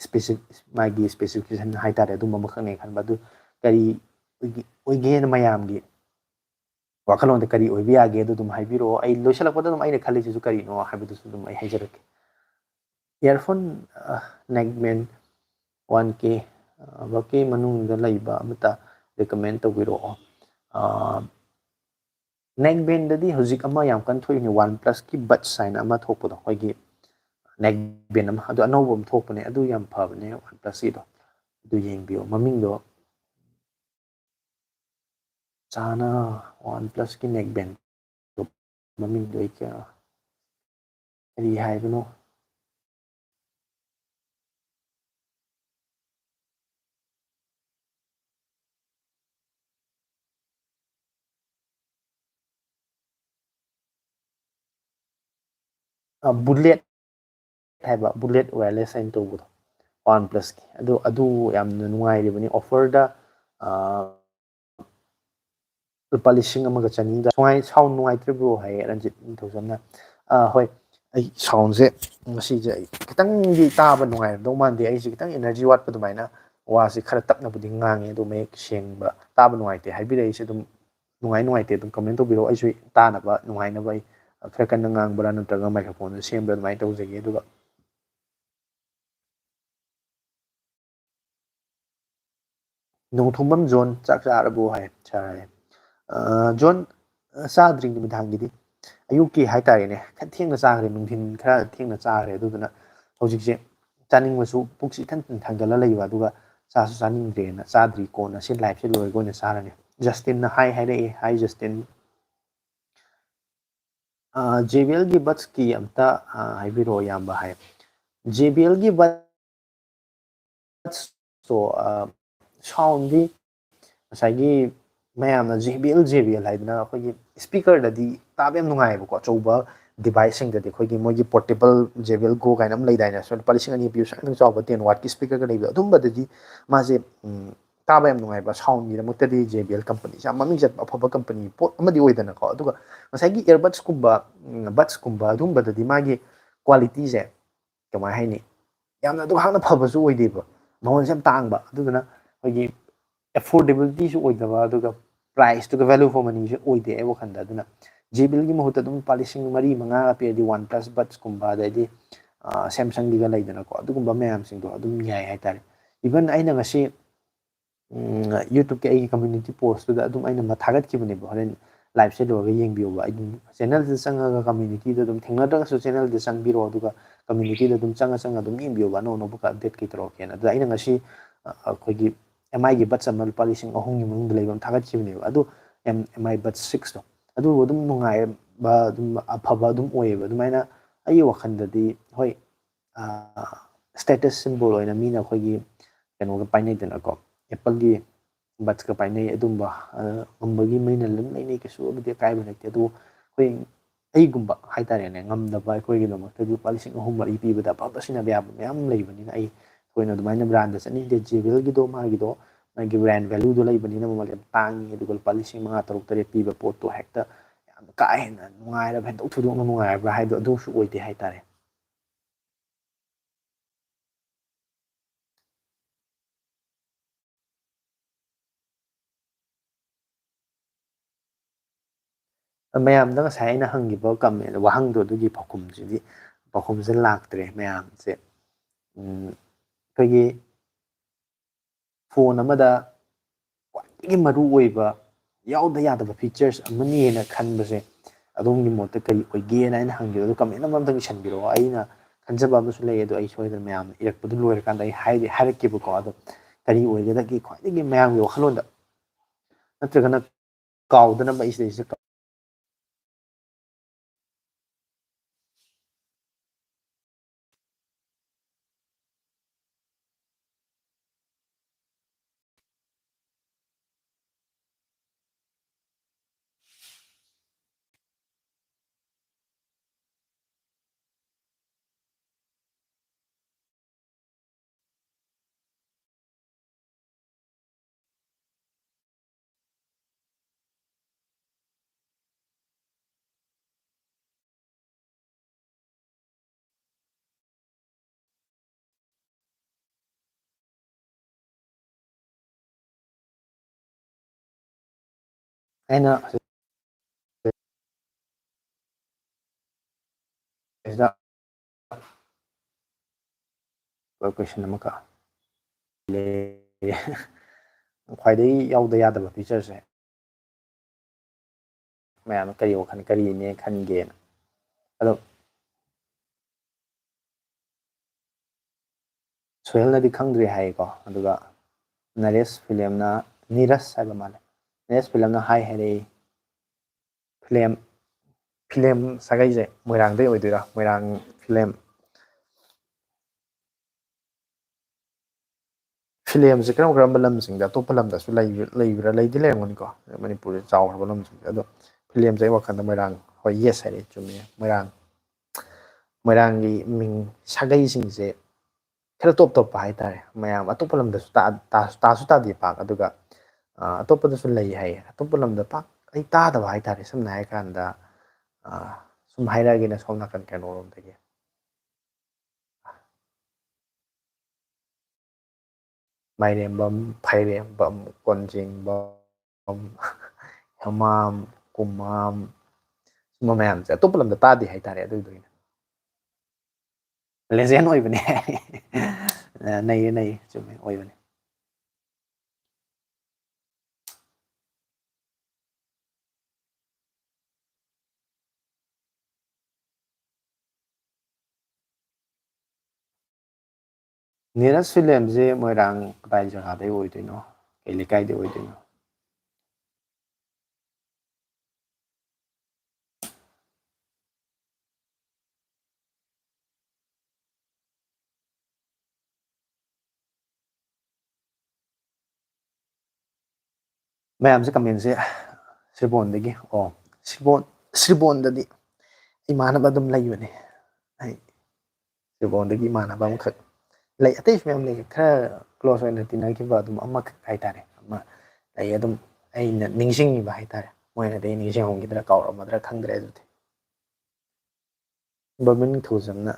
specific magi specification haitare adum am khakne khanba du kari oige na mayamgi wakhalon de kari oibi age du dum haibiro ai loisalakpada dum aina khali ju kari no haibidu dum ai haijarake earphone neckband 1k baki manung da laiba amata recommend tawbiro neckband dadi hojik ama yam kan thoini OnePlus ki buds sign ama thokpodo hoigi neckband ama adu anouba thokpane adu yam phabane OnePlus ido adu yengbiyo maming do chana OnePlus ki neckband maming do ikya kari haibano bullet haiba bullet wireless sign tawbudo OnePlus ki adu yamna nungairibani offer da lupa lising amaga chani da songai sound nungaitrebro hai ranjit 1000 na hoi ai sound se ngasi je kitang gi taba nungai do mande ai kitang energy wat padumaina wa se khara tapna budi ngange do mek sengba taba nungai te haibire se dum nungai te dum comment to biro ai sui ta na ba nungai na bai khara kan ngang bra natraga microphone sembra mai tawjege duga nongthombam zone chak charabu hai chare John sadring midhangidi ayuki haitarene khan thengna chagre nungthin khara thengna chagre aduduna hojikse chaning masu puksi than thangala leiba aduga chasu chaning drena chadri kona sin life se loi goina charane Justin na hi hai re hi Justin JBL gi buds ki amta haibiro yamba hai JBL gi buds so sound di masagi mayamna JBL haidna akhoi speaker dadi tabe am nungai ba ko chouba device sing dadi akhoi mogi portable JBL Go kainam leidaina so palising ani view sang chouba 10 watt ki speaker ka leiba adum badadi maje tabe am nungai ba sound ni mutadi JBL company sa maming jat afaba company pot amadi oidana ko aduga masagi earbuds kumba buds kumba adum badadi magi quality je kamai haini yamna du hangna phabasu oideba mahon sam tangba aduduna hoigi affordability su oidaba aduga price to value for money su oide e wakhanda aduna JBLꯒꯤ ꯃꯍꯨꯠꯇ ꯑꯗꯨꯝ ꯂꯨꯄꯥ 4,000-5,000 ꯄꯤꯔꯗꯤ OnePlus Budsꯀꯨꯝꯕ ꯑꯗꯩꯗꯤ Samsungꯒꯤꯒ ꯂꯩꯗꯅꯀꯣ ꯑꯗꯨꯒꯨꯝꯕ ꯃꯌꯥꯝꯁꯤꯡꯗꯣ ꯑꯗꯨꯝ ꯌꯥꯏ ꯍꯥꯏꯇꯥꯔꯦ ꯏꯚꯟ ꯑꯩꯅ ꯉꯁꯤ ꯌꯨꯇ꯭ꯌꯨꯕꯀꯤ ꯑꯩꯒꯤ ꯀꯝꯃ꯭ꯌꯨꯅꯤꯇꯤ ꯄꯣꯁꯇꯨꯗ ꯑꯗꯨꯝ ꯑꯩꯅ ꯊꯥꯒꯠꯈꯤꯕꯅꯦꯕ ꯍꯣꯔꯦꯟ ꯂꯥꯏꯚꯁꯦ ꯂꯣꯏꯔꯒ ꯌꯦꯡꯕꯤꯌꯣꯕ ꯑꯗꯨꯝ ꯆꯦꯅꯦꯜꯁꯤꯗ ꯆꯪꯉꯒ ꯀꯝꯃ꯭ꯌꯨꯅꯤꯇꯤꯗ ꯑꯗꯨꯝ ꯊꯦꯡꯅꯗ꯭ꯔꯒꯁꯨ ꯆꯦꯅꯦꯜꯗ ꯆꯪꯕꯤꯔꯣ ꯑꯗꯨꯒ ꯀꯝꯃ꯭ꯌꯨꯅꯤꯇꯤꯗ ꯑꯗꯨꯝ ꯆꯪꯉ ꯑꯗꯨꯝ ꯌꯦꯡꯕꯤꯌꯣꯕ ꯑꯅꯧ ꯑꯅꯧꯕ ꯑꯞꯗꯦꯠ ꯀꯩ ꯇꯧꯔꯛꯀꯦꯅ ꯑꯗꯨꯗ ꯑꯩꯅ ꯉꯁꯤ ꯑꯩꯈꯣꯏꯒꯤ MIꯒꯤ ꯕꯠꯁ ꯑꯃ ꯂꯨꯄꯥ 3,000ꯒꯤ ꯃꯅꯨꯡꯗ ꯂꯩꯕ ꯑꯃ ꯊꯥꯒꯠꯈꯤꯕꯅꯦꯕ ꯑꯗꯨ MI ꯕꯠꯁ 6ꯇꯣ ꯑꯗꯨ ꯑꯗꯨꯝ ꯅꯨꯡꯉꯥꯏꯕ ꯑꯗꯨꯝ ꯑꯐꯕ ꯑꯗꯨꯝ ꯑꯣꯏꯌꯦꯕ ꯑꯗꯨꯃꯥꯏꯅ ꯑꯩꯒꯤ ꯋꯥꯈꯜꯗꯗꯤ ꯍꯣꯏ ꯁ꯭ꯇꯦꯇꯁ ꯁꯤꯝꯕꯣꯜ ꯑꯣꯏꯅ ꯃꯤꯅ ꯑꯩꯈꯣꯏꯒꯤ ꯀꯩꯅꯣꯒ ꯄꯥꯏꯅꯩꯗꯅꯀꯣ ꯑꯦꯄꯜꯒꯤ ꯕꯠꯁꯀ ꯄꯥꯏꯅꯩ ꯑꯗꯨꯝꯕ ꯉꯝꯕꯒꯤ ꯃꯤꯅ ꯑꯗꯨꯝ ꯂꯩꯅꯩ ꯀꯩꯁꯨ ꯑꯃꯗꯤ ꯑꯀꯥꯏꯕ ꯂꯩꯇꯦ ꯑꯗꯨꯕꯨ ꯑꯩꯈꯣꯏ ꯑꯩꯒꯨꯝꯕ ꯍꯥꯏꯇꯥꯔꯦꯅꯦ ꯉꯝꯗꯕ ꯑꯩꯈꯣꯏꯒꯤꯗꯃꯛꯇꯗꯤ ꯂꯨꯄꯥ 3,000-4,000 ꯄꯤꯕꯗ ꯑꯐꯕ ꯁꯤꯖꯤꯟꯅꯕ ꯌꯥꯕ ꯃꯌꯥꯝ ꯂꯩꯕꯅꯤꯅ ꯑꯩꯈꯣꯏꯅ ꯑꯗꯨꯃꯥꯏꯅ ꯕ꯭ꯔꯥꯟꯗ ꯆꯠꯅꯤꯡꯗꯦ JBLꯒꯤꯗꯣ ꯃꯥꯒꯤ ꯕ꯭ꯔꯥꯟ ꯚꯦꯂꯨꯗꯣ ꯂꯩꯕꯅꯤꯅ ꯃꯃꯜ ꯌꯥꯝ ꯇꯥꯡꯉꯤ ꯑꯗꯨꯒ ꯂꯨꯄꯥ 5,000-5,000-6,000-7,000 ꯄꯤꯕ ꯄꯣꯠꯇꯣ ꯍꯦꯛꯇ ꯌꯥꯝ ꯀꯥ ꯍꯦꯟꯅ ꯅꯨꯡꯉꯥꯏꯔꯕ ꯍꯦꯟꯗꯣꯛ ꯊꯣꯏꯗꯣꯛꯅ ꯅꯨꯡꯉꯥꯏꯔꯕ꯭ꯔꯥ ꯍꯥꯏꯗꯣ ꯑꯗꯨꯁꯨ ꯑꯣꯏꯗꯦ ꯍꯥꯏꯇꯥꯔꯦ ꯃꯌꯥꯝꯗ ꯉꯁꯥꯏ ꯑꯩꯅ ꯍꯪꯈꯤꯕ ꯀꯃꯦꯟ ꯋꯥꯍꯪꯗꯣ ꯑꯗꯨꯒꯤ ꯄꯥꯎꯈꯨꯝꯁꯦ ꯂꯥꯛꯇ꯭ꯔꯦ ꯃꯌꯥꯝꯁꯦ ꯑꯩꯈꯣꯏꯒꯤ ꯐꯣꯟ ꯑꯃꯗ ꯈ꯭ꯋꯥꯏꯗꯒꯤ ꯃꯔꯨ ꯑꯣꯏꯕ ꯌꯥꯎꯗ ꯌꯥꯗꯕ ꯐꯤꯆꯔꯁ ꯑꯃꯅꯦꯅ ꯈꯟꯕꯁꯦ ꯑꯗꯣꯝꯒꯤ ꯃꯣꯠꯇ ꯀꯔꯤ ꯑꯣꯏꯒꯦꯅ ꯑꯩꯅ ꯍꯪꯈꯤꯕ ꯑꯗꯣ ꯀꯃꯦꯟ ꯑꯃꯇꯪ ꯏꯁꯟꯕꯤꯔꯛꯑꯣ ꯑꯩꯅ ꯈꯟꯖꯕ ꯑꯃꯁꯨ ꯂꯩ ꯑꯗꯣ ꯑꯩ ꯁꯣꯏꯗꯅ ꯃꯌꯥꯝꯅ ꯏꯔꯛꯄꯗꯨ ꯂꯣꯏꯔꯀꯥꯟꯗ ꯑꯩ ꯍꯥꯏꯔꯛꯀꯦꯕꯀꯣ ꯑꯗꯣ ꯀꯔꯤ ꯑꯣꯏꯒꯗꯒꯦ ꯈ꯭ꯋꯥꯏꯗꯒꯤ ꯃꯌꯥꯝꯒꯤ ꯋꯥꯈꯜꯂꯣꯟꯗ ꯅꯠꯇ꯭ꯔꯒꯅ ꯀꯥꯎꯗꯅꯕ ꯑꯩ ꯁꯤꯗꯩꯁꯤꯗ ꯑꯩꯅ ꯁꯤꯗ ꯀꯣꯏꯁꯟ ꯑꯃꯈꯛ ꯈ꯭ꯋꯥꯏꯗꯒꯤ ꯌꯥꯎꯗ ꯌꯥꯗꯕ ꯐꯤꯆꯔꯁꯦ ꯃꯌꯥꯝꯅ ꯀꯔꯤ ꯋꯥꯈꯜ ꯀꯔꯤꯅꯦ ꯈꯟꯒꯦꯅ ꯑꯗꯣ ꯁꯣꯍꯦꯜꯅꯗꯤ ꯈꯪꯗ꯭ꯔꯦ ꯍꯥꯏꯌꯦꯀꯣ ꯑꯗꯨꯒ ꯅꯤꯔꯁ ꯍꯥꯏꯕ ꯃꯥꯜꯂꯦ ꯅꯦꯔꯦꯁ ꯐꯤꯂꯝꯅ ꯍꯥꯏ ꯍꯥꯏꯔꯛꯏ ꯐꯤꯂꯝ ꯁꯥꯒꯩꯁꯦ ꯃꯣꯏꯔꯥꯡꯗꯩ ꯑꯣꯏꯗꯣꯏꯔꯥ ꯃꯣꯏꯔꯥꯡ ꯐꯤꯂꯝꯁꯦ ꯀꯔꯝꯕ ꯂꯝꯁꯤꯡꯗ ꯑꯇꯣꯞꯄ ꯂꯝꯗꯁꯨ ꯂꯩꯕ꯭ꯔꯥ ꯂꯩꯗꯤ ꯂꯩꯔꯝꯒꯅꯤꯀꯣ ꯃꯅꯤꯄꯨꯔꯗ ꯆꯥꯎꯈ꯭ꯔꯕ ꯂꯝꯁꯤꯡꯁꯦ ꯑꯗꯣ ꯐꯤꯂꯝꯁꯦ ꯑꯩ ꯋꯥꯈꯜꯗ ꯃꯣꯏꯔꯥꯡ ꯍꯣꯏ ꯌꯦꯁ ꯍꯥꯏꯔꯦ ꯆꯨꯝꯃꯦ ꯃꯣꯏꯔꯥꯡꯒꯤ ꯃꯤꯡ ꯁꯥꯒꯩꯁꯤꯡꯁꯦ ꯈꯔ ꯇꯣꯞ ꯇꯣꯞꯄ ꯍꯥꯏꯇꯥꯔꯦ ꯃꯌꯥꯝ ꯑꯇꯣꯞꯄ ꯂꯝꯗꯁꯨ ꯇꯥꯁꯨ ꯇꯥꯗꯦ ꯄꯥꯛ ꯑꯗꯨꯒ ꯑꯇꯣꯞꯄꯗꯁꯨ ꯂꯩ ꯍꯥꯏꯌꯦ ꯑꯇꯣꯞꯄ ꯂꯝꯗ ꯄꯥꯛ ꯑꯩ ꯇꯥꯗꯕ ꯍꯥꯏꯇꯥꯔꯦ ꯁꯝꯅ ꯍꯥꯏꯔ ꯀꯥꯟꯗ ꯁꯨꯝ ꯍꯥꯏꯔꯛꯑꯒꯦꯅ ꯁꯣꯝ ꯅꯥꯀꯟ ꯀꯩꯅꯣꯔꯣꯝꯗꯒꯤ ꯃꯥꯏꯔꯦꯝꯕꯝ ꯐꯩꯔꯦꯝꯕꯝ ꯀꯣꯟꯖꯦꯡꯕꯝ ꯍꯦꯃꯥꯝ ꯀꯨꯃꯥꯝ ꯁꯨꯝꯕ ꯃꯌꯥꯝꯁꯦ ꯑꯇꯣꯞꯄ ꯂꯝꯗ ꯇꯥꯗꯦ ꯍꯥꯏꯇꯥꯔꯦ ꯑꯗꯨꯏꯗꯨꯒꯤꯅꯦ ꯂꯦꯖꯦꯟ ꯑꯣꯏꯕꯅꯦ ꯅꯩꯌꯦ ꯅꯩꯌꯦ ꯆꯨꯝꯃꯦ ꯑꯣꯏꯕꯅꯦ ꯅꯤꯔꯁ ꯐꯤꯂꯝꯁꯦ ꯃꯣꯏꯔꯥꯡ ꯀꯗꯥꯏ ꯖꯒꯥꯗꯩ ꯑꯣꯏꯗꯣꯏꯅꯣ ꯀꯩ ꯂꯩꯀꯥꯏꯗꯩ ꯑꯣꯏꯗꯣꯏꯅꯣ ꯃꯌꯥꯝꯁꯦ ꯀꯃꯦꯟꯁꯦ ꯁꯤꯔꯕꯣꯟꯗꯒꯤ ꯁꯤꯔꯕꯣꯟꯗꯗꯤ ꯏꯃꯥꯟꯅꯕ ꯑꯗꯨꯝ ꯂꯩꯕꯅꯦ ꯑꯩ ꯁꯤꯔꯕꯣꯟꯗꯒꯤ ꯏꯃꯥꯟꯅꯕ ꯑꯃꯈꯛ ꯂꯩ ꯑꯇꯩꯁꯨ ꯃꯌꯥꯝ ꯂꯩ ꯈꯔ ꯀ꯭ꯂꯣꯁ ꯑꯣꯏꯅ ꯇꯤꯟꯅꯈꯤꯕ ꯑꯗꯨꯝ ꯑꯃꯈꯛ ꯍꯥꯏꯇꯥꯔꯦ ꯑꯃ ꯂꯩ ꯑꯗꯨꯝ ꯑꯩꯅ ꯅꯤꯡꯁꯤꯡꯉꯤꯕ ꯍꯥꯏꯇꯥꯔꯦ ꯃꯣꯏꯅꯗꯤ ꯑꯩ ꯅꯤꯡꯁꯤꯡꯍꯧꯈꯤꯗ꯭ꯔꯥ ꯀꯥꯎꯔꯝꯃꯗ꯭ꯔꯥ ꯈꯪꯗ꯭ꯔꯦ ꯑꯗꯨꯗꯤ ꯕꯔꯃꯟ ꯅꯤꯡꯊꯧꯖꯝꯅ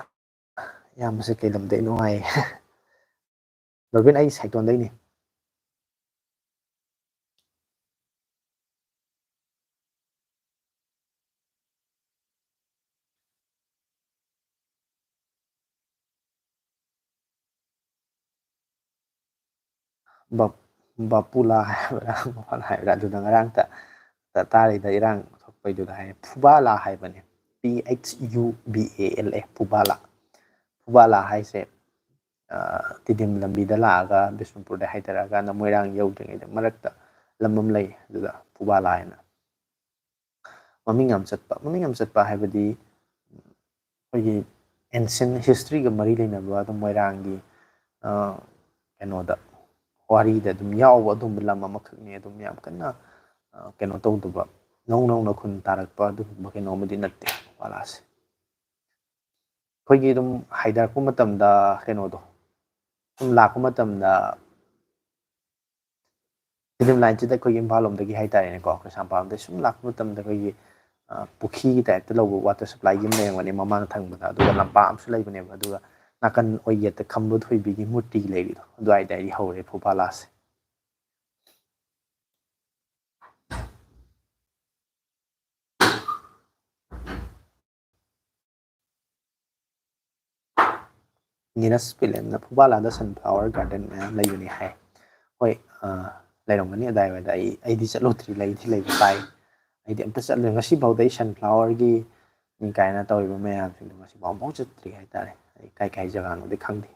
ꯏꯌꯥꯝꯕꯁꯦ ꯀꯩ ꯂꯝꯗꯩꯅꯣ ꯍꯥꯏ ꯔꯣꯕꯤꯟ ꯑꯩ ꯁꯥꯏꯇꯣꯟꯗꯩꯅꯤ ꯕꯥꯄꯨꯂꯥ ꯍꯥꯏꯕ꯭ꯔꯥ ꯃꯄꯥꯜ ꯍꯥꯏꯕ꯭ꯔꯥ ꯑꯗꯨꯅ ꯉꯔꯥꯡꯇ ꯇꯥꯔꯤꯗ ꯏꯔꯥꯡ ꯊꯣꯛꯄꯩꯗꯨꯗ ꯍꯥꯏ ꯐꯨꯕꯥꯂꯥ ꯍꯥꯏꯕꯅꯦ PHUBALA ꯐꯨꯕꯥꯂꯥ ꯍꯥꯏꯁꯦ ꯇꯤꯗꯤꯝ ꯂꯝꯕꯤꯗ ꯂꯥꯛꯑꯒ ꯕꯤꯁꯅꯨꯄꯨꯔꯗ ꯍꯥꯏꯊꯔꯛꯑꯀꯥꯟꯗ ꯃꯣꯏꯔꯥꯡ ꯌꯧꯗ꯭ꯔꯤꯉꯩꯗ ꯃꯔꯛꯇ ꯂꯝ ꯑꯃ ꯂꯩ ꯑꯗꯨꯗ ꯐꯨꯕꯥꯂꯥ ꯍꯥꯏꯅ ꯃꯃꯤꯡ ꯌꯥꯝ ꯆꯠꯄ ꯍꯥꯏꯕꯗꯤ ꯑꯩꯈꯣꯏꯒꯤ ꯑꯦꯟꯁꯤꯌꯟ ꯍꯤꯁꯇ꯭ꯔꯤꯒ ꯃꯔꯤ ꯂꯩꯅꯕ ꯑꯗꯨꯝ ꯃꯣꯏꯔꯥꯡꯒꯤ ꯀꯩꯅꯣꯗ ꯋꯥꯔꯤꯗ ꯑꯗꯨꯝ ꯌꯥꯎꯕ ꯑꯗꯨꯝꯕ ꯂꯝ ꯑꯃꯈꯛꯅꯤ ꯑꯗꯨꯝ ꯌꯥꯝ ꯀꯟꯅ ꯀꯩꯅꯣ ꯇꯧꯗꯕ ꯅꯧꯅ ꯈꯨꯟ ꯇꯥꯔꯛꯄ ꯑꯗꯨꯒꯨꯝꯕ ꯀꯩꯅꯣꯃꯗꯤ ꯅꯠꯇꯦ ꯐꯨꯕꯥꯂꯥꯁꯦ ꯑꯩꯈꯣꯏꯒꯤ ꯑꯗꯨꯝ ꯍꯥꯏꯊꯔꯛꯄ ꯃꯇꯝꯗ ꯀꯩꯅꯣꯗꯣ ꯁꯨꯝ ꯂꯥꯛꯄ ꯃꯇꯝꯗ ꯐꯤꯂꯝ ꯂꯥꯏꯟꯁꯤꯗ ꯑꯩꯈꯣꯏꯒꯤ ꯏꯝꯐꯥꯜ ꯂꯣꯝꯗꯒꯤ ꯍꯥꯏꯇꯥꯔꯦꯅꯦꯀꯣ ꯀꯩꯁꯥꯝꯄꯥꯠ ꯁꯨꯝ ꯂꯥꯛꯄ ꯃꯇꯝꯗ ꯑꯩꯈꯣꯏꯒꯤ ꯄꯨꯈ꯭ꯔꯤꯒꯤ ꯇꯥꯏꯞꯇ ꯂꯧꯕ ꯋꯥꯇꯔ ꯁꯄ꯭ꯂꯥꯏꯒꯤ ꯑꯃ ꯂꯩꯔꯝꯒꯅꯤ ꯃꯃꯥꯡ ꯊꯪꯕꯗ ꯑꯗꯨꯒ ꯂꯝꯄꯥꯛ ꯑꯃꯁꯨ ꯂꯩꯕꯅꯦꯕ ꯑꯗꯨꯒ ꯅꯥꯀꯟ ꯑꯣꯏ ꯌꯦꯠꯇ ꯈꯝꯕ ꯊꯣꯏꯕꯤꯒꯤ ꯃꯨꯔꯇꯤ ꯂꯩꯔꯤꯗꯣ ꯑꯗꯨꯋꯥꯏꯗꯒꯤ ꯍꯧꯔꯦ ꯐꯨꯕꯥꯂꯥꯁꯦ ꯅꯤꯔꯁ ꯐꯤꯂꯝꯅ ꯐꯨꯕꯥꯂꯥꯗ ꯁꯟꯐ꯭ꯂꯥꯋꯔ ꯒꯥꯔꯗꯦꯟ ꯃꯌꯥꯝ ꯂꯩꯕꯅꯤ ꯍꯥꯏ ꯍꯣꯏ ꯂꯩꯔꯝꯒꯅꯤ ꯑꯗꯥꯏꯋꯥꯏꯗ ꯑꯩꯗꯤ ꯆꯠꯂꯨꯗ꯭ꯔꯤ ꯂꯩꯕ ꯇꯥꯏ ꯑꯩꯗꯤ ꯑꯝꯇ ꯆꯠꯂꯨ ꯉꯁꯤꯐꯥꯎꯗ ꯑꯩ ꯁꯟꯐ꯭ꯂꯥꯋꯔꯒꯤ ꯀꯥꯏꯅ ꯇꯧꯔꯤꯕ ꯃꯌꯥꯝꯁꯤꯡꯗꯣ ꯉꯁꯤꯐꯥꯎ ꯑꯃꯐꯥꯎ ꯆꯠꯇ꯭ꯔꯤ ꯍꯥꯏꯇꯥꯔꯦ ꯑꯩ ꯀꯥꯏ ꯖꯒꯥꯅꯣꯗꯤ ꯈꯪꯗꯦ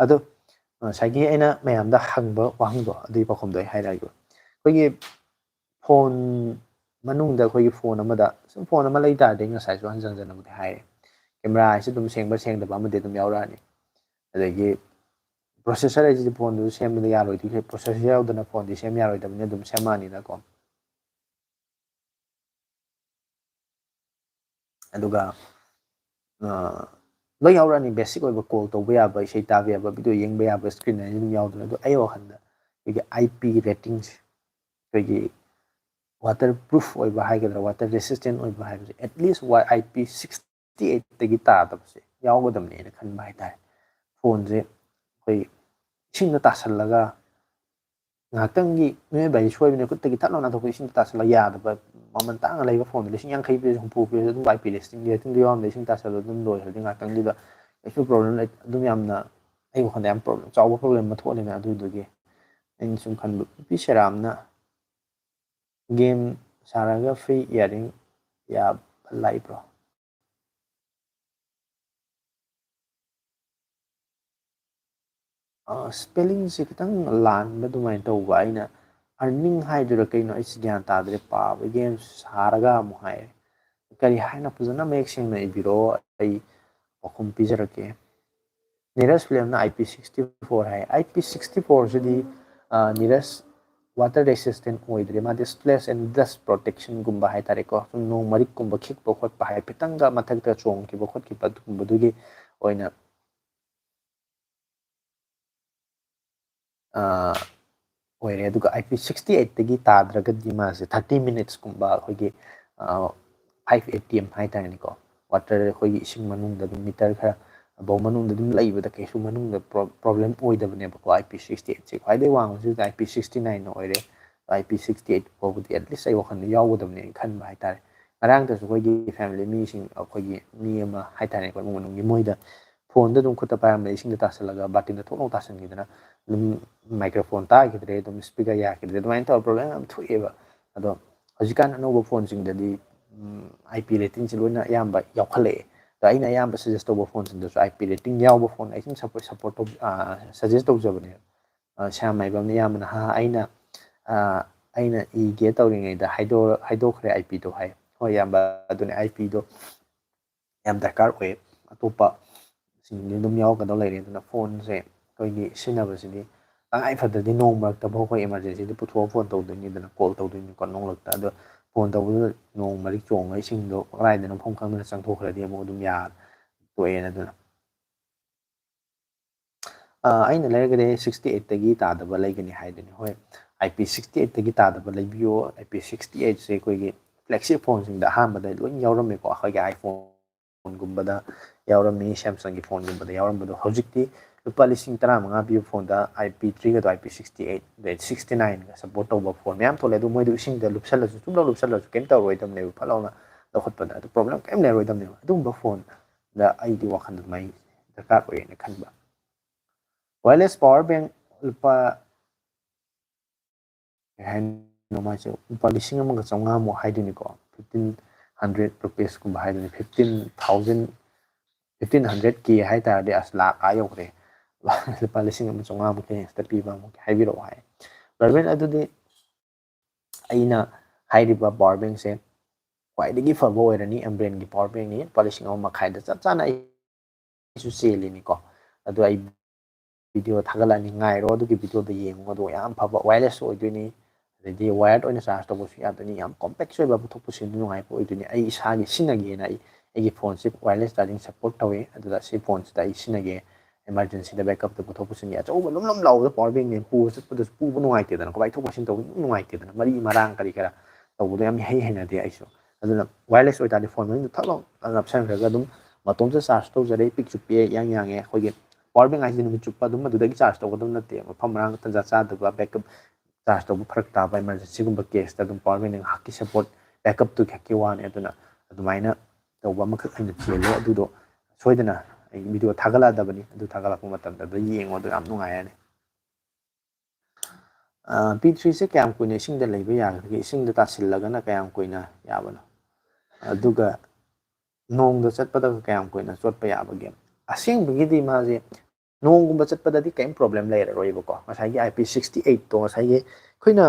ꯑꯗꯣ ꯉꯁꯥꯏꯒꯤ ꯑꯩꯅ ꯃꯌꯥꯝꯗ ꯍꯪꯕ ꯋꯥꯍꯪꯗꯣ ꯑꯗꯨꯒꯤ ꯄꯥꯎꯈꯨꯝꯗꯣ ꯑꯩ ꯍꯥꯏꯔꯛꯑꯒꯦ ꯑꯩꯈꯣꯏꯒꯤ ꯐꯣꯟ ꯃꯅꯨꯡꯗ ꯑꯩꯈꯣꯏꯒꯤ ꯐꯣꯟ ꯑꯃꯗ ꯁꯨꯝ ꯐꯣꯟ ꯑꯃ ꯂꯩ ꯇꯥꯔꯗꯤ ꯉꯁꯥꯏꯁꯨ ꯍꯟꯖꯤꯟ ꯍꯟꯖꯤꯟꯅꯕꯨꯗꯤ ꯍꯥꯏꯔꯦ ꯀꯦꯃꯦꯔꯥ ꯍꯥꯏꯁꯦ ꯑꯗꯨꯝ ꯁꯦꯡꯕ ꯁꯦꯡꯗꯕ ꯑꯃꯗꯤ ꯑꯗꯨꯝ ꯌꯥꯎꯔꯛꯑꯅꯤ ꯑꯗꯒꯤ ꯄ꯭ꯔꯣꯁꯦꯁꯔ ꯍꯥꯏꯁꯤꯗꯤ ꯐꯣꯟꯗꯨꯁꯨ ꯁꯦꯝꯕꯗ ꯌꯥꯔꯣꯏꯗꯣꯏ ꯄ꯭ꯔꯣꯁꯦꯁꯔ ꯌꯥꯎꯗꯅ ꯐꯣꯟꯗꯤ ꯁꯦꯝ ꯌꯥꯔꯣꯏꯗꯕꯅꯤ ꯑꯗꯨꯝ ꯁꯦꯝꯃꯛꯑꯅꯤꯅꯀꯣ ꯑꯗꯨꯒ ꯂꯣꯏ ꯌꯥꯎꯔꯛꯑꯅꯤ ꯕꯦꯁꯤꯛ ꯑꯣꯏꯕ ꯀꯣꯜ ꯇꯧꯕ ꯌꯥꯕ ꯏꯁꯩ ꯇꯥꯕ ꯌꯥꯕ ꯚꯤꯗꯤꯑꯣ ꯌꯦꯡꯕ ꯌꯥꯕ ꯏꯁꯀ꯭ꯔꯤꯟ ꯍꯥꯏꯁꯦ ꯑꯗꯨꯝ ꯌꯥꯎꯗꯣꯏꯅꯤ ꯑꯗꯣ ꯑꯩ ꯋꯥꯈꯜꯗ ꯑꯩꯈꯣꯏꯒꯤ IP ꯔꯦꯇꯤꯡꯁꯦ ꯑꯩꯈꯣꯏꯒꯤ ꯋꯥꯇꯔ ꯄ꯭ꯔꯨꯐ ꯑꯣꯏꯕ ꯍꯥꯏꯒꯗ꯭ꯔꯥ ꯋꯥꯇꯔ ꯔꯦꯁꯤꯁꯇꯦꯟ ꯑꯣꯏꯕ ꯍꯥꯏꯕꯁꯦ ꯑꯦꯠꯂꯤꯁ IP68ꯇꯒꯤ ꯇꯥꯗꯕꯁꯦ ꯌꯥꯎꯒꯗꯕꯅꯦꯅ ꯈꯟꯕ ꯍꯥꯏꯇꯥꯔꯦ ꯐꯣꯟꯁꯦ ꯑꯩꯈꯣꯏ ꯏꯁꯤꯡꯗ ꯇꯥꯁꯜꯂꯒ ꯉꯥꯏꯍꯥꯛꯇꯪꯒꯤ ꯃꯤꯑꯣꯏꯕ ꯍꯥꯏꯁꯦ ꯁꯣꯏꯕꯅꯦ ꯈꯨꯠꯇꯒꯤ ꯊꯠ ꯂꯥꯎꯅ ꯅꯥꯟꯊꯣꯛꯄ ꯏꯁꯤꯡꯗ ꯇꯥꯁꯜꯂꯒ ꯌꯥꯗꯕ ꯃꯃꯜ ꯇꯥꯡꯅ ꯂꯩꯕ ꯐꯣꯟꯗꯣ 50,000 ꯄꯤꯔꯁꯨ 60 ꯄꯤꯔꯁꯨ ꯑꯗꯨꯝ IP ꯔꯦꯇꯤꯡꯗꯣ ꯌꯥꯎꯔꯝꯗ ꯏꯁꯤꯡ ꯇꯥꯁꯜꯂꯒ ꯑꯗꯨꯝ ꯂꯣꯏꯈ꯭ꯔꯗꯤ ꯉꯥꯏꯍꯥꯛꯇꯪꯗꯨꯗ ꯀꯩꯁꯨ ꯄ꯭ꯔꯣꯕ꯭ꯂꯦꯝ ꯂꯩ ꯑꯗꯨꯝ ꯌꯥꯝꯅ ꯑꯩ ꯋꯥꯈꯜꯗ ꯌꯥꯝ ꯆꯥꯎꯕ ꯄ꯭ꯔꯣꯕ꯭ꯂꯦꯝ ꯑꯃ ꯊꯣꯛꯍꯜꯂꯤꯅ ꯑꯗꯨꯗꯨꯒꯤ ꯑꯩꯅ ꯁꯨꯝ ꯈꯟꯕ ꯅꯨꯄꯤ ꯁꯦꯔꯥꯝꯅ ꯒꯦꯝ ꯁꯥꯔꯒ ꯐ꯭ꯔꯤ ꯏꯌꯥꯔꯤꯡ ꯌꯥꯕ ꯂꯩꯕ꯭ꯔꯣ ꯁ꯭ꯄꯦꯂꯤꯡꯁꯦ ꯈꯤꯇꯪ ꯂꯥꯟꯕ ꯑꯗꯨꯃꯥꯏꯅ ꯇꯧꯕ ꯑꯩꯅ ꯑꯔꯅꯤꯡ ꯍꯥꯏꯗꯨꯔꯥ ꯀꯩꯅꯣ ꯑꯩꯁꯦ ꯒ꯭ꯌꯥꯟ ꯇꯥꯗ꯭ꯔꯦ ꯄꯥꯕ ꯒꯦꯝ ꯁꯥꯔꯒ ꯑꯃꯨꯛ ꯍꯥꯏꯔꯦ ꯀꯔꯤ ꯍꯥꯏꯅ ꯐꯖꯅ ꯃꯌꯦꯛ ꯁꯦꯡꯅ ꯏꯕꯤꯔꯛꯑꯣ ꯑꯩ ꯄꯥꯎꯈꯨꯝ ꯄꯤꯖꯔꯛꯀꯦ ꯅꯤꯔꯁ ꯐꯤꯂꯝꯅ IP64 ꯍꯥꯏ IP64ꯁꯤꯗꯤ ꯅꯤꯔꯁ ꯋꯥꯇꯔ ꯔꯦꯁꯤꯁꯇꯦꯟ ꯑꯣꯏꯗ꯭ꯔꯦ ꯃꯥꯗꯤ ꯁ꯭ꯄ꯭ꯂꯦꯁ ꯑꯦꯟ ꯗꯁ ꯄ꯭ꯔꯣꯇꯦꯛꯁꯟꯒꯨꯝꯕ ꯍꯥꯏꯇꯥꯔꯦꯀꯣ ꯁꯨꯝ ꯅꯣꯡ ꯃꯔꯤꯛꯀꯨꯝꯕ ꯈꯤꯛꯄ ꯈꯣꯠꯄ ꯍꯥꯏꯐꯦꯠꯇꯪꯒ ꯃꯊꯛꯇ ꯆꯣꯡꯈꯤꯕ ꯈꯣꯠꯈꯤꯕ ꯑꯗꯨꯒꯨꯝꯕꯗꯨꯒꯤ ꯑꯣꯏꯅ ꯑꯣꯏꯔꯦ ꯑꯗꯨꯒ IP68ꯇꯒꯤ ꯇꯥꯗ꯭ꯔꯒꯗꯤ ꯃꯥꯁꯦ 30 ꯃꯤꯅꯤꯠꯁꯀꯨꯝꯕ ꯑꯩꯈꯣꯏꯒꯤ 5 ATM ꯍꯥꯏꯇꯥꯔꯦꯅꯦꯀꯣ ꯋꯥꯇꯔ ꯑꯩꯈꯣꯏꯒꯤ ꯏꯁꯤꯡ ꯃꯅꯨꯡꯗ ꯑꯗꯨꯝ ꯃꯤꯇꯔ ꯈꯔ ꯕꯧ ꯃꯅꯨꯡꯗ ꯑꯗꯨꯝ ꯂꯩꯕꯗ ꯀꯩꯁꯨ ꯃꯅꯨꯡꯗ ꯄ꯭ꯔꯣꯕ꯭ꯂꯦꯝ ꯑꯣꯏꯗꯕꯅꯦꯕꯀꯣ IP68ꯁꯦ ꯈ꯭ꯋꯥꯏꯗꯒꯤ ꯋꯥꯡꯕꯁꯤꯗ IP69 ꯑꯣꯏꯔꯦ IP68 ꯐꯥꯎꯕꯗꯤ ꯑꯦꯠꯂꯤꯁ ꯑꯩ ꯋꯥꯈꯜꯗ ꯌꯥꯎꯒꯗꯕꯅꯦ ꯈꯟꯕ ꯍꯥꯏꯇꯥꯔꯦ ꯉꯔꯥꯡꯗꯁꯨ ꯑꯩꯈꯣꯏꯒꯤ ꯐꯦꯃꯤꯂꯤ ꯃꯤꯁꯤꯡ ꯑꯩꯈꯣꯏꯒꯤ ꯃꯤ ꯑꯃ ꯍꯥꯏꯇꯥꯔꯦꯀꯣ ꯏꯃꯨꯡ ꯃꯅꯨꯡꯒꯤ ꯃꯣꯏꯗ ꯐꯣꯟꯗ ꯑꯗꯨꯝ ꯈꯨꯠꯇ ꯄꯥꯏꯔꯝꯕꯗ ꯏꯁꯤꯡꯗ ꯇꯥꯁꯜꯂꯒ ꯕꯥꯇꯤꯟꯗ ꯊꯣꯛ ꯂꯥꯎ ꯇꯥꯁꯟꯈꯤꯗꯅ ꯑꯗꯨꯝ ꯃꯥꯏꯀ꯭ꯔꯣꯐꯣꯟ ꯇꯥꯈꯤꯗ꯭ꯔꯦ ꯑꯗꯨꯝ ꯏꯁꯄꯤꯀꯔ ꯌꯥꯈꯤꯗ꯭ꯔꯦ ꯑꯗꯨꯃꯥꯏꯅ ꯇꯧꯔ ꯄ꯭ꯔꯣꯕ꯭ꯂꯦꯝ ꯌꯥꯝ ꯊꯣꯛꯑꯦꯕ ꯑꯗꯣ ꯍꯧꯖꯤꯛꯀꯥꯟ ꯑꯅꯧꯕ ꯐꯣꯟꯁꯤꯡꯗꯗꯤ IP ꯔꯦꯇꯤꯡꯁꯦ ꯂꯣꯏꯅ ꯑꯌꯥꯝꯕ ꯌꯥꯎꯈꯠꯂꯛꯑꯦ ꯑꯗꯣ ꯑꯩꯅ ꯑꯌꯥꯝꯕ ꯁꯖꯦꯁ ꯇꯧꯕ ꯐꯣꯟꯁꯤꯡꯗꯁꯨ IP ꯔꯦꯇꯤꯡ ꯌꯥꯎꯕ ꯐꯣꯟ ꯑꯩ ꯁꯨꯝ ꯁꯞꯄꯣꯔꯠ ꯇꯧ ꯁꯖꯦꯁ ꯇꯧꯖꯕꯅꯦꯕ ꯁ꯭ꯌꯥꯝ ꯃꯥꯏꯕꯝꯅ ꯌꯥꯝꯕꯅ ꯑꯩꯅ ꯏꯒꯦ ꯇꯧꯔꯤꯉꯩꯗ ꯍꯥꯏꯗꯣꯛꯈ꯭ꯔꯦ IPꯗꯣ ꯍꯥꯏ ꯍꯣꯏ ꯏꯌꯥꯝꯕ ꯑꯗꯨꯅꯦ IPꯗꯣ ꯌꯥꯝ ꯗꯔꯀꯥꯔ ꯑꯣꯏ ꯑꯇꯣꯞꯄ ꯁꯤꯡꯗꯤ ꯑꯗꯨꯝ ꯌꯥꯎꯔꯛꯀꯗꯧ ꯂꯩꯔꯦ ꯑꯗꯨꯅ ꯐꯣꯟꯁꯦ ꯑꯩꯈꯣꯏꯒꯤ ꯁꯤꯖꯤꯟꯅꯕꯁꯤꯗꯤ ꯇꯉꯥꯏ ꯐꯗ꯭ꯔꯗꯤ ꯅꯣꯡ ꯃꯔꯛꯇꯐꯥꯎ ꯑꯩꯈꯣꯏ ꯏꯃꯥꯔꯖꯦꯟꯁꯤꯗꯤ ꯄꯨꯊꯣꯛꯑꯒ ꯐꯣꯟ ꯇꯧꯗꯣꯏꯅꯤꯗꯅ ꯀꯣꯜ ꯇꯧꯗꯣꯏꯅꯤꯀꯣ ꯅꯣꯡꯂꯛꯇ ꯑꯗꯣ ꯐꯣꯟ ꯇꯧꯕꯗꯨꯗ ꯅꯣꯡ ꯃꯔꯤꯛ ꯆꯣꯡꯉꯒ ꯏꯁꯤꯡꯗꯣ ꯀꯗꯥꯏꯗꯅꯣ ꯃꯐꯝ ꯈꯪꯗꯅ ꯆꯪꯊꯣꯛꯈ꯭ꯔꯗꯤ ꯑꯃꯨꯛ ꯑꯗꯨꯝ ꯇꯣꯛꯑꯦꯅ ꯑꯗꯨꯅ ꯑꯩꯅ ꯂꯩꯔꯒꯗꯤ 68ꯇꯒꯤ ꯇꯥꯗꯕ ꯂꯩꯒꯅꯤ ꯍꯥꯏꯗꯨꯅꯤ ꯍꯣꯏ IP68ꯇꯒꯤ ꯇꯥꯗꯕ ꯂꯩꯕꯤꯌꯣ IP68ꯁꯦ ꯑꯩꯈꯣꯏꯒꯤ ꯐ꯭ꯂꯦꯛꯁꯤꯞ ꯐꯣꯟꯁꯤꯡꯗ ꯑꯍꯥꯟꯕꯗ ꯂꯣꯏ ꯌꯥꯎꯔꯝꯃꯦꯀꯣ ꯑꯩꯈꯣꯏꯒꯤ iPhone ꯒꯨꯝꯕꯗ ꯌꯥꯎꯔꯝꯃꯤ ꯁꯦꯝꯁꯪꯒꯤ ꯐꯣꯟꯒꯨꯝꯕꯗ ꯌꯥꯎꯔꯝꯕꯗꯣ ꯍꯧꯖꯤꯛꯇꯤ ꯂꯨꯄꯥ 15,000 ꯄꯤꯕ ꯐꯣꯟꯗ IP3ꯒꯗꯣ IP68 ꯑꯗꯩ 69ꯒ ꯁꯞꯄꯣꯔꯠ ꯇꯧꯕ ꯐꯣꯟ ꯃꯌꯥꯝ ꯊꯣꯛꯂꯦ ꯑꯗꯨ ꯃꯣꯏꯗꯣ ꯏꯁꯤꯡꯗ ꯂꯨꯞꯁꯜꯂꯁꯨ ꯁꯨꯡꯂꯧ ꯂꯨꯞꯁꯜꯂꯁꯨ ꯀꯩꯝ ꯇꯧꯔꯣꯏꯗꯕꯅꯦꯕ ꯐꯠ ꯂꯥꯎꯅ ꯂꯧꯈꯠꯄꯗ ꯑꯗꯨ ꯄ꯭ꯔꯣꯕ꯭ꯂꯦꯝ ꯀꯩꯝ ꯂꯩꯔꯣꯏꯗꯕꯅꯦꯕ ꯑꯗꯨꯒꯨꯝꯕ ꯐꯣꯟꯗ ꯑꯩꯗꯤ ꯋꯥꯈꯜꯗ ꯑꯗꯨꯃꯥꯏꯅ ꯗꯔꯀꯥꯔ ꯑꯣꯏꯌꯦꯅ ꯈꯟꯕ ꯋꯥꯌꯔꯂꯦꯁ ꯄꯋꯥꯔ ꯕꯦꯡ ꯂꯨꯄꯥ ꯀꯩ ꯍꯥꯏꯅꯣ ꯃꯥꯁꯦ ꯂꯨꯄꯥ 1,500 ꯍꯥꯏꯗꯣꯏꯅꯤꯀꯣ 1,500 ꯔꯨꯄꯤꯁꯀꯨꯝꯕ ꯍꯥꯏꯗꯣꯏꯅꯤ 15,000 1,500K ꯍꯥꯏꯇꯥꯔꯗꯤ ꯑꯁ ꯂꯥꯛ ꯌꯧꯈ꯭ꯔꯦ ꯂꯨꯄꯥ 1,500 ꯃꯨꯛꯀꯤ ꯔꯦꯟꯖꯇ ꯄꯤꯕ ꯑꯃꯨꯛ ꯍꯥꯏꯕꯤꯔꯛꯑꯣ ꯍꯥꯏ ꯄꯥꯋꯔ ꯕꯦꯡ ꯑꯗꯨꯗꯤ ꯑꯩꯅ ꯍꯥꯏꯔꯤꯕ ꯄꯋꯥꯔ ꯕꯦꯡꯁꯦ ꯈ꯭ꯋꯥꯏꯗꯒꯤ ꯐꯕ ꯑꯣꯏꯔꯅꯤ ꯑꯦꯝꯕ꯭ꯔꯦꯟꯒꯤ ꯄꯋꯥꯔ ꯕꯦꯡꯅꯤ ꯂꯨꯄꯥ 1,500 ꯆꯞ ꯆꯥꯅ ꯑꯩꯁꯨ ꯆꯦꯜꯂꯤꯅꯤꯀꯣ ꯑꯗꯣ ꯑꯩ ꯚꯤꯗꯤꯑꯣ ꯊꯥꯒꯠꯂꯛꯑꯅꯤ ꯉꯥꯏꯔꯣ ꯑꯗꯨꯒꯤ ꯚꯤꯗꯤꯑꯣꯗ ꯌꯦꯡꯉꯣ ꯑꯗꯣ ꯌꯥꯝ ꯐꯕ ꯋꯥꯌꯔꯂꯦꯁ ꯑꯣꯏꯗꯣꯏꯅꯤ ꯑꯗꯩꯗꯤ ꯋꯥꯌꯔꯗ ꯑꯣꯏꯅ ꯆꯥꯔꯖ ꯇꯧꯕꯁꯨ ꯌꯥꯗꯣꯏꯅꯤ ꯌꯥꯝ ꯀꯣꯝꯄꯦꯛꯁ ꯑꯣꯏꯕ ꯄꯨꯊꯣꯛ ꯄꯨꯁꯤꯟ ꯅꯨꯡꯉꯥꯏꯕ ꯑꯣꯏꯗꯣꯏꯅꯤ ꯑꯩ ꯏꯁꯥꯒꯤ ꯁꯤꯖꯤꯟꯅꯒꯦꯅ ꯑꯩꯒꯤ ꯐꯣꯟꯁꯦ ꯋꯥꯌꯔꯂꯦꯁ ꯆꯥꯔꯖꯤꯡ ꯁꯞꯄꯣꯔꯠ ꯇꯧꯋꯤ ꯑꯗꯨꯗ ꯁꯤ ꯐꯣꯟꯁꯤꯗ ꯑꯩ ꯁꯤꯖꯤꯟꯅꯒꯦ ꯑꯦꯃꯥꯔꯖꯦꯟꯁꯤꯗ ꯕꯦꯛꯀꯞꯇ ꯄꯨꯊꯣꯛ ꯄꯨꯁꯤꯟꯒꯤ ꯑꯆꯧꯕ ꯂꯨꯝ ꯂꯥꯎꯕ ꯄꯋꯥꯔ ꯕꯦꯡꯅꯦ ꯄꯨꯕ ꯆꯠꯄꯗꯁꯨ ꯄꯨꯕ ꯅꯨꯡꯉꯥꯏꯇꯦꯗꯅ ꯄꯥꯏꯊꯣꯛ ꯄꯥꯏꯁꯤꯟ ꯇꯧꯕ ꯅꯨꯡꯉꯥꯏꯇꯦꯗꯅ ꯃꯔꯤ ꯃꯔꯥꯡ ꯀꯔꯤ ꯀꯔꯥ ꯇꯧꯕꯗꯣ ꯌꯥꯝ ꯍꯩꯅꯗꯦ ꯑꯩꯁꯨ ꯑꯗꯨꯅ ꯋꯥꯌꯔꯂꯦꯁ ꯑꯣꯏꯇꯥꯔꯗꯤ ꯐꯣꯟ ꯃꯅꯨꯡꯗ ꯊꯛ ꯂꯥꯎ ꯅꯞꯁꯟꯈ꯭ꯔꯒ ꯑꯗꯨꯝ ꯃꯇꯣꯝꯇ ꯆꯥꯔꯖ ꯇꯧꯖꯔꯦ ꯄꯤꯛꯁꯨ ꯄꯤꯛꯑꯦ ꯏꯌꯥꯡ ꯌꯥꯡꯉꯦ ꯑꯩꯈꯣꯏꯒꯤ ꯄꯋꯥꯔ ꯕꯦꯡ ꯍꯥꯏꯁꯤꯗꯤ ꯅꯨꯃꯤꯠ ꯆꯨꯞꯄ ꯑꯗꯨꯝ ꯑꯗꯨꯗꯒꯤ ꯆꯥꯔꯖ ꯇꯧꯒꯗꯕ ꯅꯠꯇꯦ ꯃꯐꯝ ꯃꯔꯥꯡ ꯇꯟꯖꯥ ꯆꯥꯗꯕ ꯕꯦꯛꯀꯞ ꯆꯥꯔꯖ ꯇꯧꯕ ꯐꯔꯛ ꯇꯥꯕ ꯏꯃꯥꯔꯖꯦꯟꯁꯤꯒꯨꯝꯕ ꯀꯦꯁꯇ ꯑꯗꯨꯝ ꯄꯋꯥꯔ ꯕꯦꯡꯅ ꯉꯥꯏꯍꯥꯛꯀꯤ ꯁꯞꯄꯣꯔꯠ ꯕꯦꯛꯀꯞꯇꯨ ꯈꯛꯀꯤ ꯋꯥꯅꯤ ꯑꯗꯨꯅ ꯑꯗꯨꯃꯥꯏꯅ ꯇꯧꯕ ꯑꯃꯈꯛ ꯑꯩꯅ ꯆꯦꯜꯂꯦ ꯑꯗꯨꯗꯣ ꯁꯣꯏꯗꯅ ꯑꯩ ꯚꯤꯗꯤꯑꯣ ꯊꯥꯒꯠꯂꯛꯑꯗꯕꯅꯤ ꯑꯗꯨ ꯊꯥꯒꯠꯂꯛꯄ ꯃꯇꯝꯗ ꯑꯗꯨ ꯌꯦꯡꯉꯣ ꯑꯗꯨ ꯌꯥꯝ ꯅꯨꯡꯉꯥꯏꯔꯅꯤ P3ꯁꯦ ꯀꯌꯥꯝ ꯀꯨꯏꯅ ꯏꯁꯤꯡꯗ ꯂꯩꯕ ꯌꯥꯒꯗꯒꯦ ꯏꯁꯤꯡꯗ ꯇꯥꯁꯤꯜꯂꯒꯅ ꯀꯌꯥꯝ ꯀꯨꯏꯅ ꯌꯥꯕꯅꯣ ꯑꯗꯨꯒ ꯅꯣꯡꯗ ꯆꯠꯄꯗꯒ ꯀꯌꯥꯝ ꯀꯨꯏꯅ ꯆꯣꯠꯄ ꯌꯥꯕꯒꯦ ꯑꯁꯦꯡꯕꯒꯤꯗꯤ ꯃꯥꯁꯦ ꯅꯣꯡꯒꯨꯝꯕ ꯆꯠꯄꯗꯗꯤ ꯀꯔꯤꯝ ꯄ꯭ꯔꯣꯕ꯭ꯂꯦꯝ ꯂꯩꯔꯔꯣꯏꯕꯀꯣ ꯉꯁꯥꯏꯒꯤ IP68ꯇꯣ ꯉꯁꯥꯏꯒꯤ ꯑꯩꯈꯣꯏꯅ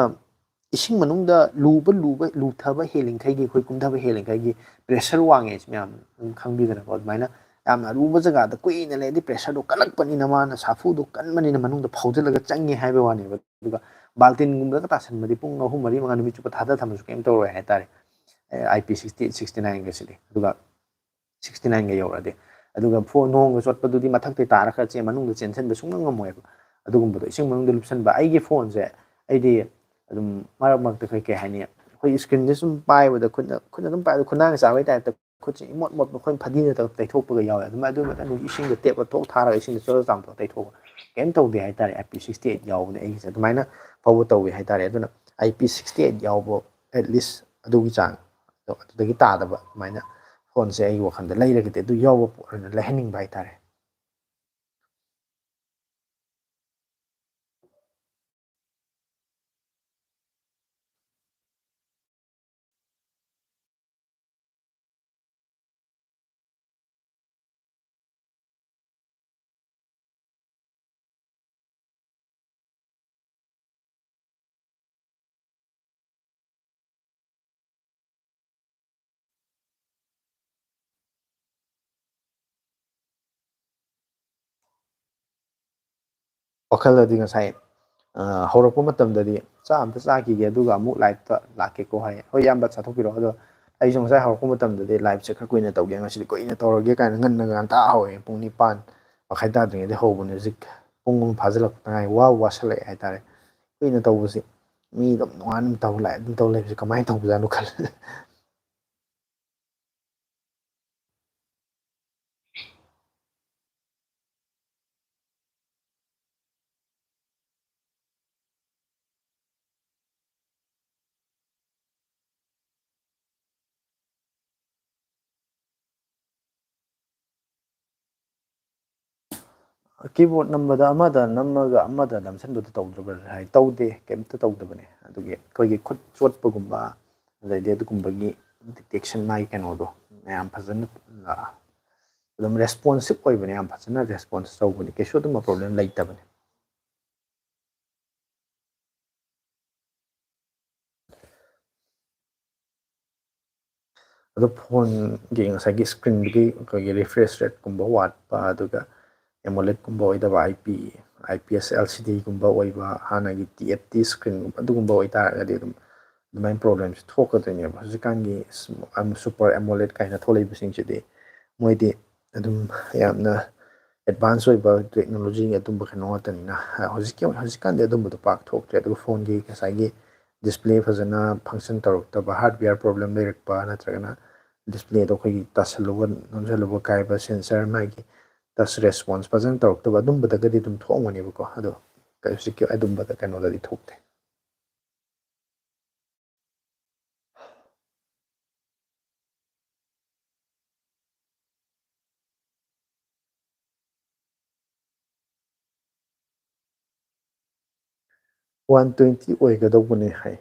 ꯏꯁꯤꯡ ꯃꯅꯨꯡꯗ ꯂꯨꯊꯕ ꯍꯦꯜꯂꯤꯡꯈꯩꯒꯤ ꯑꯩꯈꯣꯏ ꯀꯨꯝꯊꯕ ꯍꯦꯜꯂꯤꯡꯈꯩꯒꯤ ꯄ꯭ꯔꯦꯁꯔ ꯋꯥꯡꯉꯦ ꯃꯌꯥꯝ ꯑꯗꯨꯝ ꯈꯪꯕꯤꯗꯅꯀꯣ ꯑꯗꯨꯃꯥꯏꯅ ꯌꯥꯝꯅ ꯑꯔꯨꯕ ꯖꯒꯥꯗ ꯀꯨꯏꯅ ꯂꯩꯔꯗꯤ ꯄ꯭ꯔꯦꯁꯔꯗꯣ ꯀꯜꯂꯛꯄꯅꯤꯅ ꯃꯥꯅ ꯁꯥꯐꯨꯗꯣ ꯀꯟꯕꯅꯤꯅ ꯃꯅꯨꯡꯗ ꯐꯥꯎꯖꯤꯜꯂꯒ ꯆꯪꯉꯦ ꯍꯥꯏꯕ ꯋꯥꯅꯦꯕ ꯑꯗꯨꯒ ꯕꯥꯜꯇꯤꯟꯒꯨꯝꯕꯗꯒ ꯇꯥꯁꯟꯕꯗꯤ ꯄꯨꯡ 3-4 ꯅꯨꯃꯤꯠ ꯆꯨꯞꯄ ꯊꯥꯗ ꯊꯝꯃꯁꯨ ꯀꯩꯝ ꯇꯧꯔꯣꯏ ꯍꯥꯏꯇꯥꯔꯦ IP68 69ꯒꯁꯤꯗꯤ ꯑꯗꯨꯒ 69ꯒ ꯌꯧꯔꯛꯑꯗꯤ ꯑꯗꯨꯒ ꯅꯣꯡꯒ ꯆꯣꯠꯄꯗꯨꯗꯤ ꯃꯊꯛꯇꯩ ꯇꯥꯔ ꯈꯔ ꯃꯅꯨꯡꯗ ꯆꯦꯟꯁꯤꯟꯕ ꯁꯨꯡꯉꯝ ꯉꯝꯃꯣꯏꯕ ꯑꯗꯨꯒꯨꯝꯕꯗꯣ ꯏꯁꯤꯡ ꯃꯅꯨꯡꯗ ꯂꯨꯞꯁꯟꯕ ꯑꯩꯒꯤ ꯐꯣꯟꯁꯦ ꯑꯩꯗꯤ ꯑꯗꯨꯝ ꯃꯔꯛ ꯃꯔꯛꯇ ꯀꯩ ꯍꯥꯏꯅꯤ ꯑꯩꯈꯣꯏ ꯏꯁꯀ꯭ꯔꯤꯟꯁꯦ ꯁꯨꯝ ꯄꯥꯏꯕꯗ ꯈꯨꯠꯅ ꯑꯗꯨꯝ ꯄꯥꯏꯕꯗ ꯈꯨꯟꯅꯥꯡꯒ ꯆꯥꯕꯩ ꯇꯥꯏꯞꯇ ꯈꯨꯠꯁꯦ ꯏꯃꯣꯠ ꯃꯣꯠꯄ ꯑꯩꯈꯣꯏꯅ ꯐꯗꯤꯅ ꯇꯩꯊꯣꯛꯄꯒ ꯌꯥꯎꯋꯦ ꯑꯗꯨ ꯃꯇꯝꯗ ꯏꯁꯤꯡꯗ ꯇꯦꯞꯇ ꯊꯣꯛ ꯊꯥꯔꯒ ꯏꯁꯤꯡꯗ ꯆꯣꯠ ꯆꯥꯝꯊꯣꯛ ꯇꯩꯊꯣꯛꯑꯒ ꯀꯩꯝ ꯇꯧꯗꯦ ꯍꯥꯏꯇꯥꯔꯦ IP68 ꯌꯥꯎꯕꯅꯦ ꯑꯩꯒꯤꯁꯦ ꯑꯗꯨꯃꯥꯏꯅ ꯐꯥꯎꯕ ꯇꯧꯋꯦ ꯍꯥꯏꯇꯥꯔꯦ ꯑꯗꯨꯅ IP68 ꯌꯥꯎꯕ ꯑꯦꯠꯂꯤꯁ ꯑꯗꯨꯒꯤ ꯆꯥꯡ ꯑꯗꯨꯗꯒꯤ ꯇꯥꯗꯕ ꯑꯗꯨꯃꯥꯏꯅ ꯐꯣꯟꯁꯦ ꯑꯩꯒꯤ ꯋꯥꯈꯜꯗ ꯂꯩꯔꯒꯗꯤ ꯑꯗꯨ ꯌꯥꯎꯕ ꯄꯣꯠ ꯑꯣꯏꯅ ꯂꯩꯍꯟꯅꯤꯡꯕ ꯍꯥꯏꯇꯥꯔꯦ ꯋꯥꯈꯜꯗꯗꯤ ꯉꯁꯥꯏ ꯍꯧꯔꯛꯄ ꯃꯇꯝꯗꯗꯤ ꯑꯝꯇ ꯆꯥꯈꯤꯒꯦ ꯑꯗꯨꯒ ꯑꯃꯨꯛ ꯂꯥꯏꯚꯇ ꯂꯥꯛꯀꯦꯀꯣ ꯍꯥꯏ ꯍꯣꯏ ꯏꯌꯥꯝꯕ ꯆꯥꯊꯣꯛꯄꯤꯔꯛꯑꯣ ꯑꯗꯣ ꯑꯩꯁꯨ ꯉꯁꯥꯏ ꯍꯧꯔꯛꯄ ꯃꯇꯝꯗꯗꯤ ꯂꯥꯏꯚꯁꯦ ꯈꯔ ꯀꯨꯏꯅ ꯇꯧꯒꯦ ꯉꯁꯤꯗꯤ ꯀꯨꯏꯅ ꯇꯧꯔꯒꯦ ꯀꯥꯏꯅ ꯉꯟꯅ ꯍꯧꯋꯦ ꯄꯨꯡ 9 ꯃꯈꯥꯏ ꯇꯥꯗ꯭ꯔꯤꯉꯩꯗ ꯍꯧꯕꯅꯦ ꯍꯧꯖꯤꯛ ꯄꯨꯡ 1 ꯐꯥꯖꯤꯜꯂꯛꯄꯗ ꯉꯥꯏ ꯋꯥꯁꯜꯂꯛꯑꯦ ꯍꯥꯏꯇꯥꯔꯦ ꯀꯨꯏꯅ ꯇꯧꯕꯁꯤ ꯃꯤ ꯑꯗꯨꯝ ꯅꯣꯡꯉꯥꯟꯕ ꯇꯧ ꯂꯥꯛꯑꯦ ꯑꯗꯨꯝ ꯇꯧ ꯂꯩꯕꯁꯦ ꯀꯃꯥꯏꯅ ꯇꯧꯕꯖꯥꯠꯅꯣ ꯈꯜꯂꯦ ꯀꯤꯕꯣꯔꯗ ꯅꯝꯕꯗ ꯑꯃꯗ ꯅꯝꯃꯒ ꯑꯃꯗ ꯅꯝꯁꯤꯟꯕꯗꯨ ꯇꯧꯗ꯭ꯔꯕ꯭ꯔꯥ ꯍꯥꯏ ꯇꯧꯗꯦ ꯀꯩꯝꯇ ꯇꯧꯗꯕꯅꯦ ꯑꯗꯨꯒꯤ ꯑꯩꯈꯣꯏꯒꯤ ꯈꯨꯠ ꯆꯣꯠꯄꯒꯨꯝꯕ ꯑꯗꯩꯗꯤ ꯑꯗꯨꯒꯨꯝꯕꯒꯤ ꯗꯤꯇꯦꯛꯁꯟ ꯃꯥꯒꯤ ꯀꯩꯅꯣꯗꯣ ꯃꯌꯥꯝ ꯐꯖꯅ ꯑꯗꯨꯝ ꯔꯦꯁꯄꯣꯟꯁꯤꯞ ꯑꯣꯏꯕꯅꯦ ꯌꯥꯝ ꯐꯖꯅ ꯔꯦꯁꯄꯣꯟꯁ ꯇꯧꯕꯅꯤ ꯀꯩꯁꯨ ꯑꯗꯨꯝꯕ ꯄ꯭ꯔꯣꯕ꯭ꯂꯦꯝ ꯂꯩꯇꯕꯅꯤ ꯑꯗꯣ ꯐꯣꯟꯒꯤ ꯉꯁꯥꯏꯒꯤ ꯏꯁꯀ꯭ꯔꯤꯟꯗꯨꯒꯤ ꯑꯩꯈꯣꯏꯒꯤ ꯔꯤꯐ꯭ꯔꯦꯁ ꯔꯦꯠꯀꯨꯝꯕ ꯋꯥꯠꯄ ꯑꯗꯨꯒ ꯑꯦꯃꯣꯂꯦꯠꯀꯨꯝꯕ ꯑꯣꯏꯗꯕ IPS LCDꯒꯨꯝꯕ ꯑꯣꯏꯕ ꯍꯥꯟꯅꯒꯤ TFT ꯏꯁꯀ꯭ꯔꯤꯟꯒꯨꯝꯕ ꯑꯗꯨꯒꯨꯝꯕ ꯑꯣꯏꯇꯥꯔꯒꯗꯤ ꯑꯗꯨꯃꯥꯏꯅ ꯄ꯭ꯔꯣꯕ꯭ꯂꯦꯝꯁꯦ ꯊꯣꯛꯀꯗꯣꯏꯅꯦꯕ ꯍꯧꯖꯤꯛꯀꯥꯟꯒꯤ ꯁꯨꯄꯔ ꯑꯦꯃꯣꯂꯦꯠ ꯀꯥꯏꯅ ꯊꯣꯛꯂꯛꯏꯕꯁꯤꯡꯁꯤꯗꯤ ꯃꯣꯏꯗꯤ ꯑꯗꯨꯝ ꯌꯥꯝꯅ ꯑꯦꯗꯚꯥꯟꯁ ꯑꯣꯏꯕ ꯇꯦꯛꯅꯣꯂꯣꯖꯤꯒꯤ ꯑꯗꯨꯝꯕ ꯀꯩꯅꯣ ꯉꯥꯛꯇꯅꯤꯅ ꯍꯧꯖꯤꯛꯀꯥꯟꯗꯤ ꯑꯗꯨꯝꯕꯗꯣ ꯄꯥꯛ ꯊꯣꯛꯇ꯭ꯔꯦ ꯑꯗꯨꯒ ꯐꯣꯟꯒꯤ ꯉꯁꯥꯏꯒꯤ ꯗꯤꯁꯄ꯭ꯂꯦ ꯐꯖꯅ ꯐꯪꯁꯟ ꯇꯧꯔꯛꯇꯕ ꯍꯥꯔꯠꯋꯦꯌꯔ ꯄ꯭ꯔꯣꯕ꯭ꯂꯦꯝ ꯂꯩꯔꯛꯄ ꯅꯠꯇ꯭ꯔꯒꯅ ꯗꯤꯁꯄ꯭ꯂꯦꯗꯣ ꯑꯩꯈꯣꯏꯒꯤ ꯇꯥꯁꯜꯂꯨꯕ ꯅꯝꯁꯤꯜꯂꯨꯕ ꯀꯥꯏꯕ ꯁꯦꯟꯁꯔ ꯃꯥꯒꯤ ꯇꯁ ꯔꯦꯁꯄꯣꯟꯁ ꯐꯖꯅ ꯇꯧꯔꯛꯇꯕ ꯑꯗꯨꯝꯕꯗꯒꯗꯤ ꯑꯗꯨꯝ ꯊꯣꯛꯑꯝꯒꯅꯦꯕꯀꯣ ꯑꯗꯣ ꯍꯧꯖꯤꯛꯀꯤ ꯑꯗꯨꯝꯕꯗ ꯀꯩꯅꯣꯗꯗꯤ ꯊꯣꯛꯇꯦ 120 ꯑꯣꯏꯒꯗꯧꯕꯅꯦ ꯍꯥꯏ꯫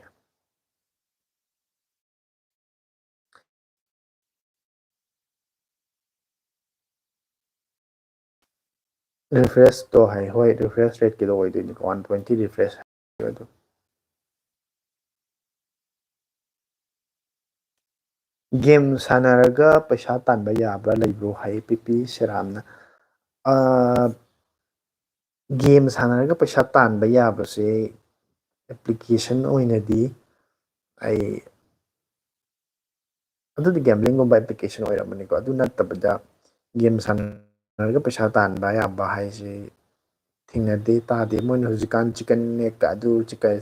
ꯔꯤꯐ꯭ꯔꯦꯁꯇꯣ ꯍꯥꯏ ꯍꯣꯏ ꯔꯤꯐ꯭ꯔꯦꯁ ꯔꯦꯠꯀꯤꯗꯣ ꯑꯣꯏꯗꯣꯏꯅꯤꯀꯣ 120 ꯔꯤꯐ꯭ꯔꯦꯁ ꯑꯗꯨ ꯒꯦꯝ ꯁꯥꯟꯅꯔꯒ ꯄꯩꯁꯥ ꯇꯥꯟꯕ ꯌꯥꯕ꯭ꯔꯥ ꯂꯩꯕ꯭ꯔꯣ ꯍꯥꯏ ꯄꯤ ꯄꯤ ꯁꯦꯔꯥꯝꯅ ꯒꯦꯝ ꯁꯥꯟꯅꯔꯒ ꯄꯩꯁꯥ ꯇꯥꯟꯕ ꯌꯥꯕꯁꯦ ꯑꯦꯄ꯭ꯂꯤꯀꯦꯁꯟ ꯑꯣꯏꯅꯗꯤ ꯑꯩ ꯑꯗꯨꯗꯤ ꯒꯦꯝꯂꯤꯡꯒꯨꯝꯕ ꯑꯦꯄ꯭ꯂꯤꯀꯦꯁꯟ ꯑꯣꯏꯔꯝꯃꯅꯤꯀꯣ ꯑꯗꯨ ꯅꯠꯇꯕꯗ ꯒꯦꯝ ꯁꯥꯟꯅꯔꯒ ꯄꯩꯁꯥ ꯇꯥꯟꯕ ꯌꯥꯕ ꯍꯥꯏꯁꯦ ꯊꯦꯡꯅꯗꯦ ꯇꯥꯗꯦ ꯃꯣꯏꯅ ꯍꯧꯖꯤꯛꯀꯥꯟ ꯆꯤꯛꯀꯟ ꯅꯦꯛꯀ ꯑꯗꯨ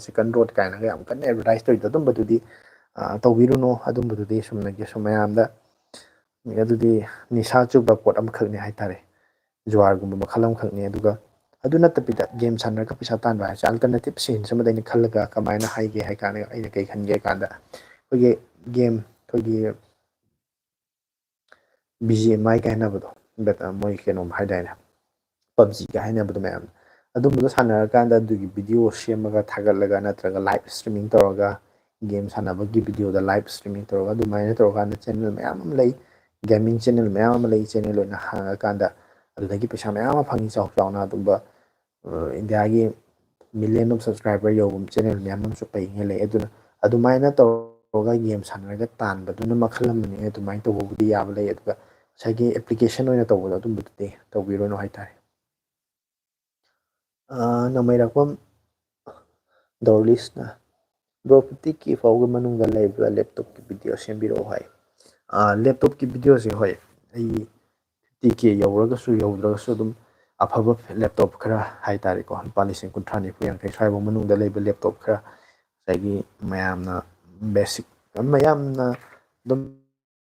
ꯆꯤꯛꯀꯟ ꯔꯣꯠ ꯀꯥꯏꯅꯒ ꯌꯥꯝ ꯀꯟꯅ ꯑꯦꯗꯚꯔꯇꯥꯏꯁ ꯇꯧꯔꯤꯗꯣ ꯑꯗꯨꯝꯕꯗꯨꯗꯤ ꯇꯧꯕꯤꯔꯨꯅꯨ ꯑꯗꯨꯝꯕꯗꯨꯗꯤ ꯁꯨꯝꯅꯒꯤ ꯁꯨꯝ ꯃꯌꯥꯝꯗ ꯑꯗꯨꯗꯤ ꯅꯤꯁꯥ ꯆꯨꯕ ꯄꯣꯠ ꯑꯃꯈꯛꯅꯤ ꯍꯥꯏꯇꯥꯔꯦ ꯖꯨꯋꯥꯔꯒꯨꯝꯕ ꯃꯈꯜ ꯑꯃꯈꯛꯅꯤ ꯑꯗꯨꯒ ꯑꯗꯨ ꯅꯠꯇꯕꯤꯗ ꯒꯦꯝ ꯁꯥꯟꯅꯔꯒ ꯄꯩꯁꯥ ꯇꯥꯟꯕ ꯍꯥꯏꯁꯦ ꯑꯜꯇꯔꯅꯦꯇꯤꯞ ꯁꯦꯟꯁ ꯑꯃꯗ ꯑꯩꯅ ꯈꯜꯂꯒ ꯀꯃꯥꯏꯅ ꯍꯥꯏꯒꯦ ꯍꯥꯏ ꯀꯥꯟꯗ ꯑꯩꯅ ꯀꯩ ꯈꯟꯒꯦ ꯍꯥꯏ ꯀꯥꯟꯗ ꯑꯩꯈꯣꯏꯒꯤ ꯒꯦꯝ ꯑꯩꯈꯣꯏꯒꯤ ꯕꯤ ꯖꯤ ꯑꯦꯝ ꯑꯥꯏ ꯀ ꯍꯥꯏꯅꯕꯗꯣ ꯃꯣꯏ ꯀꯩꯅꯣꯝ ꯍꯥꯏꯗꯥꯏꯅꯦ ꯄꯞꯖꯤꯒ ꯍꯥꯏꯅꯕꯗꯣ ꯃꯌꯥꯝ ꯑꯗꯨꯝꯕꯗꯣ ꯁꯥꯟꯅꯔꯀꯥꯟꯗ ꯑꯗꯨꯒꯤ ꯚꯤꯗꯤꯑꯣ ꯁꯦꯝꯃꯒ ꯊꯥꯒꯠꯂꯒ ꯅꯠꯇ꯭ꯔꯒ ꯂꯥꯏꯚ ꯏꯁꯇ꯭ꯔꯤꯃꯤꯡ ꯇꯧꯔꯒ ꯒꯦꯝ ꯁꯥꯟꯅꯕꯒꯤ ꯚꯤꯗꯤꯑꯣꯗ ꯂꯥꯏꯚ ꯏꯁꯇ꯭ꯔꯤꯃꯤꯡ ꯇꯧꯔꯒ ꯑꯗꯨꯃꯥꯏꯅ ꯇꯧꯔꯀꯥꯟꯗ ꯆꯦꯅꯦꯜ ꯃꯌꯥꯝ ꯑꯃ ꯂꯩ ꯒꯦꯃꯤꯡ ꯆꯦꯅꯦꯜ ꯃꯌꯥꯝ ꯑꯃ ꯂꯩ ꯆꯦꯅꯦꯜ ꯑꯣꯏꯅ ꯍꯥꯡꯉꯀꯥꯟꯗ ꯑꯗꯨꯗꯒꯤ ꯄꯩꯁꯥ ꯃꯌꯥꯝ ꯑꯃ ꯐꯪꯉꯤ ꯆꯥꯎ ꯆꯥꯎꯅ ꯑꯗꯨꯝꯕ ꯏꯟꯗꯤꯌꯥꯒꯤ ꯃꯤꯂꯤꯌꯟ ꯑꯣꯐ ꯁꯕꯁꯀ꯭ꯔꯥꯏꯕꯔ ꯌꯧꯕ ꯆꯦꯅꯦꯜ ꯃꯌꯥꯝ ꯑꯃꯁꯨ ꯄꯩꯉꯩ ꯂꯩ ꯑꯗꯨꯅ ꯑꯗꯨꯃꯥꯏꯅ ꯇꯧꯔꯒ ꯒꯦꯝ ꯁꯥꯟꯅꯔꯒ ꯇꯥꯟꯕꯗꯨꯅ ꯃꯈꯜ ꯑꯃꯅꯤ ꯑꯗꯨꯃꯥꯏꯅ ꯇꯧꯕꯕꯨꯗꯤ ꯌꯥꯕ ꯂꯩ ꯑꯗꯨꯒ ꯉꯁꯥꯏꯒꯤ ꯑꯦꯄ꯭ꯂꯤꯀꯦꯁꯟ ꯑꯣꯏꯅ ꯇꯧꯕꯗꯣ ꯑꯗꯨꯝꯕꯗꯨꯗꯤ ꯇꯧꯕꯤꯔꯣꯏꯅꯣ ꯍꯥꯏꯇꯥꯔꯦ ꯅꯃꯩꯔꯥꯛꯄꯝ ꯗꯣꯔꯂꯤꯁꯅ ꯕ꯭ꯔꯣꯐꯤꯇꯤꯀꯤ ꯐꯥꯎꯒꯤ ꯃꯅꯨꯡꯗ ꯂꯩꯕ꯭ꯔꯥ ꯂꯦꯞꯇꯣꯞꯀꯤ ꯚꯤꯗꯤꯑꯣ ꯁꯦꯝꯕꯤꯔꯛꯑꯣ ꯍꯥꯏ ꯂꯦꯞꯇꯣꯞꯀꯤ ꯚꯤꯗꯤꯑꯣꯁꯦ ꯍꯣꯏ ꯑꯩ 50K ꯌꯧꯔꯒꯁꯨ ꯌꯧꯗ꯭ꯔꯒꯁꯨ ꯑꯗꯨꯝ ꯑꯐꯕ ꯂꯦꯞꯇꯣꯞ ꯈꯔ ꯍꯥꯏꯇꯥꯔꯦꯀꯣ ꯂꯨꯄꯥ ꯂꯤꯁꯤꯡ 30, 40, 50 ꯁ꯭ꯋꯥꯏꯐꯥꯎ ꯃꯅꯨꯡꯗ ꯂꯩꯕ ꯂꯦꯞꯇꯣꯞ ꯈꯔ ꯉꯁꯥꯏꯒꯤ ꯃꯌꯥꯝꯅ ꯕꯦꯁꯤꯛ ꯃꯌꯥꯝꯅ ꯑꯗꯨꯝ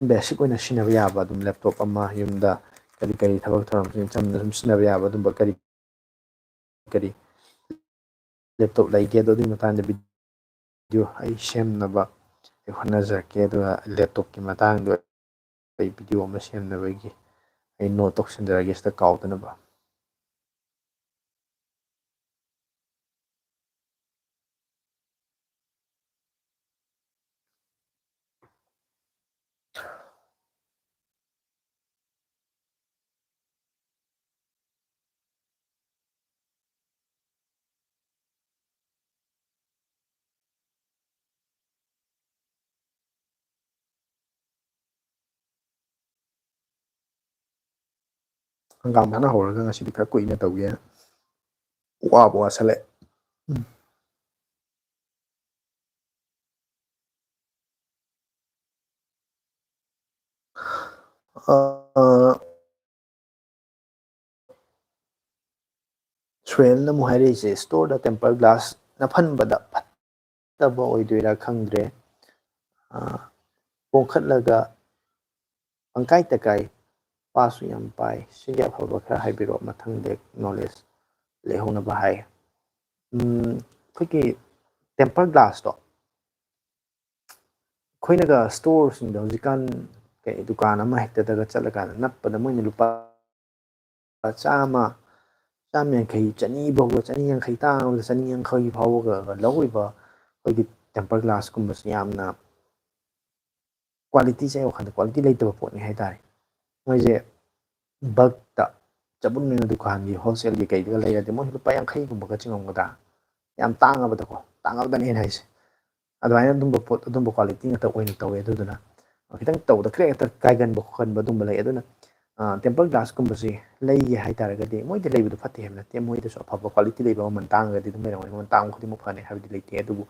ꯕꯦꯁꯤꯛ ꯑꯣꯏꯅ ꯁꯤꯖꯤꯟꯅꯕ ꯌꯥꯕ ꯑꯗꯨꯝ ꯂꯦꯞꯇꯣꯞ ꯑꯃ ꯌꯨꯝꯗ ꯀꯔꯤ ꯀꯔꯤ ꯊꯕꯛ ꯊꯧꯔꯝꯁꯤꯡ ꯆꯝꯅ ꯁꯨꯝ ꯁꯤꯖꯤꯟꯅꯕ ꯌꯥꯕ ꯑꯗꯨꯝꯕ ꯀꯔꯤ ꯀꯔꯤ ꯂꯦꯞꯇꯣꯞ ꯂꯩꯒꯦ ꯑꯗꯣ ꯑꯗꯨꯒꯤ ꯃꯇꯥꯡꯗ ꯚꯤꯗꯤꯑꯣ ꯑꯩ ꯁꯦꯝꯅꯕ ꯑꯩ ꯍꯣꯠꯅꯖꯔꯛꯀꯦ ꯑꯗꯨꯒ ꯂꯦꯞꯇꯣꯞꯀꯤ ꯃꯇꯥꯡꯗ ꯑꯩ ꯚꯤꯗꯤꯑꯣ ꯑꯃ ꯁꯦꯝꯅꯕꯒꯤ ꯑꯩ ꯅꯣꯠ ꯇꯧꯁꯤꯟꯖꯔꯒꯦ ꯁꯤꯗ ꯀꯥꯎꯗꯅꯕ ꯍꯪꯒꯥꯝ ꯍꯥꯟꯅ ꯍꯧꯔꯒ ꯉꯁꯤꯗꯤ ꯈꯔ ꯀꯨꯏꯅ ꯇꯧꯒꯦꯅ ꯋꯥꯕ ꯋꯥꯁꯜꯂꯦ ꯁ꯭ꯋꯦꯜꯅ ꯑꯃꯨꯛ ꯍꯥꯏꯔꯛꯏꯁꯦ ꯏꯁꯇꯣꯔꯗ ꯇꯦꯝꯄꯔ ꯒ꯭ꯂꯥꯁꯅ ꯐꯟꯕꯗ ꯐꯠꯇꯕ ꯑꯣꯏꯗꯣꯏꯔꯥ ꯈꯪꯗ꯭ꯔꯦ ꯄꯣꯈꯠꯂꯒ ꯄꯪꯀꯥꯏ ꯇꯀꯥꯏ ꯄꯥꯁꯨ ꯌꯥꯝ ꯄꯥꯏ ꯁꯤꯒꯤ ꯑꯐꯕ ꯈꯔ ꯍꯥꯏꯕꯤꯔꯛꯑꯣ ꯃꯊꯪꯗ ꯅꯣꯂꯦꯖ ꯂꯩꯍꯧꯅꯕ ꯍꯥꯏ ꯑꯩꯈꯣꯏꯒꯤ ꯇꯦꯝꯄꯔ ꯒ꯭ꯂꯥꯁꯇꯣ ꯑꯩꯈꯣꯏꯅꯒ ꯏꯁꯇꯣꯔꯁꯤꯡꯗ ꯍꯧꯖꯤꯛꯀꯥꯟ ꯀꯩ ꯗꯨꯀꯥꯟ ꯑꯃ ꯍꯦꯛꯇꯗꯒ ꯆꯠꯂꯀꯥꯟꯗ ꯅꯞꯄꯗ ꯃꯣꯏꯅ ꯂꯨꯄꯥ ꯆꯥꯝꯃ, ꯆꯥꯝꯃ ꯌꯥꯡꯈꯩ, ꯆꯅꯤ ꯐꯥꯎꯕ ꯆꯅꯤ ꯌꯥꯡꯈꯩ ꯇꯥꯡꯉꯕꯗ ꯆꯅꯤ ꯌꯥꯡꯈꯩ ꯐꯥꯎꯕꯒ ꯂꯧꯔꯤꯕ ꯑꯩꯈꯣꯏꯒꯤ ꯇꯦꯝꯄꯔ ꯒ꯭ꯂꯥꯁꯀꯨꯝꯕꯁꯤ ꯌꯥꯝꯅ ꯀ꯭ꯋꯥꯂꯤꯇꯤꯁꯦ ꯑꯩ ꯋꯥꯈꯜꯗ ꯀ꯭ꯋꯥꯂꯤꯇꯤ ꯂꯩꯇꯕ ꯄꯣꯠꯅꯤ ꯍꯥꯏꯇꯥꯔꯦ ꯃꯣꯏꯁꯦ ꯕꯜꯛꯇ ꯆꯕꯨꯟꯅ ꯗꯨꯀꯥꯟꯒꯤ ꯍꯣꯜꯁꯦꯜꯒꯤ ꯀꯩꯗꯒ ꯂꯩꯔꯗꯤ ꯃꯣꯏ ꯂꯨꯄꯥ ꯌꯥꯡꯈꯩꯒꯨꯝꯕꯒ ꯆꯤꯡꯉꯝꯒꯗ꯭ꯔꯥ ꯌꯥꯝ ꯇꯥꯡꯉꯕꯗꯀꯣ ꯇꯥꯡꯉꯕꯗꯅꯦ ꯑꯩꯅ ꯍꯥꯏꯁꯦ ꯑꯗꯨꯃꯥꯏꯅ ꯑꯗꯨꯝꯕ ꯄꯣꯠ ꯑꯗꯨꯝꯕ ꯀ꯭ꯋꯥꯂꯤꯇꯤ ꯉꯥꯛꯇ ꯑꯣꯏꯅ ꯇꯧꯋꯦ ꯑꯗꯨꯗꯨꯅ ꯈꯤꯇꯪ ꯇꯧꯕꯗ ꯈꯔ ꯍꯦꯛꯇ ꯀꯥꯏꯒꯟꯕ ꯈꯣꯠꯀꯟꯕ ꯑꯗꯨꯝꯕ ꯂꯩ ꯑꯗꯨꯅ ꯇꯦꯝꯄꯔ ꯒ꯭ꯂꯥꯁꯀꯨꯝꯕꯁꯤ ꯂꯩꯒꯦ ꯍꯥꯏꯇꯥꯔꯒꯗꯤ ꯃꯣꯏꯗ ꯂꯩꯕꯗꯣ ꯐꯠꯇꯦ ꯍꯥꯏꯕ ꯅꯠꯇꯦ ꯃꯣꯏꯗꯁꯨ ꯑꯐꯕ ꯀ꯭ꯋꯥꯂꯤꯇꯤ ꯂꯩꯕ ꯃꯃꯜ ꯇꯥꯡꯉꯒꯗꯤ ꯑꯗꯨꯝ ꯂꯩꯔꯝꯒꯅꯤ ꯃꯃꯜ ꯇꯥꯡꯕ ꯈꯨꯗꯤꯡꯃꯛ ꯐꯅꯤ ꯍꯥꯏꯕꯗꯤ ꯂꯩꯇꯦ ꯑꯗꯨꯕꯨ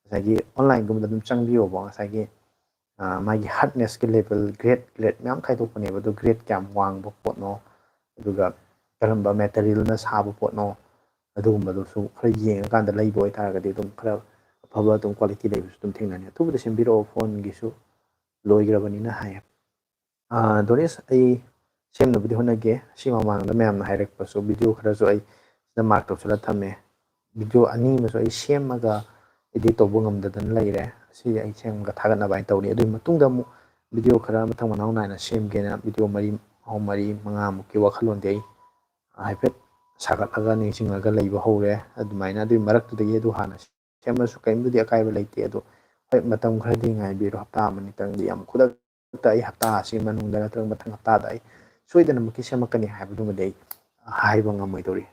ꯉꯁꯥꯏꯒꯤ ꯑꯣꯟꯂꯥꯏꯟꯒꯨꯝꯕꯗ ꯑꯗꯨꯝ ꯆꯪꯕꯤꯌꯣꯕ ꯉꯁꯥꯏꯒꯤ ꯃꯥꯒꯤ ꯍꯥꯔꯠꯅꯦꯁꯀꯤ ꯂꯦꯚꯦꯜ ꯒ꯭ꯔꯦꯗ ꯃꯌꯥꯝ ꯈꯥꯏꯗꯣꯛꯄꯅꯦꯕ ꯑꯗꯨ ꯒ꯭ꯔꯦꯗ ꯀꯌꯥꯝ ꯋꯥꯡꯕ ꯄꯣꯠꯅꯣ ꯑꯗꯨꯒ ꯀꯔꯝꯕ ꯃꯦꯇꯔꯤꯌꯦꯜꯅ ꯁꯥꯕ ꯄꯣꯠꯅꯣ ꯑꯗꯨꯒꯨꯝꯕꯗꯨꯁꯨ ꯈꯔ ꯌꯦꯡꯉꯀꯥꯟꯗ ꯂꯩꯕ ꯑꯣꯏꯇꯥꯔꯒꯗꯤ ꯑꯗꯨꯝ ꯈꯔ ꯑꯐꯕ ꯑꯗꯨꯝ ꯀ꯭ꯋꯥꯂꯤꯇꯤ ꯂꯩꯕꯁꯨ ꯑꯗꯨꯝ ꯊꯦꯡꯅꯅꯤ ꯑꯊꯨꯕꯗ ꯁꯦꯝꯕꯤꯔꯛꯑꯣ ꯐꯣꯟꯒꯤꯁꯨ ꯂꯣꯏꯈ꯭ꯔꯕꯅꯤꯅ ꯍꯥꯏꯌꯦ ꯗꯣꯔꯤꯁ ꯑꯩ ꯁꯦꯝꯅꯕꯗꯤ ꯍꯣꯠꯅꯒꯦ ꯁꯤ ꯃꯃꯥꯡꯗ ꯃꯌꯥꯝꯅ ꯍꯥꯏꯔꯛꯄꯁꯨ ꯚꯤꯗꯤꯑꯣ ꯈꯔꯁꯨ ꯑꯩ ꯁꯤꯗ ꯃꯥꯔꯛ ꯇꯧꯁꯤꯜꯂ ꯊꯝꯃꯦ ꯚꯤꯗꯤꯑꯣ ꯑꯅꯤ ꯑꯃꯁꯨ ꯑꯩ ꯁꯦꯝꯃꯒ ꯏꯗꯤꯠ ꯇꯧꯕ ꯉꯝꯗꯗꯅ ꯂꯩꯔꯦ ꯁꯤ ꯑꯩ ꯁꯦꯝꯃꯒ ꯊꯥꯒꯠꯅꯕ ꯍꯥꯏꯅ ꯇꯧꯔꯤ ꯑꯗꯨꯒꯤ ꯃꯇꯨꯡꯗ ꯑꯃꯨꯛ ꯚꯤꯗꯤꯑꯣ ꯈꯔ ꯃꯊꯪ ꯃꯅꯥꯎ ꯅꯥꯏꯅ ꯁꯦꯝꯒꯦꯅ ꯚꯤꯗꯤꯑꯣ ꯑꯍꯨꯝ ꯃꯔꯤ ꯃꯉꯥꯃꯨꯛꯀꯤ ꯋꯥꯈꯜꯂꯣꯟꯗꯤ ꯑꯩ ꯍꯥꯏꯐꯦꯠ ꯁꯥꯒꯠꯂꯒ ꯅꯤꯡꯁꯤꯡꯉꯒ ꯂꯩꯕ ꯍꯧꯔꯦ ꯑꯗꯨꯃꯥꯏꯅ ꯑꯗꯨꯒꯤ ꯃꯔꯛꯇꯨꯗꯒꯤ ꯑꯗꯨ ꯍꯥꯟꯅ ꯁꯦꯝꯃꯁꯨ ꯀꯔꯤꯝꯇꯗꯤ ꯑꯀꯥꯏꯕ ꯂꯩꯇꯦ ꯑꯗꯣ ꯍꯣꯏ ꯃꯇꯝ ꯈꯔꯗꯤ ꯉꯥꯏꯕꯤꯔꯣ ꯍꯞꯇꯥ ꯑꯃꯅꯤꯇꯪꯗꯤ ꯌꯥꯝ ꯈꯨꯗꯛꯇ ꯑꯩ ꯍꯞꯇꯥ ꯑꯁꯤꯒꯤ ꯃꯅꯨꯡꯗ ꯅꯠꯇ꯭ꯔꯒ ꯃꯊꯪ ꯍꯞꯇꯥꯗ ꯑꯩ ꯁꯣꯏꯗꯅꯃꯛꯀꯤ ꯁꯦꯝꯃꯛꯀꯅꯤ ꯍꯥꯏꯕꯗꯨꯃꯗꯤ ꯑꯩ ꯍꯥꯏꯕ ꯉꯝꯃꯣꯏꯗꯧꯔꯤ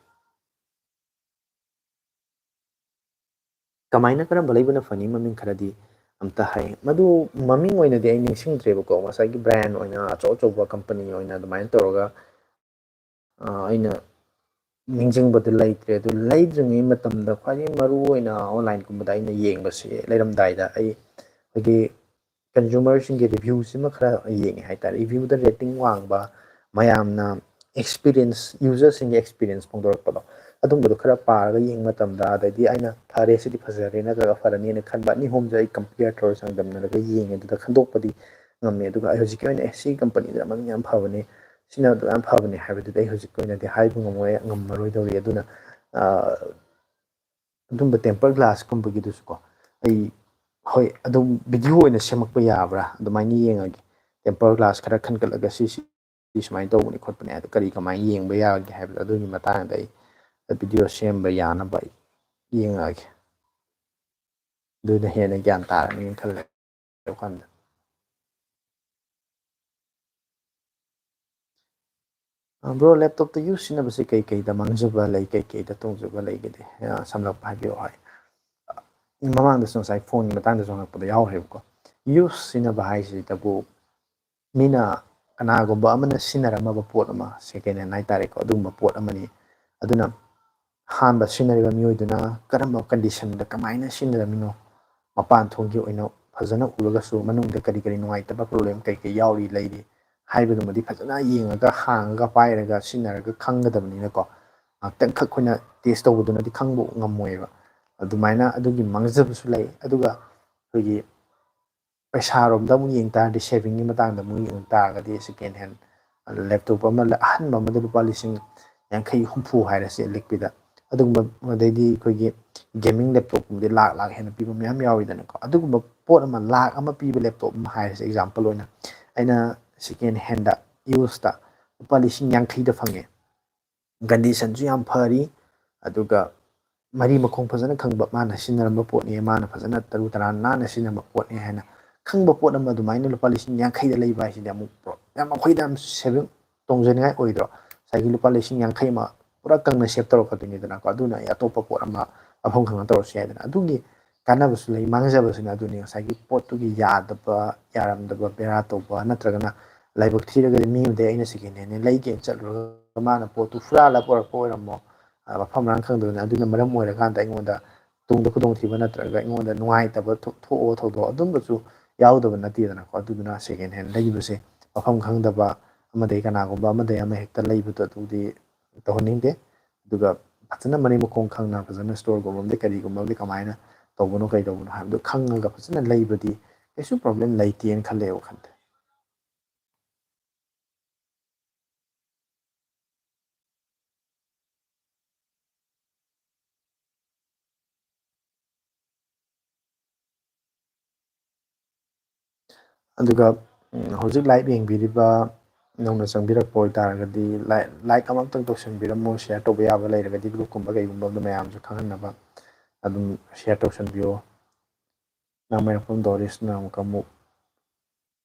ꯀꯃꯥꯏꯅ ꯀꯔꯝꯕ ꯂꯩꯕꯅ ꯐꯅꯤ ꯃꯃꯤꯡ ꯈꯔꯗꯤ ꯑꯝꯇ ꯍꯥꯏ ꯃꯗꯨ ꯃꯃꯤꯡ ꯑꯣꯏꯅꯗꯤ ꯑꯩ ꯅꯤꯡꯁꯤꯡꯗ꯭ꯔꯦꯕꯀꯣ ꯉꯁꯥꯏꯒꯤ ꯕ꯭ꯔꯥꯟ ꯑꯣꯏꯅ ꯑꯆꯧ ꯑꯆꯧꯕ ꯀꯝꯄꯅꯤ ꯑꯣꯏꯅ ꯑꯗꯨꯃꯥꯏꯅ ꯇꯧꯔꯒ ꯑꯩꯅ ꯅꯤꯡꯁꯤꯡꯕꯗꯤ ꯂꯩꯇ꯭ꯔꯦ ꯑꯗꯨ ꯂꯩꯗ꯭ꯔꯤꯉꯩ ꯃꯇꯝꯗ ꯈ꯭ꯋꯥꯏꯗꯒꯤ ꯃꯔꯨ ꯑꯣꯏꯅ ꯑꯣꯟꯂꯥꯏꯟꯒꯨꯝꯕꯗ ꯑꯩꯅ ꯌꯦꯡꯕꯁꯤ ꯂꯩꯔꯝꯗꯥꯏꯗ ꯑꯩꯈꯣꯏꯒꯤ ꯀꯟꯖꯨꯃꯔꯁꯤꯡꯒꯤ ꯔꯤꯚ꯭ꯌꯨꯁꯤꯃ ꯈꯔ ꯌꯦꯡꯉꯦ ꯍꯥꯏꯇꯥꯔꯦ ꯔꯤꯚ꯭ꯌꯨꯗ ꯔꯦꯇꯤꯡ ꯋꯥꯡꯕ ꯃꯌꯥꯝꯅ ꯑꯦꯛꯁꯄꯤꯔꯤꯌꯦꯟꯁ ꯌꯨꯖꯔꯁꯤꯡꯒꯤ ꯑꯦꯛꯁꯄꯤꯔꯤꯌꯦꯟꯁ ꯐꯣꯡꯗꯣꯔꯛꯄꯗꯣ ꯑꯗꯨꯝꯕꯗꯣ ꯈꯔ ꯄꯥꯔꯒ ꯌꯦꯡꯕ ꯃꯇꯝꯗ ꯑꯗꯩꯗꯤ ꯑꯩꯅ ꯐꯔꯦ ꯁꯤꯗꯤ ꯐꯖꯔꯦ ꯅꯠꯇ꯭ꯔꯒ ꯐꯔꯅꯤꯅ ꯈꯟꯕ ꯑꯅꯤ ꯑꯍꯨꯝꯁꯦ ꯑꯩ ꯀꯝꯄꯤꯌꯔ ꯇꯧꯔ ꯆꯥꯡꯗꯝꯅꯔꯒ ꯌꯦꯡꯉꯦ ꯑꯗꯨꯗ ꯈꯟꯗꯣꯛꯄꯗꯤ ꯉꯝꯃꯦ ꯑꯗꯨꯒ ꯑꯩ ꯍꯧꯖꯤꯛꯀꯤ ꯑꯣꯏꯅ ꯁꯤ ꯀꯝꯄꯅꯤꯗ ꯃꯃꯤꯡ ꯌꯥꯝ ꯐꯕꯅꯤ ꯁꯤꯅ ꯌꯥꯝ ꯐꯕꯅꯤ ꯍꯥꯏꯕꯗꯨꯗꯤ ꯑꯩ ꯍꯧꯖꯤꯛꯀꯤ ꯑꯣꯏꯅꯗꯤ ꯍꯥꯏꯕ ꯉꯝꯃꯔꯣꯏꯗꯧꯔꯤ ꯑꯗꯨꯅ ꯑꯗꯨꯝꯕ ꯇꯦꯝꯄꯔ ꯒ꯭ꯂꯥꯁꯀꯨꯝꯕꯒꯤꯗꯨꯁꯨ ꯀꯣ ꯑꯩ ꯍꯣꯏ ꯑꯗꯨꯝ ꯚꯤꯗꯤꯑꯣ ꯑꯣꯏꯅ ꯁꯦꯝꯃꯛꯄ ꯌꯥꯕ꯭ꯔꯥ ꯑꯗꯨꯃꯥꯏꯅ ꯌꯦꯡꯉꯒꯦ ꯇꯦꯝꯄꯔ ꯒ꯭ꯂꯥꯁ ꯈꯔ ꯈꯟꯒꯠꯂꯒ ꯁꯤ ꯁꯨꯃꯥꯏꯅ ꯇꯧꯕꯅꯤ ꯈꯣꯠꯄꯅꯤ ꯍꯥꯏꯗꯣ ꯀꯔꯤ ꯀꯃꯥꯏꯅ ꯌꯦꯡꯕ ꯌꯥꯒꯦ ꯍꯥꯏꯕꯗꯣ ꯑꯗꯨꯒꯤ ꯃꯇꯥꯡꯗ ꯑꯩ ꯚꯤꯗꯤꯑꯣ ꯁꯦꯝꯕ ꯌꯥꯅꯕ ꯑꯩ ꯌꯦꯡꯉꯛꯑꯒꯦ ꯑꯗꯨꯅ ꯍꯦꯟꯅ ꯒ꯭ꯌꯥꯟ ꯇꯥꯔꯅꯤꯅ ꯈꯜꯂꯦ ꯋꯥꯈꯜꯗ ꯕ꯭ꯔꯣ ꯂꯦꯞꯇꯣꯞꯇ ꯌꯨꯁ ꯁꯤꯖꯤꯟꯅꯕꯁꯤ ꯀꯩꯀꯩꯗ ꯃꯥꯡꯖꯕ ꯂꯩ ꯀꯩꯀꯩꯗ ꯇꯣꯡꯖꯕ ꯂꯩꯒꯗꯦ ꯁꯝꯂꯞꯄ ꯍꯥꯏꯕꯤꯔꯛꯑꯣ ꯍꯥꯏ ꯃꯃꯥꯡꯗꯁꯨ ꯉꯁꯥꯏ ꯐꯣꯟꯒꯤ ꯃꯇꯥꯡꯗꯁꯨ ꯍꯪꯉꯛꯄꯗ ꯌꯥꯎꯈ꯭ꯔꯦꯕꯀꯣ ꯌꯨꯁ ꯁꯤꯖꯤꯟꯅꯕ ꯍꯥꯏꯁꯤꯇꯕꯨ ꯃꯤꯅ ꯀꯅꯥꯒꯨꯝꯕ ꯑꯃꯅ ꯁꯤꯖꯤꯟꯅꯔꯝꯃꯕ ꯄꯣꯠ ꯑꯃ ꯁꯦꯀꯦꯟ ꯍꯦꯟ ꯍꯥꯏꯇꯥꯔꯦꯀꯣ ꯑꯗꯨꯒꯨꯝꯕ ꯄꯣꯠ ꯑꯃꯅꯤ ꯑꯗꯨꯅ ꯑꯍꯥꯟꯕ ꯁꯤꯖꯤꯟꯅꯔꯤꯕ ꯃꯤꯑꯣꯏꯗꯨꯅ ꯀꯔꯝꯕ ꯀꯟꯗꯤꯁꯟꯗ ꯀꯃꯥꯏꯅ ꯁꯤꯖꯤꯟꯅꯔꯝꯃꯤꯅꯣ ꯃꯄꯥꯟ ꯊꯣꯡꯒꯤ ꯑꯣꯏꯅ ꯐꯖꯅ ꯎꯔꯒꯁꯨ ꯃꯅꯨꯡꯗ ꯀꯔꯤ ꯀꯔꯤ ꯅꯨꯡꯉꯥꯏꯇꯕ ꯄ꯭ꯔꯣꯕ꯭ꯂꯦꯝ ꯀꯩ ꯀꯩ ꯌꯥꯎꯔꯤ ꯂꯩꯔꯤ ꯍꯥꯏꯕꯗꯨꯃꯗꯤ ꯐꯖꯅ ꯌꯦꯡꯉꯒ ꯍꯥꯡꯉꯒ ꯄꯥꯏꯔꯒ ꯁꯤꯖꯤꯟꯅꯔꯒ ꯈꯪꯒꯗꯕꯅꯤꯅꯀꯣ ꯉꯥꯛꯇꯪꯈꯛ ꯑꯩꯈꯣꯏꯅ ꯇꯦꯁ ꯇꯧꯕꯗꯨꯅꯗꯤ ꯈꯪꯕ ꯉꯝꯃꯣꯏꯕ ꯑꯗꯨꯃꯥꯏꯅ ꯑꯗꯨꯒꯤ ꯃꯥꯡꯖꯕꯁꯨ ꯂꯩ ꯑꯗꯨꯒ ꯑꯩꯈꯣꯏꯒꯤ ꯄꯩꯁꯥꯔꯣꯝꯗ ꯑꯃꯨꯛ ꯌꯦꯡ ꯇꯥꯔꯗꯤ ꯁꯦꯚꯤꯡꯒꯤ ꯃꯇꯥꯡꯗ ꯑꯃꯨꯛ ꯌꯦꯡ ꯇꯥꯔꯒꯗꯤ ꯁꯦꯀꯦꯟ ꯍꯦꯟ ꯂꯦꯞꯇꯣꯞ ꯑꯃ ꯑꯍꯟꯕ ꯑꯃꯗ ꯂꯨꯄꯥ ꯂꯤꯁꯤꯡ ꯌꯥꯡꯈꯩ ꯍꯨꯝꯐꯨ ꯍꯥꯏꯔꯁꯦ ꯂꯤꯛꯄꯤꯗ ꯑꯗꯨꯒꯨꯝꯕ ꯑꯗꯩꯗꯤ ꯑꯩꯈꯣꯏꯒꯤ ꯒꯦꯃꯤꯡ ꯂꯦꯞꯇꯣꯞꯀꯨꯝꯕꯗꯤ ꯂꯥꯛ ꯍꯦꯟꯅ ꯄꯤꯕ ꯃꯌꯥꯝ ꯌꯥꯎꯋꯤꯗꯅꯀꯣ ꯑꯗꯨꯒꯨꯝꯕ ꯄꯣꯠ ꯑꯃ ꯂꯥꯛ ꯑꯃ ꯄꯤꯕ ꯂꯦꯞꯇꯣꯞ ꯑꯃ ꯍꯥꯏꯔꯤꯁꯦ ꯑꯦꯛꯖꯥꯝꯄꯜ ꯑꯣꯏꯅ ꯑꯩꯅ ꯁꯦꯀꯦꯟ ꯍꯦꯟꯗ ꯌꯨꯁꯇ ꯂꯨꯄꯥ ꯂꯤꯁꯤꯡ ꯌꯥꯡꯈꯩꯗ ꯐꯪꯉꯦ ꯀꯟꯗꯤꯁꯟꯁꯨ ꯌꯥꯝ ꯐꯔꯤ ꯑꯗꯨꯒ ꯃꯔꯤ ꯃꯈꯣꯡ ꯐꯖꯅ ꯈꯪꯕ ꯃꯥꯅ ꯁꯤꯖꯤꯟꯅꯔꯝꯕ ꯄꯣꯠꯅꯤ ꯃꯥꯅ ꯐꯖꯅ ꯇꯔꯨ ꯇꯔꯥꯟ ꯅꯥꯟꯅ ꯁꯤꯖꯤꯟꯅꯕ ꯄꯣꯠꯅꯤ ꯍꯥꯏꯅ ꯈꯪꯕ ꯄꯣꯠ ꯑꯃ ꯑꯗꯨꯃꯥꯏꯅ ꯂꯨꯄꯥ ꯂꯤꯁꯤꯡ ꯌꯥꯡꯈꯩꯗ ꯂꯩꯕ ꯍꯥꯏꯁꯤꯗꯤ ꯑꯃꯨꯛ ꯌꯥꯝ ꯑꯩꯈꯣꯏꯗ ꯌꯥꯝ ꯁꯦꯚꯤꯡ ꯇꯣꯡꯖꯅꯤꯡꯉꯥꯏ ꯑꯣꯏꯗ꯭ꯔꯣ ꯉꯁꯥꯏꯒꯤ ꯂꯨꯄꯥ ꯂꯤꯁꯤꯡ ꯌꯥꯡꯈꯩ ꯑꯃ ꯄꯨꯔꯥ ꯀꯪꯅ ꯁꯦꯞ ꯇꯧꯔꯛꯀꯗꯣꯏꯅꯤꯗꯅꯀꯣ ꯑꯗꯨꯅ ꯑꯩ ꯑꯇꯣꯞꯄ ꯄꯣꯠ ꯑꯃ ꯃꯐꯝ ꯈꯪꯅ ꯇꯧꯔꯁꯨ ꯌꯥꯏꯗꯅ ꯑꯗꯨꯒꯤ ꯀꯥꯟꯅꯕꯁꯨ ꯂꯩ ꯃꯥꯡꯖꯕꯁꯤꯅ ꯑꯗꯨꯅꯤ ꯉꯁꯥꯏꯒꯤ ꯄꯣꯠꯇꯨꯒꯤ ꯌꯥꯗꯕ ꯌꯥꯔꯝꯗꯕ ꯕꯦꯔꯥ ꯇꯧꯕ ꯅꯠꯇ꯭ꯔꯒꯅ ꯂꯥꯏꯕꯛ ꯊꯤꯔꯒꯗꯤ ꯃꯤ ꯑꯃꯗꯩ ꯑꯩꯅ ꯁꯦꯀꯦꯟ ꯍꯦꯟꯅꯦ ꯂꯩꯒꯦꯅ ꯆꯠꯂꯨꯔꯒ ꯃꯥꯅ ꯄꯣꯠꯇꯨ ꯍꯨꯔꯥꯜꯂ ꯄꯣꯔꯛꯄ ꯑꯣꯏꯔꯝꯃꯣ ꯃꯐꯝ ꯃꯔꯥꯡ ꯈꯪꯗꯕꯅꯤ ꯑꯗꯨꯅ ꯃꯔꯝ ꯑꯣꯏꯔꯀꯥꯟꯗ ꯑꯩꯉꯣꯟꯗ ꯇꯨꯡꯗ ꯈꯨꯗꯣꯡꯊꯤꯕ ꯅꯠꯇ꯭ꯔꯒ ꯑꯩꯉꯣꯟꯗ ꯅꯨꯡꯉꯥꯏꯇꯕ ꯊꯣꯛꯑꯣ ꯊꯧꯗꯣꯛ ꯑꯗꯨꯝꯕꯁꯨ ꯌꯥꯎꯗꯕ ꯅꯠꯇꯦꯗꯅꯀꯣ ꯑꯗꯨꯗꯨꯅ ꯁꯦꯀꯦꯟ ꯍꯦꯟ ꯂꯩꯕꯁꯦ ꯃꯐꯝ ꯈꯪꯗꯕ ꯑꯃꯗꯩ ꯀꯅꯥꯒꯨꯝꯕ ꯑꯃꯗꯩ ꯑꯃ ꯍꯦꯛꯇ ꯂꯩꯕꯗꯣ ꯑꯗꯨꯗꯤ ꯇꯧꯍꯟꯅꯤꯡꯗꯦ ꯑꯗꯨꯒ ꯐꯖꯅ ꯃꯔꯤ ꯃꯈꯣꯡ ꯈꯪꯅ ꯐꯖꯅ ꯏꯁꯇꯣꯔꯒꯨꯝꯕ ꯑꯃꯗꯤ ꯀꯔꯤꯒꯨꯝꯕ ꯑꯃꯗꯤ ꯀꯃꯥꯏꯅ ꯇꯧꯕꯅꯣ ꯀꯩꯗꯧꯕꯅꯣ ꯍꯥꯏꯕꯗꯨ ꯈꯪꯉꯒ ꯐꯖꯅ ꯂꯩꯕꯗꯤ ꯀꯩꯁꯨ ꯄ꯭ꯔꯣꯕ꯭ꯂꯦꯝ ꯂꯩꯇꯦꯅ ꯈꯜꯂꯦ ꯋꯥꯈꯜꯗ ꯑꯗꯨꯒ ꯍꯧꯖꯤꯛ ꯂꯥꯏꯚ ꯌꯦꯡꯕꯤꯔꯤꯕ ꯅꯧꯅ ꯆꯪꯕꯤꯔꯛꯄ ꯑꯣꯏꯇꯥꯔꯒꯗꯤ ꯂꯥꯏꯛ ꯑꯃꯛꯇꯪ ꯇꯧꯁꯟꯕꯤꯔꯝꯃꯣ ꯁꯤꯌꯥꯔ ꯇꯧꯕ ꯌꯥꯕ ꯂꯩꯔꯒꯗꯤ ꯒ꯭ꯔꯨꯞꯀꯨꯝꯕ ꯀꯩꯒꯨꯝꯕ ꯑꯃꯗ ꯃꯌꯥꯝꯁꯨ ꯈꯪꯍꯟꯅꯕ ꯑꯗꯨꯝ ꯁꯤꯌꯥꯔ ꯇꯧꯁꯟꯕꯤꯌꯣ ꯅꯃꯥꯏꯔꯛꯐꯝ ꯗꯣꯔꯤꯁꯅ ꯑꯃꯨꯛ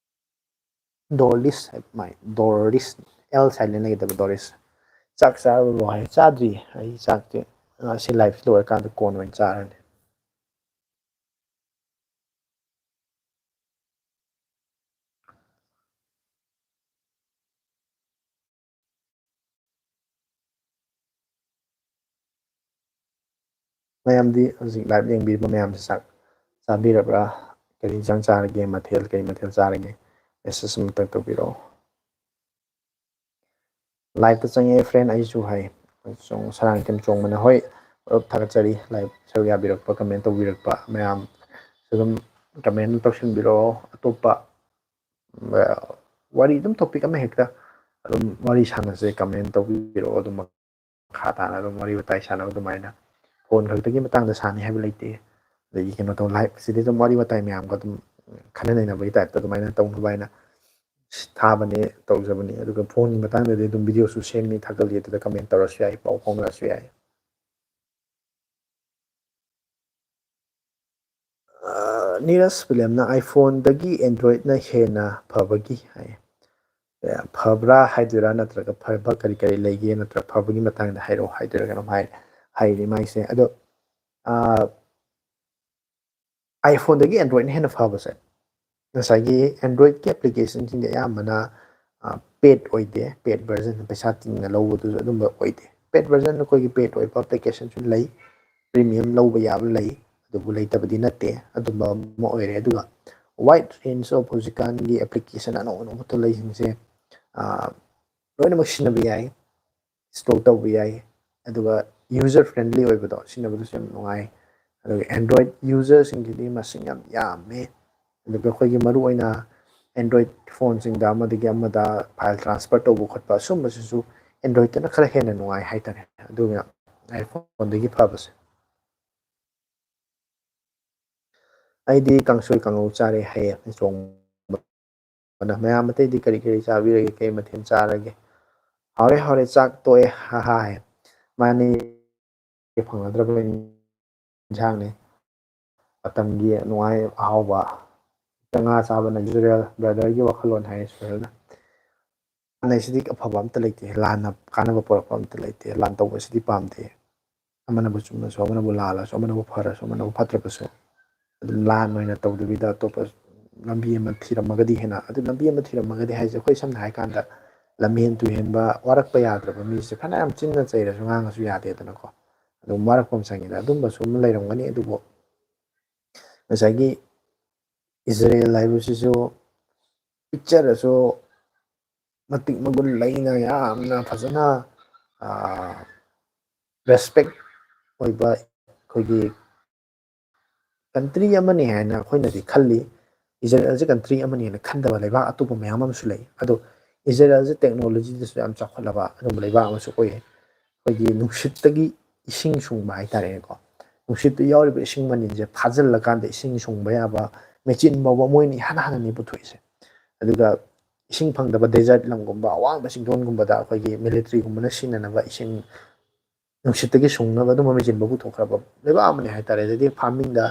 ꯗꯣꯔꯂꯤꯁ ꯃꯥꯏ ꯗꯣꯔꯤꯁ ꯑꯦꯜ ꯁꯥꯏꯂꯦꯟ ꯂꯩꯒꯗꯕ ꯗꯣꯔꯤꯁ ꯆꯥꯛ ꯆꯥꯔꯕꯣ ꯍꯥꯏ ꯆꯥꯗ꯭ꯔꯤ ꯑꯩ ꯆꯥꯛꯇꯤ ꯁꯤ ꯂꯥꯏꯐꯁꯤ ꯂꯣꯏꯔꯀꯥꯟꯗ ꯀꯣꯟ ꯑꯣꯏꯅ ꯆꯥꯔꯅꯤ ꯃꯌꯥꯝꯗꯤ ꯍꯧꯖꯤꯛ ꯂꯥꯏꯚ ꯌꯦꯡꯕꯤꯔꯤꯕ ꯃꯌꯥꯝꯁꯦ ꯆꯥꯛ ꯆꯥꯕꯤꯔꯕ꯭ꯔꯥ ꯀꯔꯤ ꯏꯟꯁꯥꯡ ꯆꯥꯔꯒꯦ ꯃꯊꯦꯜ ꯀꯔꯤ ꯃꯊꯦꯜ ꯆꯥꯔꯒꯦ ꯃꯦꯁꯦꯁ ꯑꯃꯇꯪ ꯇꯧꯕꯤꯔꯛꯑꯣ ꯂꯥꯏꯚꯇ ꯆꯪꯉꯛꯑꯦ ꯐ꯭ꯔꯦꯟ ꯑꯩꯁꯨ ꯍꯥꯏ ꯁꯔꯥꯡ ꯇꯤꯝ ꯆꯣꯡꯕꯅ ꯍꯣꯏ ꯊꯥꯒꯠꯆꯔꯤ ꯂꯥꯏꯚ ꯁꯔꯨꯛ ꯌꯥꯕꯤꯔꯛꯄ ꯀꯃꯦꯟ ꯇꯧꯕꯤꯔꯛꯄ ꯃꯌꯥꯝ ꯑꯗꯨꯝ ꯀꯃꯦꯟ ꯇꯧꯁꯤꯟꯕꯤꯔꯛꯑꯣ ꯑꯇꯣꯞꯄ ꯋꯥꯔꯤ ꯑꯗꯨꯝ ꯇꯣꯄꯤꯛ ꯑꯃ ꯍꯦꯛꯇ ꯑꯗꯨꯝ ꯋꯥꯔꯤ ꯁꯥꯟꯅꯁꯦ ꯀꯃꯦꯟ ꯇꯧꯕꯤꯔꯛꯑꯣ ꯑꯗꯨꯝ ꯃꯈꯥ ꯇꯥꯅ ꯑꯗꯨꯝ ꯋꯥꯔꯤ ꯋꯥꯇꯥꯏ ꯁꯥꯟꯅꯕ ꯑꯗꯨꯃꯥꯏꯅ ꯐꯣꯟ ꯈꯛꯇꯒꯤ ꯃꯇꯥꯡꯗ ꯁꯥꯟꯅꯩ ꯍꯥꯏꯕ ꯂꯩꯇꯦ ꯑꯗꯒꯤ ꯀꯩꯅꯣ ꯇꯧ ꯂꯥꯏꯐꯁꯤꯗꯤ ꯑꯗꯨꯝ ꯋꯥꯔꯤ ꯋꯥꯇꯥꯏ ꯃꯌꯥꯝꯒ ꯑꯗꯨꯝ ꯈꯟꯅ ꯅꯩꯅꯕꯒꯤ ꯇꯥꯏꯞꯇ ꯑꯗꯨꯃꯥꯏꯅ ꯇꯧꯅꯕ ꯍꯥꯏꯅ ꯊꯥꯕꯅꯦ ꯇꯧꯖꯕꯅꯤ ꯑꯗꯨꯒ ꯐꯣꯟꯒꯤ ꯃꯇꯥꯡꯗꯗꯤ ꯑꯗꯨꯝ ꯚꯤꯗꯤꯑꯣꯁꯨ ꯁꯦꯝꯃꯤ ꯊꯥꯒꯠꯂꯤ ꯑꯗꯨꯗ ꯀꯃꯦꯟ ꯇꯧꯔꯁꯨ ꯌꯥꯏ ꯄꯥꯎ ꯐꯥꯎꯅꯔꯁꯨ ꯌꯥꯏ ꯅꯤꯔꯁ ꯐꯤꯂꯝꯅ ꯑꯥꯏꯐꯣꯟꯗꯒꯤ ꯑꯦꯟꯗ꯭ꯔꯣꯏꯗꯅ ꯍꯦꯟꯅ ꯐꯕꯒꯤ ꯍꯥꯏ ꯐꯕ꯭ꯔꯥ ꯍꯥꯏꯗꯣꯏꯔꯥ ꯅꯠꯇ꯭ꯔꯒ ꯐꯕ ꯀꯔꯤ ꯀꯔꯤ ꯂꯩꯒꯦ ꯅꯠꯇ꯭ꯔꯒ ꯐꯕꯒꯤ ꯃꯇꯥꯡꯗ ꯍꯥꯏꯔꯛꯑꯣ ꯍꯥꯏꯗꯣꯏꯔꯥ ꯀꯩꯅꯣꯝ ꯍꯥꯏꯔꯤ ꯃꯥꯏꯁꯦ ꯑꯗꯣ ꯑꯥꯏꯐꯣꯟꯗꯒꯤ ꯑꯦꯟꯗ꯭ꯔꯣꯏꯗꯅ ꯍꯦꯟꯅ ꯐꯕꯁꯦ ꯉꯁꯥꯏꯒꯤ ꯑꯦꯟꯗ꯭ꯔꯣꯏꯗꯀꯤ ꯑꯦꯄ꯭ꯂꯤꯀꯦꯁꯟꯁꯤꯡꯁꯦ ꯑꯌꯥꯝꯕꯅ ꯄꯦꯗ ꯑꯣꯏꯗꯦ ꯄꯦꯗ ꯚꯔꯖꯟ ꯄꯩꯁꯥ ꯇꯤꯡꯅ ꯂꯧꯕꯗꯨꯁꯨ ꯑꯗꯨꯝꯕ ꯑꯣꯏꯗꯦ ꯄꯦꯗ ꯚꯔꯖꯟ ꯑꯩꯈꯣꯏꯒꯤ ꯄꯦꯗ ꯑꯣꯏꯕ ꯑꯦꯄ꯭ꯂꯤꯀꯦꯁꯟꯁꯨ ꯂꯩ ꯄ꯭ꯔꯤꯃꯤꯌꯝ ꯂꯧꯕ ꯌꯥꯕ ꯂꯩ ꯑꯗꯨꯕꯨ ꯂꯩꯇꯕꯗꯤ ꯅꯠꯇꯦ ꯑꯗꯨꯝꯕ ꯑꯃ ꯑꯣꯏꯔꯦ ꯑꯗꯨꯒ ꯋꯥꯏꯠ ꯔꯦꯟꯖ ꯑꯣꯐ ꯍꯧꯖꯤꯛꯀꯥꯟꯒꯤ ꯑꯦꯄ꯭ꯂꯤꯀꯦꯁꯟ ꯑꯅꯧ ꯑꯅꯧꯕ ꯊꯣꯛꯂꯛꯏꯁꯤꯡꯁꯦ ꯂꯣꯏꯅꯃꯛ ꯁꯤꯖꯤꯟꯅꯕ ꯌꯥꯏ ꯏꯟꯁꯇꯣꯜ ꯇꯧꯕ ꯌꯥꯏ ꯑꯗꯨꯒ ꯌꯨꯖꯔ ꯐ꯭ꯔꯦꯟꯂꯤ ꯑꯣꯏꯕꯗꯣ ꯁꯤꯖꯤꯟꯅꯕꯗꯨꯁꯨ ꯌꯥꯝ ꯅꯨꯡꯉꯥꯏ ꯑꯗꯨꯒ ꯑꯦꯟꯗ꯭ꯔꯣꯏꯗ ꯌꯨꯖꯔꯁꯤꯡꯒꯤꯗꯤ ꯃꯁꯤꯡ ꯌꯥꯝ ꯌꯥꯝꯃꯦ ꯑꯗꯨꯒ ꯑꯩꯈꯣꯏꯒꯤ ꯃꯔꯨꯑꯣꯏꯅ ꯑꯦꯟꯗ꯭ꯔꯣꯏꯗ ꯐꯣꯟꯁꯤꯡꯗ ꯑꯃꯗꯒꯤ ꯑꯃꯗ ꯐꯥꯏꯜ ꯇ꯭ꯔꯥꯟꯁꯐꯔ ꯇꯧꯕ ꯈꯣꯠꯄ ꯑꯁꯨꯝꯕꯁꯤꯁꯨ ꯑꯦꯟꯗ꯭ꯔꯣꯏꯗꯇꯅ ꯈꯔ ꯍꯦꯟꯅ ꯅꯨꯡꯉꯥꯏ ꯍꯥꯏꯇꯥꯔꯦ ꯑꯗꯨꯒ ꯑꯥꯏꯐꯣꯟꯗꯒꯤ ꯐꯕꯁꯦ ꯑꯩꯗꯤ ꯀꯥꯡꯁꯣꯏ ꯀꯥꯡꯉꯧ ꯆꯥꯔꯦ ꯍꯌꯦꯡ ꯆꯣꯡꯕꯅ ꯃꯌꯥꯝ ꯑꯇꯩꯗꯤ ꯀꯔꯤ ꯀꯔꯤ ꯆꯥꯕꯤꯔꯒꯦ ꯀꯔꯤ ꯃꯊꯦꯜ ꯆꯥꯔꯒꯦ ꯍꯥꯎꯔꯦ ꯍꯥꯎꯔꯦ ꯆꯥꯛ ꯇꯣꯛꯑꯦ ꯍꯥꯏ ꯃꯥꯅꯤ ꯐꯪꯅꯗ꯭ꯔꯕ ꯏꯟꯁꯥꯡꯅꯤ ꯃꯇꯝꯒꯤ ꯅꯨꯡꯉꯥꯏ ꯑꯍꯥꯎꯕ ꯉꯥ ꯆꯥꯕꯅ ꯌꯨꯖꯔꯦꯜ ꯕ꯭ꯔꯗꯔꯒꯤ ꯋꯥꯈꯜꯂꯣꯟ ꯍꯥꯏꯌꯦ ꯁꯨꯍꯦꯜꯅ ꯂꯥꯟꯅꯩꯁꯤꯗꯤ ꯑꯐꯕ ꯑꯝꯇ ꯂꯩꯇꯦ ꯂꯥꯟꯅ ꯀꯥꯟꯅꯕ ꯄꯣꯔꯛꯄ ꯑꯝꯇ ꯂꯩꯇꯦ ꯂꯥꯟ ꯇꯧꯕꯁꯤꯗꯤ ꯄꯥꯝꯗꯦ ꯑꯃꯅꯕꯨ ꯆꯨꯝꯃꯁꯨ ꯑꯃꯅꯕꯨ ꯂꯥꯜꯂꯁꯨ ꯑꯃꯅꯕꯨ ꯐꯔꯁꯨ ꯑꯃꯅꯕꯨ ꯐꯠꯇ꯭ꯔꯕꯁꯨ ꯑꯗꯨꯝ ꯂꯥꯟ ꯑꯣꯏꯅ ꯇꯧꯗꯕꯤꯗ ꯑꯇꯣꯞꯄ ꯂꯝꯕꯤ ꯑꯃ ꯊꯤꯔꯝꯃꯒꯗꯤ ꯍꯦꯟꯅ ꯑꯗꯨ ꯂꯝꯕꯤ ꯑꯃ ꯊꯤꯔꯝꯃꯒꯗꯤ ꯍꯥꯏꯁꯦ ꯑꯩꯈꯣꯏ ꯁꯝꯅ ꯍꯥꯏ ꯀꯥꯟꯗ ꯂꯝꯍꯦꯟ ꯇꯨꯍꯦꯟꯕ ꯋꯥꯔꯛꯄ ꯌꯥꯗ꯭ꯔꯕ ꯃꯤꯁꯦ ꯐꯅꯌꯥꯝ ꯆꯤꯟꯅ ꯆꯩꯔꯁꯨ ꯉꯥꯡꯉꯁꯨ ꯌꯥꯗꯦꯗꯅꯀꯣ ꯑꯗꯨꯝ ꯋꯥꯔꯛꯄ ꯑꯃ ꯆꯪꯉꯤꯗ ꯑꯗꯨꯝꯕꯁꯨ ꯑꯃ ꯂꯩꯔꯝꯒꯅꯤ ꯑꯗꯨꯕꯨ ꯉꯁꯥꯏꯒꯤ ꯏꯖꯔꯦꯜ ꯍꯥꯏꯕꯁꯤꯁꯨ ꯄꯤꯛꯆꯔꯁꯨ ꯃꯇꯤꯛ ꯃꯒꯨꯟ ꯂꯩꯅ ꯌꯥꯝꯅ ꯐꯖꯅ ꯔꯦꯁꯄꯦꯛ ꯑꯣꯏꯕ ꯑꯩꯈꯣꯏꯒꯤ ꯀꯟꯇ꯭ꯔꯤ ꯑꯃꯅꯤ ꯍꯥꯏꯅ ꯑꯩꯈꯣꯏꯅꯗꯤ ꯈꯜꯂꯤ ꯏꯖꯔꯦꯜꯁꯦ ꯀꯟꯇ꯭ꯔꯤ ꯑꯃꯅꯤ ꯍꯥꯏꯅ ꯈꯟꯗꯕ ꯂꯩꯕꯥꯛ ꯑꯇꯣꯞꯄ ꯃꯌꯥꯝ ꯑꯃꯁꯨ ꯂꯩ ꯑꯗꯣ ꯏꯖꯔꯦꯜꯁꯦ ꯇꯦꯛꯅꯣꯂꯣꯖꯤꯗꯁꯨ ꯌꯥꯝ ꯆꯥꯎꯈꯠꯂꯕ ꯑꯗꯨꯒꯨꯝꯕ ꯂꯩꯕꯥꯛ ꯑꯃꯁꯨ ꯑꯣꯏꯌꯦ ꯑꯩꯈꯣꯏꯒꯤ ꯅꯨꯡꯁꯤꯠꯇꯒꯤ ꯏꯁꯤꯡ ꯁꯨꯡꯕ ꯍꯥꯏꯇꯥꯔꯦꯅꯦꯀꯣ ꯅꯨꯡꯁꯤꯠꯇ ꯌꯥꯎꯔꯤꯕ ꯏꯁꯤꯡ ꯃꯅꯤꯜꯁꯦ ꯐꯥꯖꯤꯜꯂꯀꯥꯟꯗ ꯏꯁꯤꯡ ꯁꯨꯡꯕ ꯌꯥꯕ ꯃꯦꯆꯤꯟ ꯐꯥꯎꯕ ꯃꯣꯏꯅ ꯏꯍꯥꯟ ꯍꯥꯟꯅꯅꯤ ꯄꯨꯊꯣꯛꯏꯁꯦ ꯑꯗꯨꯒ ꯏꯁꯤꯡ ꯐꯪꯗꯕ ꯗꯦꯖꯔꯠ ꯂꯝꯒꯨꯝꯕ ꯑꯋꯥꯡꯕ ꯆꯤꯡꯗꯣꯟꯒꯨꯝꯕꯗ ꯑꯩꯈꯣꯏꯒꯤ ꯃꯤꯂꯤꯇ꯭ꯔꯤꯒꯨꯝꯕꯅ ꯁꯤꯖꯤꯟꯅꯅꯕ ꯏꯁꯤꯡ ꯅꯨꯡꯁꯤꯠꯇꯒꯤ ꯁꯨꯡꯅꯕ ꯑꯗꯨꯝꯕ ꯃꯦꯆꯤꯟꯕ ꯄꯨꯊꯣꯛꯈ꯭ꯔꯕ ꯂꯩꯕꯥꯛ ꯑꯃꯅꯤ ꯍꯥꯏꯇꯥꯔꯦ ꯑꯗꯩꯗꯤ ꯐꯥꯔꯃꯤꯡꯗ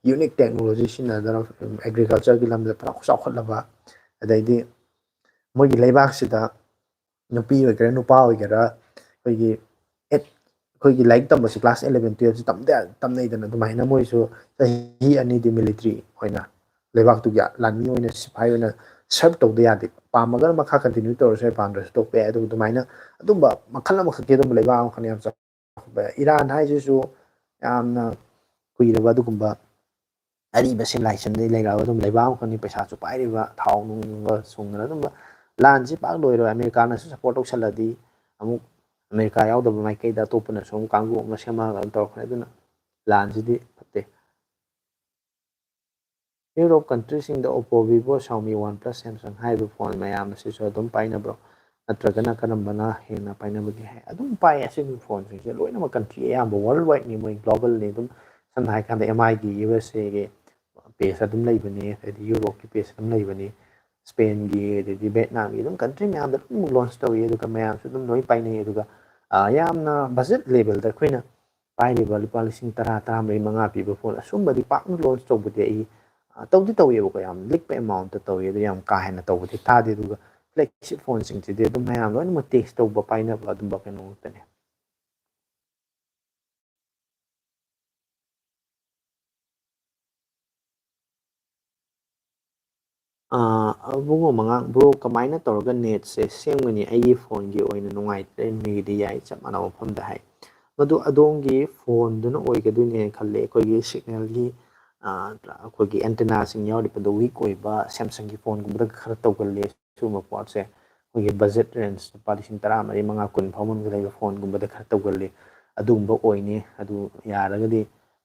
ꯌꯨꯅꯤꯛ ꯇꯦꯛꯅꯣꯂꯣꯖꯤ ꯁꯤꯖꯤꯟꯅꯗꯅ ꯑꯦꯒ꯭ꯔꯤꯀꯜꯆꯔꯒꯤ ꯂꯝꯗ ꯄꯨꯔꯥ ꯆꯥꯎꯈꯠꯂꯕ ꯑꯗꯩꯗꯤ ꯃꯣꯏꯒꯤ ꯂꯩꯕꯥꯛꯁꯤꯗ ꯅꯨꯄꯤ ꯑꯣꯏꯒꯦꯔꯥ ꯅꯨꯄꯥ ꯑꯣꯏꯒꯦꯔꯥ ꯑꯩꯈꯣꯏꯒꯤ ꯂꯥꯏꯔꯤꯛ ꯇꯝꯕꯁꯤ ꯀ꯭ꯂꯥꯁ 11 12ꯁꯤ ꯇꯝꯅꯩꯗꯅ ꯑꯗꯨꯃꯥꯏꯅ ꯃꯣꯏꯁꯨ ꯆꯍꯤ ꯑꯅꯤꯗꯤ ꯃꯤꯂꯤꯇ꯭ꯔꯤ ꯑꯣꯏꯅ ꯂꯩꯕꯥꯛꯇꯨꯒꯤ ꯂꯥꯟꯃꯤ ꯑꯣꯏꯅ ꯁꯤꯐꯥꯏ ꯑꯣꯏꯅ ꯁꯔꯞ ꯇꯧꯗ ꯌꯥꯗꯦ ꯄꯥꯝꯃꯒꯅ ꯃꯈꯥ ꯀꯟꯇꯤꯅ꯭ꯌꯨ ꯇꯧꯔꯁꯨ ꯌꯥꯏ ꯄꯥꯝꯗ꯭ꯔꯁꯨ ꯇꯣꯛꯄ ꯌꯥꯏ ꯑꯗꯨꯕꯨ ꯑꯗꯨꯃꯥꯏꯅ ꯑꯗꯨꯝꯕ ꯃꯈꯜ ꯑꯃꯈꯛꯀꯤ ꯑꯗꯨꯝꯕ ꯂꯩꯕꯥꯛ ꯑꯃꯈꯛꯅ ꯌꯥꯝ ꯆꯥꯎꯈꯠꯄ ꯏꯔꯥꯟ ꯍꯥꯏꯁꯤꯁꯨ ꯌꯥꯝꯅ ꯀꯨꯏꯔꯕ ꯑꯗꯨꯒꯨꯝꯕ ꯑꯔꯤꯕ ꯁꯤꯚꯤꯂꯥꯏꯖꯦꯁꯟꯗꯒꯤ ꯂꯩꯔꯛꯑꯕ ꯑꯗꯨꯝ ꯂꯩꯕꯥꯛ ꯑꯃꯈꯛꯅꯤ ꯄꯩꯁꯥꯁꯨ ꯄꯥꯏꯔꯤꯕ ꯊꯥꯎ ꯅꯨꯡꯒ ꯁꯨꯡꯗꯅ ꯑꯗꯨꯝꯕ ꯂꯥꯟꯁꯤ ꯄꯥꯛ ꯂꯣꯏꯔꯣꯏ ꯑꯃꯦꯔꯤꯀꯥꯅꯁꯨ ꯁꯞꯄꯣꯔꯠ ꯇꯧꯁꯜꯂꯗꯤ ꯑꯃꯨꯛ ꯑꯃꯦꯔꯤꯀꯥ ꯌꯥꯎꯗꯕ ꯃꯥꯏꯀꯩꯗ ꯑꯇꯣꯞꯄꯅꯁꯨ ꯑꯃꯨꯛ ꯀꯥꯡꯕꯨ ꯑꯃ ꯁꯦꯝꯃꯛꯑꯒ ꯑꯗꯨꯝ ꯇꯧꯔꯛꯄꯅꯤ ꯑꯗꯨꯅ ꯂꯥꯟꯁꯤꯗꯤ ꯐꯠꯇꯦ ꯌꯨꯔꯣꯞ ꯀꯟꯇ꯭ꯔꯤꯁꯤꯡꯗ Oppo Vivo Xiaomi OnePlus Samsung ꯍꯥꯏꯔꯤꯕ ꯐꯣꯟ ꯃꯌꯥꯝ ꯑꯁꯤꯁꯨ ꯑꯗꯨꯝ ꯄꯥꯏꯅꯕ꯭ꯔꯣ ꯅꯠꯇ꯭ꯔꯒꯅ ꯀꯔꯝꯕꯅ ꯍꯦꯟꯅ ꯄꯥꯏꯅꯕꯒꯦ ꯍꯥꯏ ꯑꯗꯨꯝ ꯄꯥꯏ ꯑꯁꯤꯒꯨꯝꯕ ꯐꯣꯟꯁꯤꯡꯁꯦ ꯂꯣꯏꯅꯃꯛ ꯀꯟꯇ꯭ꯔꯤ ꯑꯌꯥꯝꯕ ꯋꯥꯔꯜ ꯋꯥꯏꯗꯅꯤ ꯃꯣꯏ ꯒ꯭ꯂꯣꯕꯜꯅꯤ ꯑꯗꯨꯝ ꯁꯝꯅ ꯍꯥꯏ ꯀꯥꯟꯗ ꯑꯦꯝ ꯑꯥꯏꯒꯤ ꯌꯨ ꯑꯦꯁ ꯑꯦꯒꯤ ꯄꯦꯖ ꯑꯗꯨꯝ ꯂꯩꯕꯅꯤ ꯑꯗꯩꯗꯤ ꯌꯨꯔꯣꯞꯀꯤ ꯄꯦꯖ ꯑꯗꯨꯝ ꯂꯩꯕꯅꯤ ꯁ꯭ꯄꯦꯟꯒꯤ ꯑꯗꯩꯗꯤ ꯚꯦꯠꯅꯥꯝꯒꯤ ꯑꯗꯨꯝ ꯀꯟꯇ꯭ꯔꯤ ꯃꯌꯥꯝꯗ ꯑꯗꯨꯝ ꯂꯣꯟꯆ ꯇꯧꯏ ꯑꯗꯨꯒ ꯃꯌꯥꯝꯁꯨ ꯑꯗꯨꯝ ꯂꯣꯏ ꯄꯥꯏꯅꯩ ꯑꯗꯨꯒ ꯌꯥꯝꯅ ꯕꯖꯦꯠ ꯂꯦꯚꯦꯜꯗ ꯑꯩꯈꯣꯏꯅ ꯄꯥꯏꯔꯤꯕ ꯂꯨꯄꯥ ꯂꯤꯁꯤꯡ 10 ꯇꯔꯥꯃꯔꯤ ꯃꯉꯥ ꯄꯤꯕ ꯐꯣꯟ ꯑꯁꯨꯝꯕꯗꯤ ꯄꯥꯛꯅ ꯂꯣꯟꯆ ꯇꯧꯕꯗꯤ ꯑꯩ ꯇꯧꯗꯤ ꯇꯧꯋꯦꯕꯀꯣ ꯌꯥꯝ ꯂꯤꯛꯄ ꯑꯦꯃꯥꯎꯟꯇ ꯇꯧꯋꯤ ꯑꯗꯨ ꯌꯥꯝ ꯀꯥ ꯍꯦꯟꯅ ꯇꯧꯕꯗꯤ ꯇꯥꯗꯦ ꯑꯗꯨꯒ ꯐ꯭ꯂꯦꯒꯁꯤꯞ ꯐꯣꯟꯁꯤꯡꯁꯤꯗꯤ ꯑꯗꯨꯝ ꯃꯌꯥꯝ ꯂꯣꯏꯅꯃꯛ ꯇꯦꯛꯁ ꯇꯧꯕ ꯄꯥꯏꯅꯕ ꯑꯗꯨꯝꯕ ꯀꯩꯅꯣ ꯉꯥꯛꯇꯅꯦ ꯏꯕꯨꯡꯉꯣ ꯃꯉꯥꯡ ꯕ꯭ꯔꯣ ꯀꯃꯥꯏꯅ ꯇꯧꯔꯒ ꯅꯦꯠꯁꯦ ꯁꯦꯝꯒꯅꯤ ꯑꯩꯒꯤ ꯐꯣꯟꯒꯤ ꯑꯣꯏꯅ ꯅꯨꯡꯉꯥꯏꯇ꯭ꯔꯦ ꯃꯤꯒꯤꯗꯤ ꯌꯥꯏ ꯆꯞ ꯃꯥꯟꯅꯕ ꯃꯐꯝꯗ ꯍꯥꯏ ꯃꯗꯨ ꯑꯗꯣꯝꯒꯤ ꯐꯣꯟꯗꯨꯅ ꯑꯣꯏꯒꯗꯣꯏꯅꯦꯅ ꯈꯜꯂꯦ ꯑꯩꯈꯣꯏꯒꯤ ꯁꯤꯒꯅꯦꯜꯒꯤ ꯑꯩꯈꯣꯏꯒꯤ ꯑꯦꯟꯇꯤꯅꯥꯁꯤꯡ ꯌꯥꯎꯔꯤꯕꯗꯣ ꯋꯤꯛ ꯑꯣꯏꯕ ꯁꯦꯝꯁꯪꯒꯤ ꯐꯣꯟꯒꯨꯝꯕꯗ ꯈꯔ ꯇꯧꯒꯜꯂꯤ ꯁꯤꯒꯨꯝꯕ ꯄꯣꯠꯁꯦ ꯑꯩꯈꯣꯏꯒꯤ ꯕꯖꯦꯠ ꯔꯦꯟꯖ ꯂꯨꯄꯥ ꯂꯤꯁꯤꯡ 10 ꯃꯉꯥ 20 ꯐꯥꯎꯕ ꯃꯅꯨꯡꯗ ꯂꯩꯕ ꯐꯣꯟꯒꯨꯝꯕꯗ ꯈꯔ ꯇꯧꯒꯜꯂꯤ ꯑꯗꯨꯒꯨꯝꯕ ꯑꯣꯏꯅꯤ ꯑꯗꯨ ꯌꯥꯔꯒꯗꯤ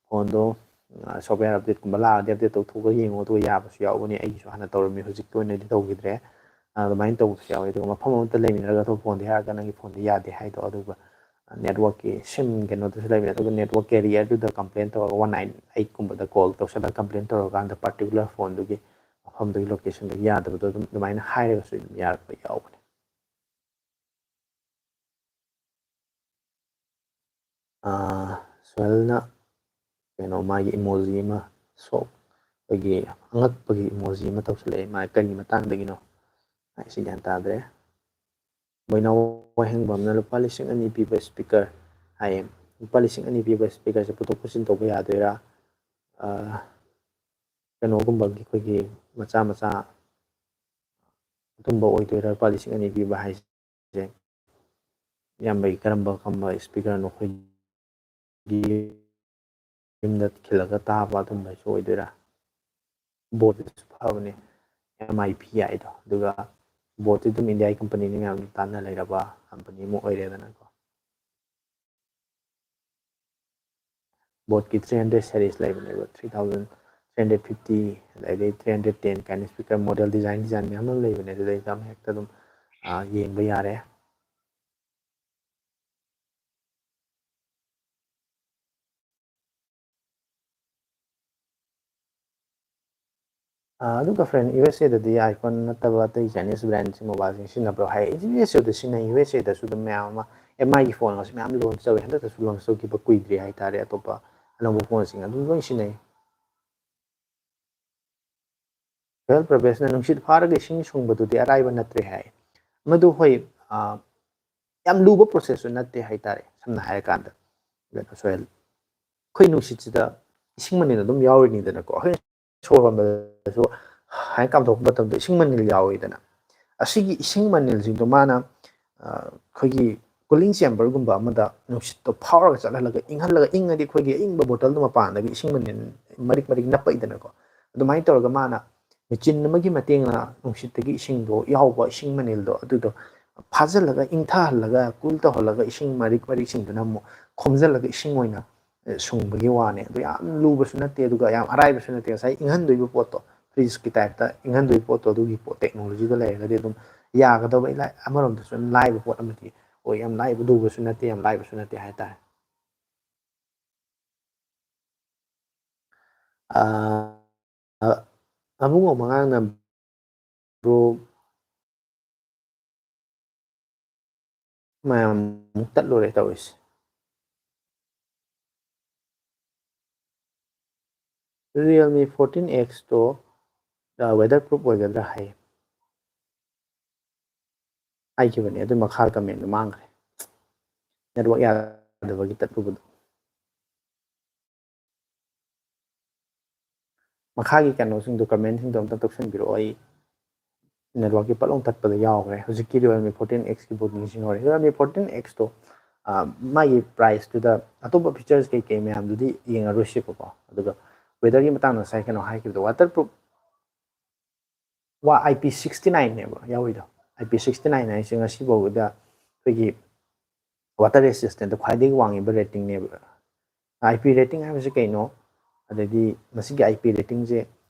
ꯐꯣꯟꯗꯣ ꯁꯣꯐꯋꯦꯔ ꯑꯞꯗꯦꯠꯀꯨꯝꯕ ꯂꯥꯛꯑꯗꯤ ꯑꯞꯗꯦꯠ ꯇꯧꯊꯣꯛꯑꯒ ꯌꯦꯡꯉꯣ ꯑꯗꯨꯒ ꯌꯥꯕꯁꯨ ꯌꯥꯎꯒꯅꯤ ꯑꯩꯒꯤꯁꯨ ꯍꯥꯟꯅ ꯇꯧꯔꯝꯃꯤ ꯍꯧꯖꯤꯛꯀꯤ ꯑꯣꯏꯅꯗꯤ ꯇꯧꯈꯤꯗ꯭ꯔꯦ ꯑꯗꯨꯃꯥꯏꯅ ꯇꯧꯕꯁꯨ ꯌꯥꯎꯋꯤ ꯑꯗꯨꯒ ꯃꯐꯝ ꯑꯃꯗ ꯂꯩꯃꯤꯟꯅꯔꯒ ꯑꯇꯣꯞꯄ ꯐꯣꯟꯗ ꯍꯥꯏꯔꯒ ꯅꯪꯒꯤ ꯐꯣꯟꯗ ꯌꯥꯗꯦ ꯍꯥꯏꯗꯣ ꯑꯗꯨꯒ ꯅꯦꯠꯋꯥꯛꯀꯤ ꯁꯤꯝ ꯀꯩꯅꯣꯗꯨꯁꯨ ꯂꯩꯕꯅꯤ ꯑꯗꯨꯒ ꯅꯦꯠꯋꯥꯛ ꯀꯦꯔꯤꯌꯔꯗꯨꯗ ꯀꯝꯄ꯭ꯂꯦꯟ ꯇꯧꯔꯒ 198ꯀꯨꯝꯕꯗ ꯀꯣꯜ ꯇꯧꯁꯜꯂꯒ ꯀꯝꯄ꯭ꯂꯦꯟ ꯇꯧꯔꯀꯥꯟꯗ ꯄꯥꯔꯇꯤꯀꯨꯂꯔ ꯐꯣꯟꯗꯨꯒꯤ ꯃꯐꯝꯗꯨꯒꯤ ꯂꯣꯀꯦꯁꯟꯗꯨꯒꯤ ꯌꯥꯗꯕꯗꯣ ꯑꯗꯨꯝ ꯑꯗꯨꯃꯥꯏꯅ ꯍꯥꯏꯔꯒꯁꯨ ꯑꯗꯨꯝ ꯌꯥꯔꯛꯄ ꯌꯥꯎꯕꯅꯦ ꯁꯨꯍꯦꯜꯅ ꯀꯩꯅꯣ ꯃꯥꯒꯤ ꯏꯃꯣꯖꯤ ꯑꯃ ꯁꯣꯛ ꯑꯩꯈꯣꯏꯒꯤ ꯑꯉꯛꯄꯒꯤ ꯏꯃꯣꯖꯤ ꯑꯃ ꯇꯧꯁꯤꯜꯂꯛꯑꯦ ꯃꯥ ꯀꯔꯤ ꯃꯇꯥꯡꯗꯒꯤꯅꯣ ꯑꯩꯁꯤ ꯒ꯭ꯌꯥꯟ ꯇꯥꯗ꯭ꯔꯦ ꯃꯣꯏꯅꯥꯎ ꯋꯥꯍꯦꯡꯕꯝꯅ ꯂꯨꯄꯥ 2,000 ꯄꯤꯕ ꯁ꯭ꯄꯤꯀꯔ ꯍꯥꯏꯌꯦ ꯂꯨꯄꯥ 2,000 ꯄꯤꯕ ꯁ꯭ꯄꯤꯀꯔꯁꯦ ꯄꯨꯊꯣꯛ ꯄꯨꯁꯤꯟ ꯇꯧꯕ ꯌꯥꯗꯣꯏꯔꯥ ꯀꯩꯅꯣꯒꯨꯝꯕꯒꯤ ꯑꯩꯈꯣꯏꯒꯤ ꯃꯆꯥ ꯃꯆꯥ ꯑꯗꯨꯝꯕ ꯑꯣꯏꯗꯣꯏꯔꯥ ꯂꯨꯄꯥ 2,000 ꯄꯤꯕ ꯍꯥꯏꯁꯦ ꯏꯌꯥꯝꯕꯒꯤ ꯀꯔꯝꯕ ꯁ꯭ꯄꯤꯀꯔꯅꯣ ꯑꯩꯈꯣꯏꯒꯤ ꯌꯨꯝꯗ ꯈꯤꯜꯂꯒ ꯇꯥꯕ ꯑꯗꯨꯝꯕꯁꯨ ꯑꯣꯏꯗꯣꯏꯔꯥ ꯕꯣꯠꯇꯨꯁꯨ ꯐꯕꯅꯦ MIPIꯗꯣ ꯑꯗꯨꯒ ꯕꯣꯠꯇꯤ ꯑꯗꯨꯝ ꯏꯟꯗꯤꯌꯥꯒꯤ ꯀꯝꯄꯅꯤꯅꯤ ꯃꯌꯥꯝ ꯇꯥꯟꯅ ꯂꯩꯔꯕ ꯀꯝꯄꯅꯤ ꯑꯃ ꯑꯣꯏꯔꯦꯗꯅꯀꯣ ꯕꯣꯠꯀꯤ 300 ꯁꯦꯔꯤꯁ ꯂꯩꯕꯅꯦꯕ 3,350 ꯑꯗꯩꯗꯤ 310 ꯀꯥꯏꯅ ꯁ꯭ꯄꯤꯀꯔ ꯃꯣꯗꯦꯜ ꯗꯤꯖꯥꯏꯟ ꯃꯌꯥꯝ ꯑꯃ ꯂꯩꯕꯅꯦ ꯑꯗꯨꯗꯩꯗ ꯑꯃ ꯍꯦꯛꯇ ꯑꯗꯨꯝ ꯌꯦꯡꯕ ꯌꯥꯔꯦ ꯑꯗꯨꯒ ꯐ꯭ꯔꯦꯟ USA ꯗꯗꯤ ꯑꯥꯏꯐꯣꯟ ꯅꯠꯇꯕ ꯑꯇꯩ ꯆꯥꯏꯅꯤꯁ ꯕ꯭ꯔꯥꯟꯁꯤꯡ ꯃꯣꯕꯥꯏꯜꯁꯤꯡ ꯁꯤꯖꯤꯟꯅꯕ꯭ꯔꯣ ꯍꯥꯏ USAꯗ ꯁꯤꯖꯤꯟꯅꯩ USAꯗꯁꯨ ꯑꯗꯨꯝ ꯃꯌꯥꯝ ꯑꯃ MIꯒꯤ ꯐꯣꯟꯒꯁꯨ ꯃꯌꯥꯝ ꯂꯣꯟꯆ ꯇꯧꯋꯤ ꯍꯟꯗꯛꯇꯁꯨ ꯂꯣꯟꯆ ꯇꯧꯈꯤꯕ ꯀꯨꯏꯗ꯭ꯔꯤ ꯍꯥꯏꯇꯥꯔꯦ ꯑꯇꯣꯞꯄ ꯑꯅꯧꯕ ꯐꯣꯟꯁꯤꯡ ꯑꯗꯨꯝ ꯂꯣꯏ ꯁꯤꯖꯤꯟꯅꯩ ꯋꯦꯜ ꯄ꯭ꯔꯚꯦꯁꯅ ꯅꯨꯡꯁꯤꯠ ꯐꯥꯔꯒ ꯏꯁꯤꯡ ꯁꯨꯡꯕꯗꯨꯗꯤ ꯑꯔꯥꯏꯕ ꯅꯠꯇ꯭ꯔꯦ ꯍꯥꯏ ꯃꯗꯨ ꯍꯣꯏ ꯌꯥꯝ ꯂꯨꯕ ꯄ꯭ꯔꯣꯁꯦꯁꯁꯨ ꯅꯠꯇꯦ ꯍꯥꯏꯇꯥꯔꯦ ꯁꯝꯅ ꯍꯥꯏꯔꯀꯥꯟꯗ ꯀꯩꯅꯣ ꯁꯣꯏꯜ ꯑꯩꯈꯣꯏ ꯅꯨꯡꯁꯤꯠꯁꯤꯗ ꯏꯁꯤꯡ ꯃꯅꯤꯜ ꯑꯗꯨꯝ ꯌꯥꯎꯔꯤꯅꯤꯗꯅꯀꯣ ꯑꯩꯈꯣꯏ ꯁꯣꯔ ꯍꯣꯟꯕꯗꯁꯨ ꯍꯥꯏꯅ ꯀꯥꯝꯊꯣꯛꯄ ꯃꯇꯝꯗ ꯏꯁꯤꯡ ꯃꯅꯤꯜ ꯌꯥꯎꯋꯤꯗꯅ ꯑꯁꯤꯒꯤ ꯏꯁꯤꯡ ꯃꯅꯤꯜꯁꯤꯡꯗꯣ ꯃꯥꯅ ꯑꯩꯈꯣꯏꯒꯤ ꯀꯨꯂꯤꯡ ꯆꯦꯝꯕꯔꯒꯨꯝꯕ ꯑꯃꯗ ꯅꯨꯡꯁꯤꯠꯇꯣ ꯐꯥꯎꯔꯒ ꯆꯠꯍꯜꯂꯒ ꯏꯪꯍꯜꯂꯒ ꯏꯪꯉꯗꯤ ꯑꯩꯈꯣꯏꯒꯤ ꯑꯏꯪꯕ ꯕꯣꯇꯜꯗꯨ ꯃꯄꯥꯟꯗꯒꯤ ꯏꯁꯤꯡ ꯃꯅꯤꯜ ꯃꯔꯤꯛ ꯃꯔꯤꯛ ꯅꯞꯄꯛꯏꯗꯅꯀꯣ ꯑꯗꯨꯃꯥꯏꯅ ꯇꯧꯔꯒ ꯃꯥꯅ ꯃꯦꯆꯤꯟ ꯑꯃꯒꯤ ꯃꯇꯦꯡꯅ ꯅꯨꯡꯁꯤꯠꯇꯒꯤ ꯏꯁꯤꯡꯗꯣ ꯌꯥꯎꯕ ꯏꯁꯤꯡ ꯃꯅꯤꯜꯗꯣ ꯑꯗꯨꯗꯣ ꯐꯥꯖꯤꯜꯂꯒ ꯏꯪꯊꯍꯜꯂꯒ ꯀꯨꯜ ꯇꯧꯍꯜꯂꯒ ꯏꯁꯤꯡ ꯃꯔꯤꯛ ꯃꯔꯤꯛꯁꯤꯡꯗꯨꯅ ꯑꯃꯨꯛ ꯈꯣꯝꯖꯤꯜꯂꯒ ꯏꯁꯤꯡ ꯑꯣꯏꯅ ꯁꯨꯡꯕꯒꯤ ꯋꯥꯅꯦ ꯑꯗꯣ ꯌꯥꯝ ꯂꯨꯕꯁꯨ ꯅꯠꯇꯦ ꯑꯗꯨꯒ ꯌꯥꯝ ꯑꯔꯥꯏꯕꯁꯨ ꯅꯠꯇꯦ ꯉꯁꯥꯏ ꯏꯪꯍꯟꯗꯣꯏꯕ ꯄꯣꯠꯇꯣ ꯐ꯭ꯔꯤꯖꯀꯤ ꯇꯥꯏꯞꯇ ꯏꯪꯍꯟꯗꯣꯏꯕ ꯄꯣꯠꯇꯣ ꯑꯗꯨꯒꯤ ꯇꯦꯛꯅꯣꯂꯣꯖꯤꯗꯣ ꯂꯩꯔꯒꯗꯤ ꯑꯗꯨꯝ ꯌꯥꯒꯗꯕ ꯑꯃꯔꯣꯝꯗꯁꯨ ꯌꯥꯝ ꯂꯥꯏꯕ ꯄꯣꯠ ꯑꯃꯗꯤ ꯑꯣꯏ ꯌꯥꯝ ꯂꯥꯏꯕ ꯂꯨꯕꯁꯨ ꯅꯠꯇꯦ ꯌꯥꯝ ꯂꯥꯏꯕꯁꯨ ꯅꯠꯇꯦ ꯍꯥꯏꯇꯥꯔꯦ ꯑꯕꯨꯡꯉꯣ ꯃꯉꯥꯡꯅ ꯕ꯭ꯔꯣ ꯃꯌꯥꯝꯃꯨꯛ ꯇꯠꯂꯨꯔꯦ ꯇꯧꯔꯤꯁꯦ ꯔꯤꯌꯦꯜꯃꯤ 14Xꯇꯣ ꯋꯦꯗꯔ ꯄ꯭ꯔꯨꯐ ꯑꯣꯏꯒꯗ꯭ꯔꯥ ꯍꯥꯏ ꯍꯥꯏꯈꯤꯕꯅꯦ ꯑꯗꯨ ꯃꯈꯥ ꯀꯃꯦꯟꯗꯣ ꯃꯥꯡꯈ꯭ꯔꯦ ꯅꯦꯠꯋꯥꯛ ꯌꯥꯗꯕꯒꯤ ꯇꯠꯂꯨꯕꯗꯣ ꯃꯈꯥꯒꯤ ꯀꯩꯅꯣꯁꯤꯡꯗꯣ ꯀꯃꯦꯟꯁꯤꯡꯗꯣ ꯑꯝꯇ ꯇꯧꯁꯟꯕꯤꯔꯛꯑꯣ ꯑꯩ ꯅꯦꯠꯋꯥꯛꯀꯤ ꯄꯠꯂꯥꯎ ꯇꯠꯄꯗ ꯌꯥꯎꯈ꯭ꯔꯦ ꯍꯧꯖꯤꯛꯀꯤ ꯔꯤꯌꯦꯜꯃꯤ 14Xꯀꯤ ꯕꯨꯠ ꯅꯤꯡꯁꯤꯡꯍꯧꯔꯦ ꯔꯤꯌꯦꯜꯃꯤ 14Xꯇꯣ ꯃꯥꯒꯤ ꯄ꯭ꯔꯥꯏꯁꯇꯨꯗ ꯑꯇꯣꯞꯄ ꯐꯤꯆꯔꯁ ꯀꯩꯀꯩ ꯃꯌꯥꯝꯗꯨꯗꯤ ꯌꯦꯡꯉꯔꯣꯏꯁꯦꯕꯀꯣ ꯑꯗꯨꯒ ꯋꯦꯗꯔꯒꯤ ꯃꯇꯥꯡꯗ ꯉꯁꯥꯏ ꯀꯩꯅꯣ ꯍꯥꯏꯈꯤꯕꯗꯣ ꯋꯥꯇꯔ ꯄ꯭ꯔꯨꯐ IP69ꯅꯦꯕ ꯌꯥꯎꯔꯤꯗꯣ IP69 ꯍꯥꯏꯁꯦ ꯉꯁꯤꯐꯥꯎꯕꯗ ꯑꯩꯈꯣꯏꯒꯤ ꯋꯥꯇꯔ ꯔꯦꯁꯤꯁꯇꯦꯟꯇ ꯈ꯭ꯋꯥꯏꯗꯒꯤ ꯋꯥꯡꯉꯤꯕ ꯔꯦꯇꯤꯡꯅꯦꯕ IP ꯔꯦꯇꯤꯡ ꯍꯥꯏꯕꯁꯤ ꯀꯩꯅꯣ ꯑꯗꯩꯗꯤ ꯃꯁꯤꯒꯤ IP ꯔꯦꯇꯤꯡꯁꯦ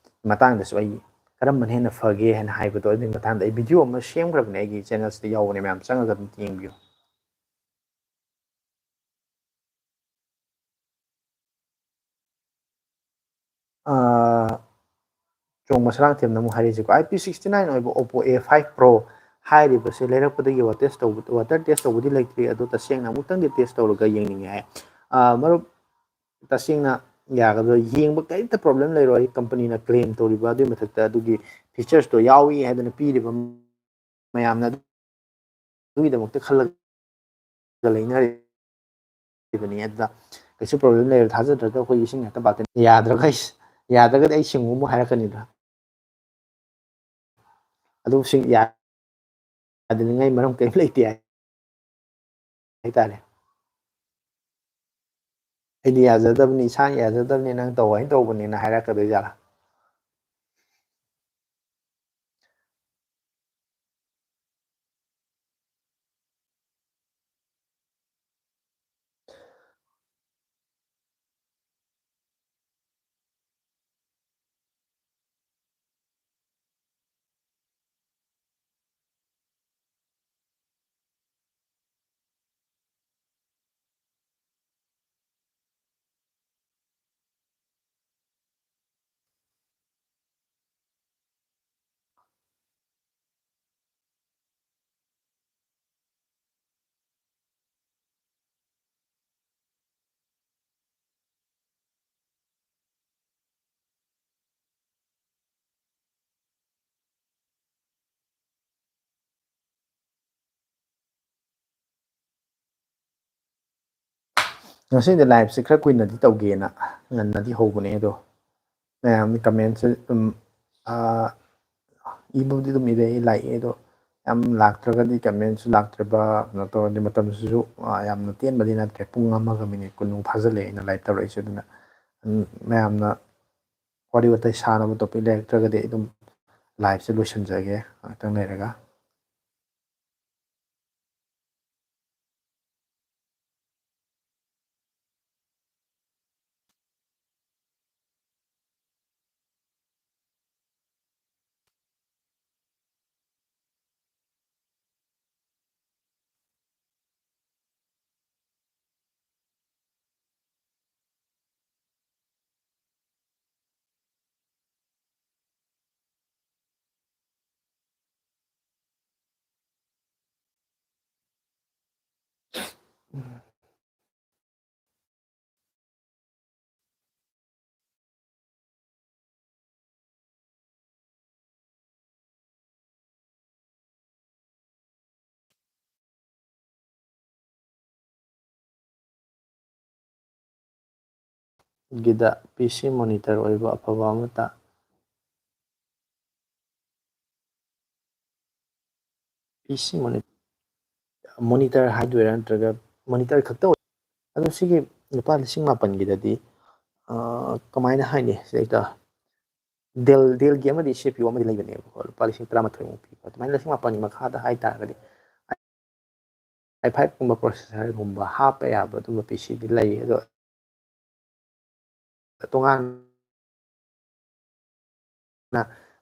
ꯃꯇꯥꯡꯗꯁꯨ ꯑꯩ ꯀꯔꯝꯕꯅ ꯍꯦꯟꯅ ꯐꯒꯦ ꯍꯥꯏꯅ ꯍꯥꯏꯕꯗꯣ ꯑꯗꯨꯒꯤ ꯃꯇꯥꯡꯗ ꯑꯩ ꯚꯤꯗꯤꯑꯣ ꯑꯃ ꯁꯦꯝꯈ꯭ꯔꯕꯅꯦ ꯑꯩꯒꯤ ꯆꯦꯅꯦꯜꯁꯤꯗ ꯌꯥꯎꯕꯅꯦ ꯃꯌꯥꯝ ꯆꯪꯉꯒ ꯑꯗꯨꯝ ꯌꯦꯡꯕꯤꯌꯨ ꯆꯣꯡꯕ ꯁꯔꯥꯡꯊꯦꯝꯅ ꯑꯃꯨꯛ ꯍꯥꯏꯔꯤꯁꯤꯀꯣ IP69 ꯑꯣꯏꯕ Oppo A5 Pro ꯍꯥꯏꯔꯤꯕꯁꯤ ꯂꯩꯔꯛꯄꯗꯒꯤ ꯋꯥꯇꯔ ꯇꯦꯁ ꯇꯧꯕꯗꯤ ꯂꯩꯇ꯭ꯔꯤ ꯑꯗꯣ ꯇꯁꯦꯡꯅ ꯑꯃꯨꯛꯇꯪꯗꯤ ꯇꯦꯁ ꯇꯧꯔꯒ ꯌꯦꯡꯅꯤꯡꯉꯦ ꯍꯥꯏ ꯃꯔꯨꯞ ꯇꯁꯦꯡꯅ ꯌꯥꯒꯗ꯭ꯔꯥ ꯌꯦꯡꯕ ꯀꯔꯤꯝꯇ ꯄ꯭ꯔꯣꯕ꯭ꯂꯦꯝ ꯂꯩꯔꯣꯏ ꯀꯝꯄꯅꯤꯅ ꯀ꯭ꯂꯦꯝ ꯇꯧꯔꯤꯕ ꯑꯗꯨꯒꯤ ꯃꯊꯛꯇ ꯑꯗꯨꯒꯤ ꯐꯤꯆꯔꯁꯇꯣ ꯌꯥꯎꯏ ꯍꯥꯏꯗꯅ ꯄꯤꯔꯤꯕ ꯃꯌꯥꯝꯅ ꯑꯗꯨꯒꯤꯗꯃꯛꯇ ꯈꯜꯂꯒ ꯂꯩꯅꯔꯤ ꯑꯗꯨꯗ ꯀꯩꯁꯨ ꯄ꯭ꯔꯣꯕ꯭ꯂꯦꯝ ꯂꯩꯔꯣꯏ ꯊꯥꯖꯗ꯭ꯔꯒ ꯑꯩꯈꯣꯏ ꯏꯁꯤꯡ ꯍꯦꯛꯇ ꯕꯥꯇꯤꯟ ꯌꯥꯗ꯭ꯔꯒꯗꯤ ꯑꯩ ꯁꯤꯡꯉꯨ ꯑꯃꯨꯛ ꯍꯥꯏꯔꯛꯀꯅꯤꯗ ꯑꯗꯨ ꯌꯥꯗꯅꯤꯡꯉꯥꯏ ꯃꯔꯝ ꯀꯔꯤꯝ ꯂꯩꯇꯦ ꯍꯥꯏꯇꯥꯔꯦ ꯑꯩꯗꯤ ꯌꯥꯖꯗꯕꯅꯤ ꯏꯁꯥꯅ ꯌꯥꯖꯗꯕꯅꯤ ꯅꯪ ꯇꯧ ꯍꯥꯏꯅ ꯇꯧꯕꯅꯤꯅ ꯍꯥꯏꯔꯛꯀꯗꯣꯏꯖꯥꯠꯂꯥ ꯉꯁꯤꯗꯤ ꯂꯥꯏꯚꯁꯦ ꯈꯔ ꯀꯨꯏꯅꯗꯤ ꯇꯧꯒꯦꯅ ꯉꯟꯅꯗꯤ ꯍꯧꯕꯅꯦ ꯑꯗꯣ ꯃꯌꯥꯝꯒꯤ ꯀꯃꯦꯟꯁꯦ ꯑꯗꯨꯝ ꯏꯕꯕꯨꯗꯤ ꯑꯗꯨꯝ ꯏꯔꯛꯏ ꯂꯥꯛꯏ ꯑꯗꯣ ꯌꯥꯝ ꯂꯥꯛꯇ꯭ꯔꯒꯗꯤ ꯀꯃꯦꯟꯁꯨ ꯂꯥꯛꯇ꯭ꯔꯕ ꯀꯩꯅꯣ ꯇꯧꯔꯗꯤ ꯃꯇꯝꯁꯤꯁꯨ ꯌꯥꯝꯅ ꯇꯦꯟꯕꯗꯤ ꯅꯠꯇ꯭ꯔꯦ ꯄꯨꯡ ꯑꯃꯒ ꯃꯤꯅꯤꯠ ꯀꯨꯟꯃꯨꯛ ꯐꯥꯖꯤꯜꯂꯛꯑꯦ ꯑꯩꯅ ꯂꯥꯏꯚ ꯇꯧꯔꯛꯏꯁꯦ ꯑꯗꯨꯅ ꯃꯌꯥꯝꯅ ꯋꯥꯔꯤ ꯋꯥꯇꯥꯏ ꯁꯥꯅꯕ ꯇꯣꯄꯤꯛ ꯂꯩꯔꯛꯇ꯭ꯔꯒꯗꯤ ꯑꯗꯨꯝ ꯂꯥꯏꯚꯁꯦ ꯂꯣꯏꯁꯤꯟꯖꯒꯦ ꯉꯥꯛꯇꯪ ꯂꯩꯔꯒ ꯒꯤꯗ ꯄꯤ ꯁꯤ ꯃꯣꯅꯤꯇꯔ ꯑꯣꯏꯕ ꯑꯐꯕ ꯑꯃꯇ ꯄꯤ ꯁꯤ ꯃꯣꯅꯤꯇꯔ ꯍꯥꯏꯗꯣꯏꯔꯥ ꯅꯠꯇ꯭ꯔꯒ ꯃꯣꯅꯤꯇꯔ ꯈꯛꯇ ꯑꯣꯏ ꯑꯗꯣ ꯁꯤꯒꯤ ꯂꯨꯄꯥ 10,000 ꯀꯃꯥꯏꯅ ꯍꯥꯏꯅꯤ ꯁꯤꯗꯩꯗ ꯗꯦꯜꯒꯤ ꯑꯃꯗꯤ ꯁꯤ ꯄꯤ ꯌꯨ ꯑꯃꯗꯤ ꯂꯩꯕꯅꯦꯕꯀꯣ ꯂꯨꯄꯥ 13,000ꯃꯨꯛ ꯄꯤꯕ ꯑꯗꯨꯃꯥꯏꯅ 10,000ꯒꯤ ꯃꯈꯥꯗ ꯍꯥꯏꯇꯥꯔꯒꯗꯤ i5ꯀꯨꯝꯕ ꯄ꯭ꯔꯣꯁꯦꯁꯔꯒꯨꯝꯕ ꯍꯥꯞꯄ ꯌꯥꯕ ꯑꯗꯨꯝꯕ ꯄꯤ ꯁꯤꯗꯤ ꯂꯩ ꯑꯗꯣ ꯇꯣꯉꯥꯟꯅ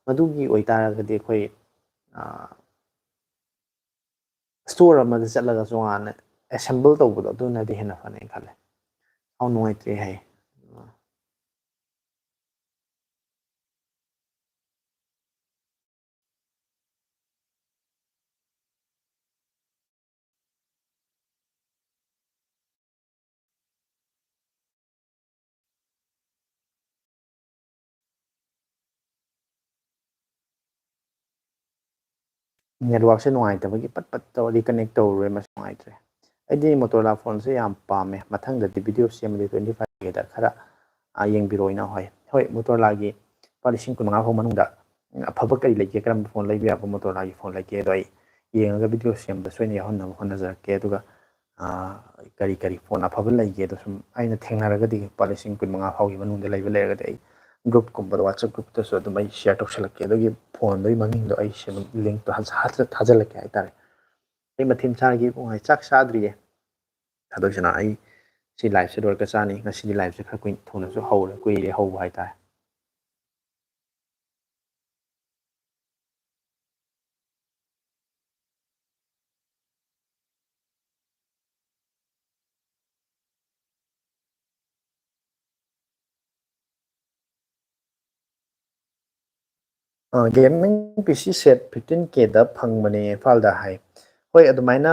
ꯃꯗꯨꯒꯤ ꯑꯣꯏꯇꯥꯔꯒꯗꯤ ꯑꯩꯈꯣꯏ ꯁ꯭ꯇꯣꯔ ꯑꯃꯗ ꯆꯠꯂꯒ ꯇꯣꯉꯥꯟꯅ ꯑꯦꯁꯦꯝꯕꯜ ꯇꯧꯕꯗꯣ ꯑꯗꯨꯅꯗꯤ ꯍꯦꯟꯅ ꯐꯅꯤ ꯈꯜꯂꯦ ꯅꯨꯡꯉꯥꯏꯇ꯭ꯔꯦ ꯍꯥꯏ ꯅꯦꯠꯋꯥꯛꯁꯦ ꯅꯨꯡꯉꯥꯏꯇꯕꯒꯤ ꯄꯠ ꯄꯠ ꯇꯧꯔ ꯀꯅꯦꯛ ꯇꯧꯔꯨꯔꯦ ꯃꯁꯤ ꯅꯨꯡꯉꯥꯏꯇ꯭ꯔꯦ ꯑꯩꯗꯤ ꯃꯣꯇꯣꯔꯣꯂꯥ ꯐꯣꯟꯁꯦ ꯌꯥꯝ ꯄꯥꯝꯃꯦ ꯃꯊꯪꯗꯗꯤ ꯚꯤꯗꯤꯑꯣ ꯁꯦꯝꯕꯗꯤ 25Kꯗ ꯈꯔ ꯌꯦꯡꯕꯤꯔꯛꯑꯣꯅ ꯍꯣꯏ ꯃꯣꯇꯣꯔꯣꯂꯥꯒꯤ ꯂꯨꯄꯥ 15,000 ꯐꯥꯎ ꯃꯅꯨꯡꯗ ꯑꯐꯕ ꯀꯔꯤ ꯂꯩꯒꯦ ꯀꯔꯝꯕ ꯐꯣꯟ ꯂꯩꯕ ꯌꯥꯕ ꯃꯣꯇꯣꯔꯣꯂꯥꯒꯤ ꯐꯣꯟ ꯂꯩꯒꯦ ꯑꯗꯣ ꯑꯩ ꯌꯦꯡꯉꯒ ꯚꯤꯗꯤꯑꯣ ꯁꯦꯝꯕꯗ ꯁꯣꯏꯅ ꯌꯥꯎꯍꯟꯅꯕ ꯍꯣꯠꯅꯖꯔꯛꯀꯦ ꯑꯗꯨꯒ ꯀꯔꯤ ꯐꯣꯟ ꯑꯐꯕ ꯂꯩꯒꯦꯗꯣ ꯁꯨꯝ ꯑꯩꯅ ꯊꯦꯡꯅꯔꯒꯗꯤ ꯂꯨꯄꯥ 15,000 ꯐꯥꯎꯒꯤ ꯃꯅꯨꯡꯗ ꯂꯩꯕ ꯂꯩꯔꯒꯗꯤ ꯑꯩ ꯒ꯭ꯔꯨꯞꯀꯨꯝꯕꯗ ꯋꯥꯆꯞ ꯒ꯭ꯔꯨꯞꯇꯁꯨ ꯑꯗꯨꯝ ꯑꯩ ꯁꯤꯌꯔ ꯇꯧꯁꯜꯂꯛꯀꯦ ꯑꯗꯨꯒꯤ ꯐꯣꯟꯗꯨꯒꯤ ꯃꯃꯤꯡꯗꯣ ꯑꯩꯁꯦ ꯑꯗꯨꯝ ꯂꯤꯡꯛꯇꯣ ꯊꯥꯖꯤꯜꯂꯛꯀꯦ ꯍꯥꯏꯇꯥꯔꯦ ꯑꯩ ꯃꯊꯦꯜ ꯆꯥꯔꯒꯦ ꯆꯥꯛ ꯆꯥꯗ꯭ꯔꯤꯌꯦ ꯊꯥꯗꯣꯛꯁꯤꯅ ꯑꯩ ꯁꯤ ꯂꯥꯏꯚꯁꯦ ꯂꯣꯏꯔꯒ ꯆꯥꯅꯤ ꯉꯁꯤꯗꯤ ꯂꯥꯏꯚꯁꯦ ꯈꯔ ꯊꯨꯅꯁꯨ ꯀꯨꯏꯔꯦ ꯍꯧꯕ ꯍꯥꯏꯇꯥꯔꯦ ꯒꯦꯃꯤꯡ ꯄꯤ ꯁꯤ ꯁꯦꯠ 15Kꯗ ꯐꯪꯕꯅꯦ ꯏꯝꯐꯥꯜꯗ ꯍꯥꯏ ꯍꯣꯏ ꯑꯗꯨꯃꯥꯏꯅ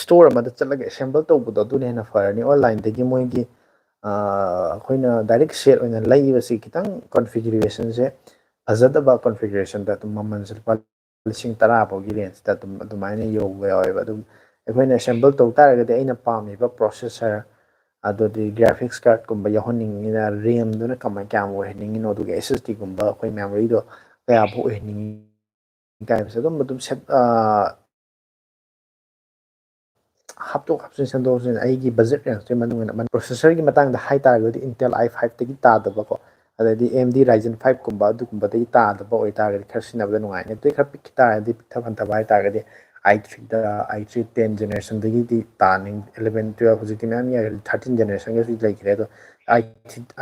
ꯁ꯭ꯇꯣꯔ ꯑꯃꯗ ꯆꯠꯂꯒ ꯑꯦꯁꯦꯝꯕꯜ ꯇꯧꯕꯗꯣ ꯑꯗꯨꯅ ꯍꯦꯟꯅ ꯐꯔꯅꯤ ꯑꯣꯟꯂꯥꯏꯟꯗꯒꯤ ꯃꯣꯏꯒꯤ ꯑꯩꯈꯣꯏꯅ ꯗꯥꯏꯔꯦꯛ ꯁꯦꯠ ꯑꯣꯏꯅ ꯂꯩꯕꯁꯤ ꯈꯤꯇꯪ ꯀꯟꯐꯤꯒꯔꯦꯁꯟꯁꯦ ꯐꯖꯗꯕ ꯀꯟꯐꯤꯒꯔꯦꯁꯟꯗ ꯑꯗꯨꯝ ꯃꯃꯜꯁꯦ ꯂꯨꯄꯥ 10,000 ꯐꯥꯎꯒꯤ ꯔꯦꯟꯖꯇ ꯑꯗꯨꯃꯥꯏꯅ ꯌꯧꯕ ꯌꯥꯎꯋꯦꯕ ꯑꯗꯨꯝ ꯑꯩꯈꯣꯏꯅ ꯑꯦꯁꯦꯝꯕꯜ ꯇꯧ ꯇꯥꯔꯒꯗꯤ ꯑꯩꯅ ꯄꯥꯝꯃꯤꯕ ꯄ꯭ꯔꯣꯁꯦꯁꯔ ꯑꯗꯨꯗꯤ ꯒ꯭ꯔꯥꯐꯤꯛꯁ ꯀꯥꯔꯠꯀꯨꯝꯕ ꯌꯥꯎꯍꯟꯅꯤꯡꯉꯤꯅ ꯔꯦꯝꯗꯨꯅ ꯀꯌꯥꯝ ꯑꯣꯏꯍꯟꯅꯤꯡꯉꯤꯅꯣ ꯑꯗꯨꯒ SSDꯒꯨꯝꯕ ꯑꯩꯈꯣꯏ ꯃꯦꯃꯣꯔꯤꯗꯣ ꯀꯌꯥꯐꯥꯎ ꯑꯣꯏꯍꯟꯅꯤꯡꯉꯤ ꯀꯥꯏꯕꯁꯦ ꯑꯗꯨꯝ ꯍꯥꯞꯇꯣꯛ ꯍꯥꯞꯆꯤꯟ ꯁꯦꯝꯗꯣꯛ ꯍꯥꯞꯆꯤꯟ ꯑꯩꯒꯤ ꯕꯖꯦꯠ ꯔꯦꯟꯖꯇꯨꯒꯤ ꯃꯇꯨꯡ ꯏꯟꯅ ꯄ꯭ꯔꯣꯁꯦꯁꯔꯒꯤ ꯃꯇꯥꯡꯗ ꯍꯥꯏꯇꯥꯔꯒꯗꯤ ꯏꯟꯇꯦꯜ i5ꯗꯒꯤ ꯇꯥꯗꯕꯀꯣ ꯑꯗꯩꯗꯤ AMD Ryzen 5ꯀꯨꯝꯕ ꯑꯗꯨꯒꯨꯝꯕꯗꯒꯤ ꯇꯥꯗꯕ ꯑꯣꯏꯇꯥꯔꯒꯗꯤ ꯈꯔ ꯁꯤꯖꯤꯟꯅꯕꯗ ꯅꯨꯡꯉꯥꯏꯅꯤ ꯑꯗꯨꯏ ꯈꯔ ꯄꯤꯛꯈꯤ ꯇꯥꯔꯒꯗꯤ ꯄꯤꯛꯊ ꯍꯟꯊꯕ ꯍꯥꯏꯇꯥꯔꯒꯗꯤ i3 10 ꯖꯦꯅꯦꯔꯦꯁꯟꯗꯒꯤꯗꯤ ꯇꯥꯅꯤꯡ 11 12 ꯍꯧꯖꯤꯛꯇꯤ ꯃꯌꯥꯝ ꯌꯥꯏ 13 ꯖꯦꯅꯦꯔꯦꯁꯟꯒꯁꯨ ꯂꯩꯈ꯭ꯔꯦ ꯑꯗꯣ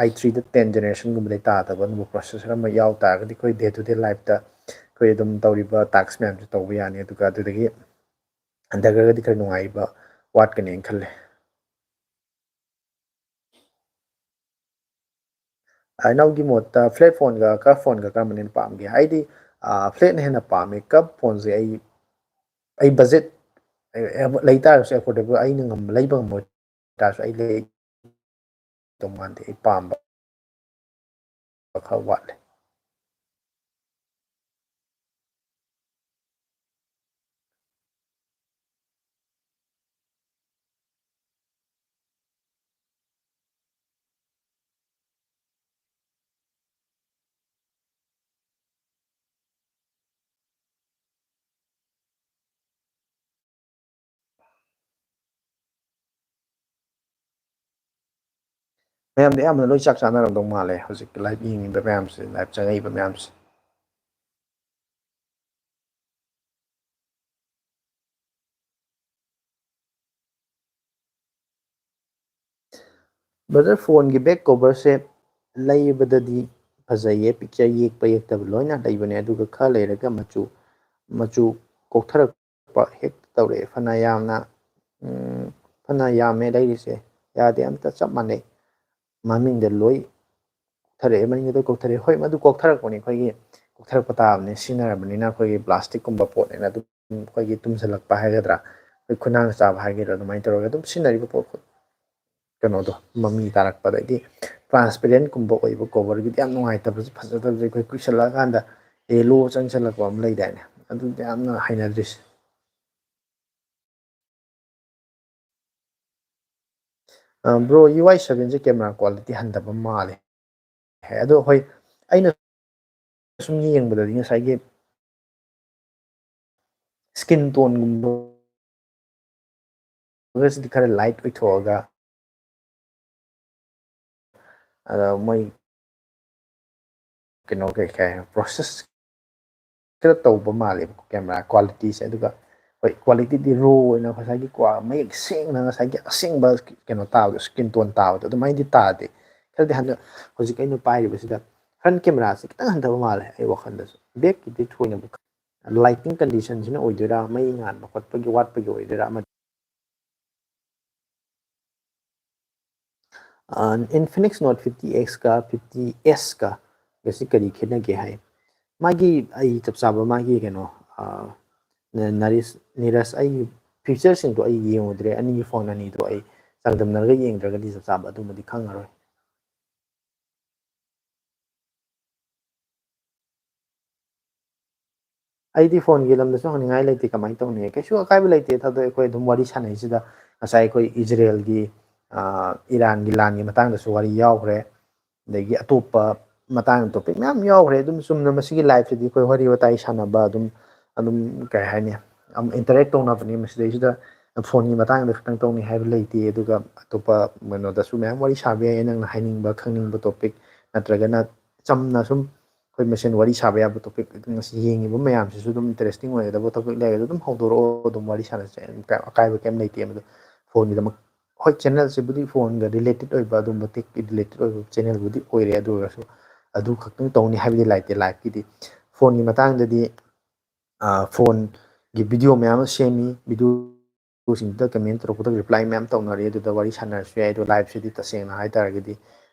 i3ꯗ 10 ꯖꯦꯅꯦꯔꯦꯁꯟꯒꯨꯝꯕꯗꯩ ꯇꯥꯗꯕ ꯑꯗꯨꯒꯨꯝꯕ ꯄ꯭ꯔꯣꯁꯦꯁꯔ ꯑꯃ ꯌꯥꯎ ꯇꯥꯔꯒꯗꯤ ꯑꯩꯈꯣꯏ ꯗꯦ ꯇꯨ ꯗꯦ ꯂꯥꯏꯐꯇ ꯑꯩꯈꯣꯏ ꯑꯗꯨꯝ ꯇꯧꯔꯤꯕ ꯇꯥꯛꯁ ꯃꯌꯥꯝꯁꯦ ꯇꯧꯕ ꯌꯥꯅꯤ ꯑꯗꯨꯒ ꯑꯗꯨꯗꯒꯤ ꯍꯟꯊꯈ꯭ꯔꯒꯗꯤ ꯈꯔ ꯅꯨꯡꯉꯥꯏꯕ ꯋꯥꯠꯀꯅꯦꯅ ꯈꯜꯂꯦ ꯏꯅꯥꯎꯒꯤ ꯃꯣꯠꯇ ꯐ꯭ꯂꯦꯠ ꯐꯣꯟꯒ ꯀꯔꯚ ꯐꯣꯟꯒ ꯀꯔꯝꯕꯅ ꯍꯦꯟꯅ ꯄꯥꯝꯒꯦ ꯑꯩꯗꯤ ꯐ꯭ꯂꯦꯠꯅ ꯍꯦꯟꯅ ꯄꯥꯝꯃꯦ ꯀꯔꯚ ꯐꯣꯟꯁꯦ ꯑꯩ ꯕꯖꯦꯠ ꯂꯩꯇꯥꯔꯁꯨ ꯑꯦꯐꯣꯔꯗꯦꯕꯜ ꯑꯩꯅ ꯂꯩꯕ ꯉꯝꯃꯣꯏ ꯇꯥꯔꯁꯨ ꯑꯩ ꯂꯩꯗꯧ ꯃꯥꯟꯗꯦ ꯑꯩ ꯄꯥꯝꯕ ꯈꯔ ꯋꯥꯠꯂꯦ ꯃꯌꯥꯝꯗꯤ ꯑꯌꯥꯝꯕꯅ ꯂꯣꯏ ꯆꯥꯛ ꯆꯥꯅꯔꯝꯗꯧ ꯃꯥꯜꯂꯦ ꯍꯧꯖꯤꯛꯀꯤ ꯂꯥꯏꯚ ꯌꯦꯡꯉꯤꯕ ꯃꯌꯥꯝꯁꯦ ꯂꯥꯏꯚ ꯆꯪꯉꯛꯏꯕ ꯃꯌꯥꯝꯁꯦ ꯕ꯭ꯔꯗꯔ ꯐꯣꯟꯒꯤ ꯕꯦꯛ ꯀꯣꯕꯔꯁꯦ ꯂꯩꯕꯗꯗꯤ ꯐꯖꯩꯌꯦ ꯄꯤꯛꯆꯔ ꯌꯦꯛꯄ ꯌꯦꯛꯇꯕ ꯂꯣꯏꯅ ꯂꯩꯕꯅꯦ ꯑꯗꯨꯒ ꯈꯔ ꯂꯩꯔꯒ ꯃꯆꯨ ꯀꯣꯛꯊꯔꯛꯄ ꯍꯦꯛ ꯇꯧꯔꯛꯑꯦ ꯐꯅ ꯌꯥꯝꯅ ꯐꯅ ꯌꯥꯝꯃꯦ ꯂꯩꯔꯤꯁꯦ ꯌꯥꯗꯦ ꯑꯝꯇ ꯆꯞ ꯃꯥꯟꯅꯩ ꯃꯃꯤꯡꯗ ꯂꯣꯏ ꯀꯣꯛꯊꯔꯛꯑꯦ ꯃꯅꯤꯡꯗ ꯀꯣꯛꯊꯔꯛꯑꯦ ꯍꯣꯏ ꯃꯗꯨ ꯀꯣꯛꯊꯔꯛꯄꯅꯤ ꯑꯩꯈꯣꯏꯒꯤ ꯀꯣꯛꯊꯔꯛꯄ ꯇꯥꯕꯅꯤ ꯁꯤꯖꯤꯟꯅꯔꯕꯅꯤꯅ ꯑꯩꯈꯣꯏꯒꯤ ꯄ꯭ꯂꯥꯁꯇꯤꯛꯀꯨꯝꯕ ꯄꯣꯠꯅꯤꯅ ꯑꯗꯨꯝ ꯑꯩꯈꯣꯏꯒꯤ ꯇꯨꯝꯁꯤꯜꯂꯛꯄ ꯍꯥꯏꯒꯗ꯭ꯔꯥ ꯑꯩꯈꯣꯏ ꯈꯨꯅꯥꯡ ꯆꯥꯕ ꯍꯥꯏꯒꯗ꯭ꯔꯥ ꯑꯗꯨꯃꯥꯏꯅ ꯇꯧꯔꯒ ꯑꯗꯨꯝ ꯁꯤꯖꯤꯟꯅꯔꯤꯕ ꯄꯣꯠ ꯀꯩꯅꯣꯗꯣ ꯃꯃꯤ ꯇꯥꯔꯛꯄꯗꯒꯤ ꯇ꯭ꯔꯥꯟꯁꯄꯦꯔꯦꯟꯀꯨꯝꯕ ꯑꯣꯏꯕ ꯀꯣꯕꯔꯒꯤꯗꯤ ꯌꯥꯝ ꯅꯨꯡꯉꯥꯏꯇꯕꯁꯦ ꯐꯖꯗꯕꯁꯦ ꯑꯩꯈꯣꯏ ꯀꯨꯏꯁꯜꯂꯛꯑꯀꯥꯟꯗ ꯌꯦꯂꯣ ꯆꯪꯁꯜꯂꯛꯄ ꯑꯃ ꯂꯩꯗꯥꯏꯅꯦ ꯑꯗꯨꯗꯤ ꯌꯥꯝꯅ ꯍꯩꯅꯗ꯭ꯔꯤꯁꯦ ꯕ꯭ꯔꯣ UI7ꯁꯦ ꯀꯦꯃꯦꯔꯥ ꯀ꯭ꯋꯥꯂꯤꯇꯤ ꯍꯟꯊꯕ ꯃꯥꯜꯂꯦ ꯑꯗꯣ ꯍꯣꯏ ꯑꯩꯅ ꯁꯨꯝ ꯌꯦꯡꯕꯗꯗꯤ ꯉꯁꯥꯏꯒꯤ ꯁ꯭ꯀꯤꯟ ꯇꯣꯟꯒꯨꯝꯕ ꯁꯤꯗꯤ ꯈꯔ ꯂꯥꯏꯠ ꯑꯣꯏꯊꯣꯛꯑꯒ ꯑꯗ ꯃꯣꯏ ꯀꯩꯅꯣ ꯀꯩ ꯄ꯭ꯔꯣꯁꯦꯁ ꯈꯔ ꯇꯧꯕ ꯃꯥꯜꯂꯦꯕ ꯀꯦꯃꯦꯔꯥ ꯀ꯭ꯋꯥꯂꯤꯇꯤꯁꯦ ꯑꯗꯨꯒ ꯍꯣꯏ ꯀ꯭ꯋꯥꯂꯤꯇꯤꯗꯤ ꯔꯣ ꯑꯣꯏꯅ ꯉꯁꯥꯏꯒꯤ ꯃꯌꯦꯛ ꯁꯦꯡꯅ ꯉꯁꯥꯏꯒꯤ ꯑꯁꯦꯡꯕ ꯀꯩꯅꯣ ꯇꯥꯕꯗꯣ ꯏꯁꯀꯤꯟ ꯇꯣꯟ ꯇꯥꯕꯗꯣ ꯑꯗꯨꯃꯥꯏꯅꯗꯤ ꯇꯥꯗꯦ ꯈꯔꯗꯤ ꯍꯟꯗꯛ ꯍꯧꯖꯤꯛ ꯑꯩꯅ ꯄꯥꯏꯔꯤꯕꯁꯤꯗ ꯐ꯭ꯔꯟ ꯀꯦꯃꯦꯔꯥꯁꯤ ꯈꯤꯇꯪ ꯍꯟꯊꯕ ꯃꯥꯜꯂꯦ ꯑꯩ ꯋꯥꯈꯜꯗꯁꯨ ꯕꯦꯛꯀꯤꯗꯤ ꯊꯣꯏꯅꯕꯨ ꯂꯥꯏꯇꯤꯡ ꯀꯟꯗꯤꯁꯟꯁꯤꯅ ꯑꯣꯏꯗꯣꯏꯔꯥ ꯃꯩ ꯉꯥꯟꯕ ꯈꯣꯠꯄꯒꯤ ꯋꯥꯠꯄꯒꯤ ꯑꯣꯏꯗꯣꯏꯔꯥ ꯏꯟꯐꯤꯅꯤꯛꯁ ꯅꯣꯠ 50Xꯀ 50S ꯒꯁꯤ ꯀꯔꯤ ꯈꯦꯠꯅꯒꯦ ꯍꯥꯏ ꯃꯥꯒꯤ ꯑꯩ ꯆꯞ ꯆꯥꯕ ꯃꯥꯒꯤ ꯀꯩꯅꯣ ꯅꯤꯔꯁ ꯑꯩꯒꯤ ꯐꯤꯆꯔꯁꯤꯡꯗꯣ ꯑꯩ ꯌꯦꯡꯉꯨꯗ꯭ꯔꯦ ꯑꯅꯤꯒꯤ ꯐꯣꯟ ꯑꯅꯤꯗꯣ ꯑꯩ ꯆꯥꯡꯗꯝꯅꯔꯒ ꯌꯦꯡꯗ꯭ꯔꯒꯗꯤ ꯆꯞ ꯆꯥꯕ ꯑꯗꯨꯃꯗꯤ ꯈꯪꯉꯔꯣꯏ ꯑꯩꯗꯤ ꯐꯣꯟꯒꯤ ꯂꯝꯗꯁꯨ ꯍꯪꯅꯤꯡꯉꯥꯏ ꯂꯩꯇꯦ ꯀꯃꯥꯏꯅ ꯇꯧꯅꯤ ꯀꯩꯁꯨ ꯑꯀꯥꯏꯕ ꯂꯩꯇꯦ ꯊꯗꯣꯛ ꯑꯩꯈꯣꯏ ꯑꯗꯨꯝ ꯋꯥꯔꯤ ꯁꯥꯟꯅꯩꯁꯤꯗ ꯉꯁꯥꯏ ꯑꯩꯈꯣꯏ ꯏꯖꯔꯦꯜꯒꯤ ꯏꯔꯥꯟꯒꯤ ꯂꯥꯟꯒꯤ ꯃꯇꯥꯡꯗꯁꯨ ꯋꯥꯔꯤ ꯌꯥꯎꯈ꯭ꯔꯦ ꯑꯗꯒꯤ ꯑꯇꯣꯞꯄ ꯃꯇꯥꯡ ꯇꯣꯄꯤꯛ ꯃꯌꯥꯝ ꯌꯥꯎꯈ꯭ꯔꯦ ꯑꯗꯨꯝ ꯆꯨꯝꯅ ꯃꯁꯤꯒꯤ ꯂꯥꯏꯐꯁꯤꯗꯤ ꯑꯩꯈꯣꯏ ꯋꯥꯔꯤ ꯋꯥꯇꯥꯏ ꯁꯥꯟꯅꯕ ꯑꯗꯨꯝ ꯀꯩ ꯍꯥꯏꯅꯤ ꯏꯟꯇꯔꯦꯛ ꯇꯧꯅꯕꯅꯤ ꯃꯁꯤꯗꯩꯁꯤꯗ ꯐꯣꯟꯒꯤ ꯃꯇꯥꯡꯗ ꯈꯛꯇꯪ ꯇꯧꯅꯤ ꯍꯥꯏꯕ ꯂꯩꯇꯦ ꯑꯗꯨꯒ ꯑꯇꯣꯞꯄ ꯀꯩꯅꯣꯗꯁꯨ ꯃꯌꯥꯝ ꯋꯥꯔꯤ ꯁꯥꯕ ꯌꯥꯏ ꯅꯪꯅ ꯍꯥꯏꯅꯤꯡꯕ ꯈꯪꯅꯤꯡꯕ ꯇꯣꯄꯤꯛ ꯅꯠꯇ꯭ꯔꯒꯅ ꯆꯝꯅ ꯁꯨꯝ ꯑꯩꯈꯣꯏ ꯃꯁꯦꯟ ꯋꯥꯔꯤ ꯁꯥꯕ ꯌꯥꯕ ꯇꯣꯄꯤꯛ ꯉꯁꯤ ꯌꯦꯡꯉꯤꯕ ꯃꯌꯥꯝꯁꯤꯁꯨ ꯑꯗꯨꯝ ꯏꯟꯇꯔꯦꯁꯇꯤꯡ ꯑꯣꯏꯒꯗꯕ ꯇꯣꯄꯤꯛ ꯂꯩꯔꯒꯁꯨ ꯑꯗꯨꯝ ꯍꯧꯗꯣꯔꯛꯑꯣ ꯑꯗꯨꯝ ꯋꯥꯔꯤ ꯁꯥꯟꯅꯁꯦ ꯑꯀꯥꯏꯕ ꯀꯩꯝ ꯂꯩꯇꯦ ꯃꯗꯨ ꯐꯣꯟꯒꯤꯗꯃꯛ ꯍꯣꯏ ꯆꯦꯟꯅꯜꯁꯤꯕꯨꯗꯤ ꯐꯣꯟꯒ ꯔꯤꯂꯦꯇꯦꯠ ꯑꯣꯏꯕ ꯑꯗꯨꯝꯕ ꯇꯦꯛꯀꯤ ꯔꯤꯂꯦꯇꯦꯠ ꯑꯣꯏꯕ ꯆꯦꯟꯅꯦꯜꯕꯨꯗꯤ ꯑꯣꯏꯔꯦ ꯑꯗꯨ ꯑꯣꯏꯔꯁꯨ ꯑꯗꯨ ꯈꯛꯇꯪ ꯇꯧꯅꯤ ꯍꯥꯏꯕꯗꯤ ꯂꯩꯇꯦ ꯂꯥꯏꯐꯀꯤꯗꯤ ꯐꯣꯟꯒꯤ ꯃꯇꯥꯡꯗꯗꯤ ꯐꯣꯟꯒꯤ ꯚꯤꯗꯤꯑꯣ ꯃꯌꯥꯝ ꯑꯃ ꯁꯦꯝꯃꯤ ꯚꯤꯗꯤꯑꯣꯁꯤꯡꯗꯨꯗ ꯀꯃꯦꯟ ꯇꯧꯔꯛꯄꯗ ꯔꯤꯄ꯭ꯂꯥꯏ ꯃꯌꯥꯝ ꯇꯧꯅꯔꯤ ꯑꯗꯨꯗ ꯋꯥꯔꯤ ꯁꯥꯟꯅꯔꯁꯨ ꯌꯥꯏ ꯑꯗꯣ ꯂꯥꯏꯐꯁꯤꯗꯤ ꯇꯁꯦꯡꯅ ꯍꯥꯏꯇꯥꯔꯒꯗꯤ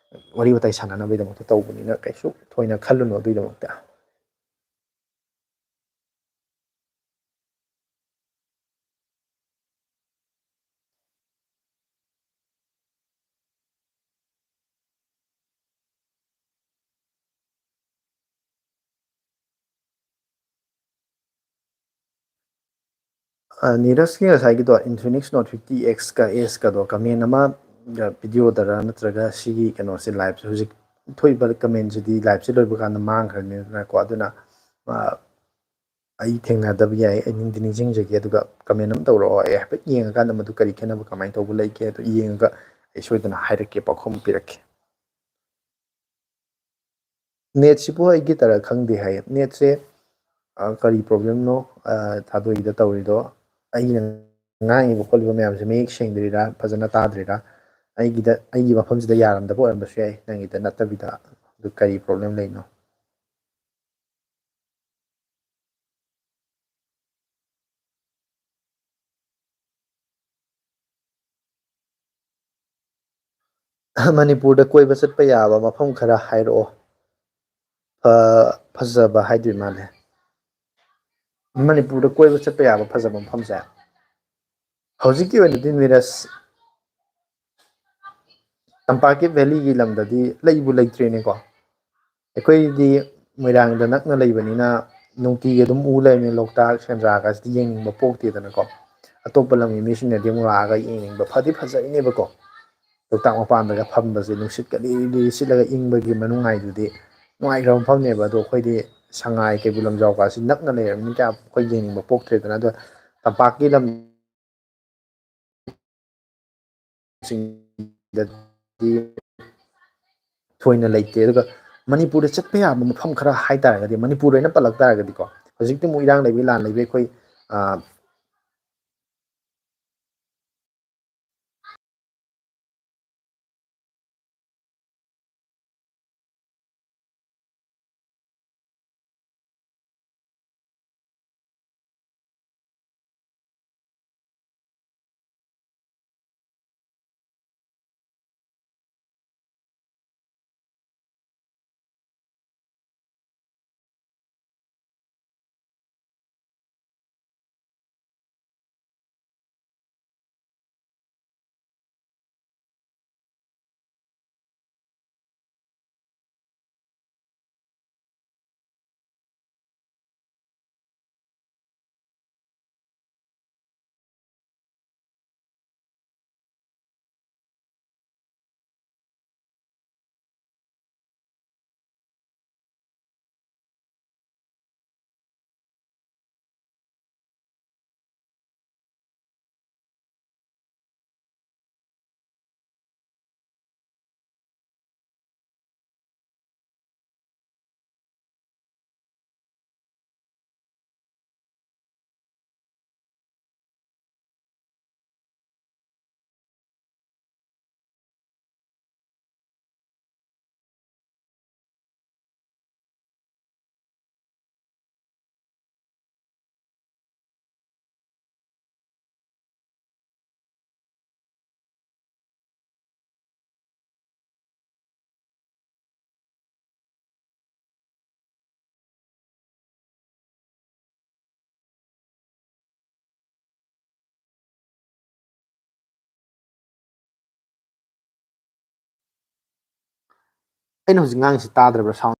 ꯋꯥꯔꯤ ꯋꯥꯇꯥꯏ ꯁꯥꯟꯅꯅꯕꯒꯤꯗꯃꯛꯇ ꯇꯧꯕꯅꯤꯅ ꯀꯩꯁꯨ ꯊꯣꯏꯅ ꯈꯜꯂꯨꯅꯨ ꯑꯗꯨꯒꯤꯗꯃꯛꯇ ꯅꯤꯔꯁꯀꯤ ꯉꯁꯥꯏꯒꯤꯗꯣ ꯏꯟꯐꯤꯅꯤꯛꯁ ꯅꯣꯠ 50Xꯀ ꯑꯦꯁꯀꯗꯣ ꯀꯃꯦꯟ ꯑꯃ ꯚꯤꯗꯤꯑꯣꯗꯔ ꯅꯠꯇ꯭ꯔꯒ ꯁꯤꯒꯤ ꯀꯩꯅꯣꯁꯦ ꯂꯥꯏꯚꯁꯦ ꯍꯧꯖꯤꯛ ꯊꯣꯛꯏꯕ ꯀꯃꯦꯟꯁꯤꯗꯤ ꯂꯥꯏꯚꯁꯦ ꯂꯣꯏꯕ ꯀꯥꯟꯗ ꯃꯥꯡꯈ꯭ꯔꯅꯤꯗꯅꯀꯣ ꯑꯗꯨꯅ ꯑꯩ ꯊꯦꯡꯅꯗꯕ ꯌꯥꯏ ꯑꯩ ꯅꯤꯡꯗꯤ ꯅꯤꯡꯁꯤꯡꯖꯒꯦ ꯑꯗꯨꯒ ꯀꯃꯦꯟ ꯑꯃ ꯇꯧꯔꯛꯑꯣ ꯑꯩ ꯍꯥꯏꯐꯦꯠ ꯌꯦꯡꯉꯀꯥꯟꯗ ꯃꯗꯨ ꯀꯔꯤ ꯈꯦꯠꯅꯕ ꯀꯃꯥꯏꯅ ꯇꯧꯕ ꯂꯩꯒꯦ ꯑꯗꯨ ꯌꯦꯡꯉꯒ ꯑꯩ ꯁꯣꯏꯗꯅ ꯍꯥꯏꯔꯛꯀꯦ ꯄꯥꯎꯈꯨꯝ ꯄꯤꯔꯛꯀꯦ ꯅꯦꯠꯁꯤꯕꯨ ꯑꯩꯒꯤ ꯇꯔ ꯈꯪꯗꯦ ꯍꯥꯏꯌꯦ ꯅꯦꯠꯁꯦ ꯀꯔꯤ ꯄ꯭ꯔꯣꯕ꯭ꯂꯦꯝꯅꯣ ꯊꯥꯗꯣꯛꯏꯗ ꯇꯧꯔꯤꯗꯣ ꯑꯩꯅ ꯉꯥꯡꯉꯤꯕ ꯈꯣꯠꯂꯤꯕ ꯃꯌꯥꯝꯁꯦ ꯃꯌꯦꯛ ꯁꯦꯡꯗ꯭ꯔꯤꯔꯥ ꯐꯖꯅ ꯇꯥꯗ꯭ꯔꯤꯔꯥ ꯑꯩꯒꯤ ꯃꯐꯝꯁꯤꯗ ꯌꯥꯔꯝꯗꯕ ꯑꯣꯏꯔꯝꯕꯁꯨ ꯌꯥꯏ ꯅꯪꯒꯤꯗ ꯅꯠꯇꯕꯤꯗ ꯑꯗꯨ ꯀꯔꯤ ꯄ꯭ꯔꯣꯕ꯭ꯂꯦꯝ ꯂꯩꯅꯣ ꯃꯅꯤꯄꯨꯔꯗ ꯀꯣꯏꯕ ꯆꯠꯄ ꯌꯥꯕ ꯃꯐꯝ ꯈꯔ ꯍꯥꯏꯔꯛꯑꯣ ꯐꯖꯕ ꯍꯥꯏꯗꯣꯏ ꯃꯥꯜꯂꯦ ꯃꯅꯤꯄꯨꯔꯗ ꯀꯣꯏꯕ ꯆꯠꯄ ꯌꯥꯕ ꯐꯖꯕ ꯃꯐꯝꯁꯦ ꯍꯧꯖꯤꯛꯀꯤ ꯑꯣꯏꯅꯗꯤ ꯅꯤꯔꯁ ꯇꯝꯄꯥꯛꯀꯤ ꯚꯦꯂꯤꯒꯤ ꯂꯝꯗꯗꯤ ꯂꯩꯕꯨ ꯂꯩꯇ꯭ꯔꯦꯅꯦꯀꯣ ꯑꯩꯈꯣꯏꯗꯤ ꯃꯣꯏꯔꯥꯡꯗ ꯅꯛꯅ ꯂꯩꯕꯅꯤꯅ ꯅꯨꯡꯇꯤꯒꯤ ꯑꯗꯨꯝ ꯎ ꯂꯩꯔꯅꯤ ꯂꯣꯛꯇꯥꯛ ꯁꯦꯟꯗ꯭ꯔꯥꯒꯁꯤꯗꯤ ꯌꯦꯡꯅꯤꯡꯕ ꯄꯣꯛꯇꯦꯗꯅꯀꯣ ꯑꯇꯣꯞꯄ ꯂꯝꯒꯤ ꯃꯤꯁꯤꯡꯅꯗꯤ ꯑꯃꯨꯛ ꯂꯥꯛꯑꯒ ꯌꯦꯡꯅꯤꯡꯕ ꯐꯗꯤ ꯐꯖꯩꯅꯦꯕꯀꯣ ꯂꯣꯛꯇꯥꯛ ꯃꯄꯥꯟꯗꯒ ꯐꯝꯕꯁꯦ ꯅꯨꯡꯁꯤꯠꯀ ꯂꯤꯔꯤ ꯂꯤꯔꯤ ꯁꯤꯠꯂꯒ ꯏꯪꯕꯒꯤ ꯃꯅꯨꯡꯉꯥꯏꯗꯨꯗꯤ ꯅꯨꯡꯉꯥꯏꯈ꯭ꯔꯕ ꯃꯐꯝꯅꯦꯕ ꯑꯗꯣ ꯑꯩꯈꯣꯏꯗꯤ ꯁꯉꯥꯏ ꯀꯩꯕꯨꯜ ꯂꯝꯖꯥꯎꯀꯁꯤ ꯅꯛꯅ ꯂꯩꯔꯕꯅꯤ ꯀꯌꯥ ꯑꯩꯈꯣꯏ ꯌꯦꯡꯅꯤꯡꯕ ꯄꯣꯛꯇ꯭ꯔꯦꯗꯅ ꯑꯗꯣ ꯇꯝꯄꯥꯛꯀꯤ ꯂꯝ ꯊꯣꯏꯅ ꯂꯩꯇꯦ ꯑꯗꯨꯒ ꯃꯅꯤꯄꯨꯔꯗ ꯆꯠꯄ ꯌꯥꯕ ꯃꯐꯝ ꯈꯔ ꯍꯥꯏꯇꯥꯔꯒꯗꯤ ꯃꯅꯤꯄꯨꯔ ꯑꯣꯏꯅ ꯄꯜꯂꯛ ꯇꯥꯔꯒꯗꯤꯀꯣ ꯍꯧꯖꯤꯛꯇꯤ ꯑꯃꯨꯛ ꯏꯔꯥꯡ ꯂꯩꯕꯩ ꯂꯥꯟ ꯂꯩꯕꯩ ꯑꯩꯈꯣꯏ ꯑꯩꯅ ꯍꯧꯖꯤꯛ ꯉꯥꯡꯉꯤꯁꯤ ꯇꯥꯗ꯭ꯔꯕ꯭ꯔꯥ ꯁꯥꯎꯟ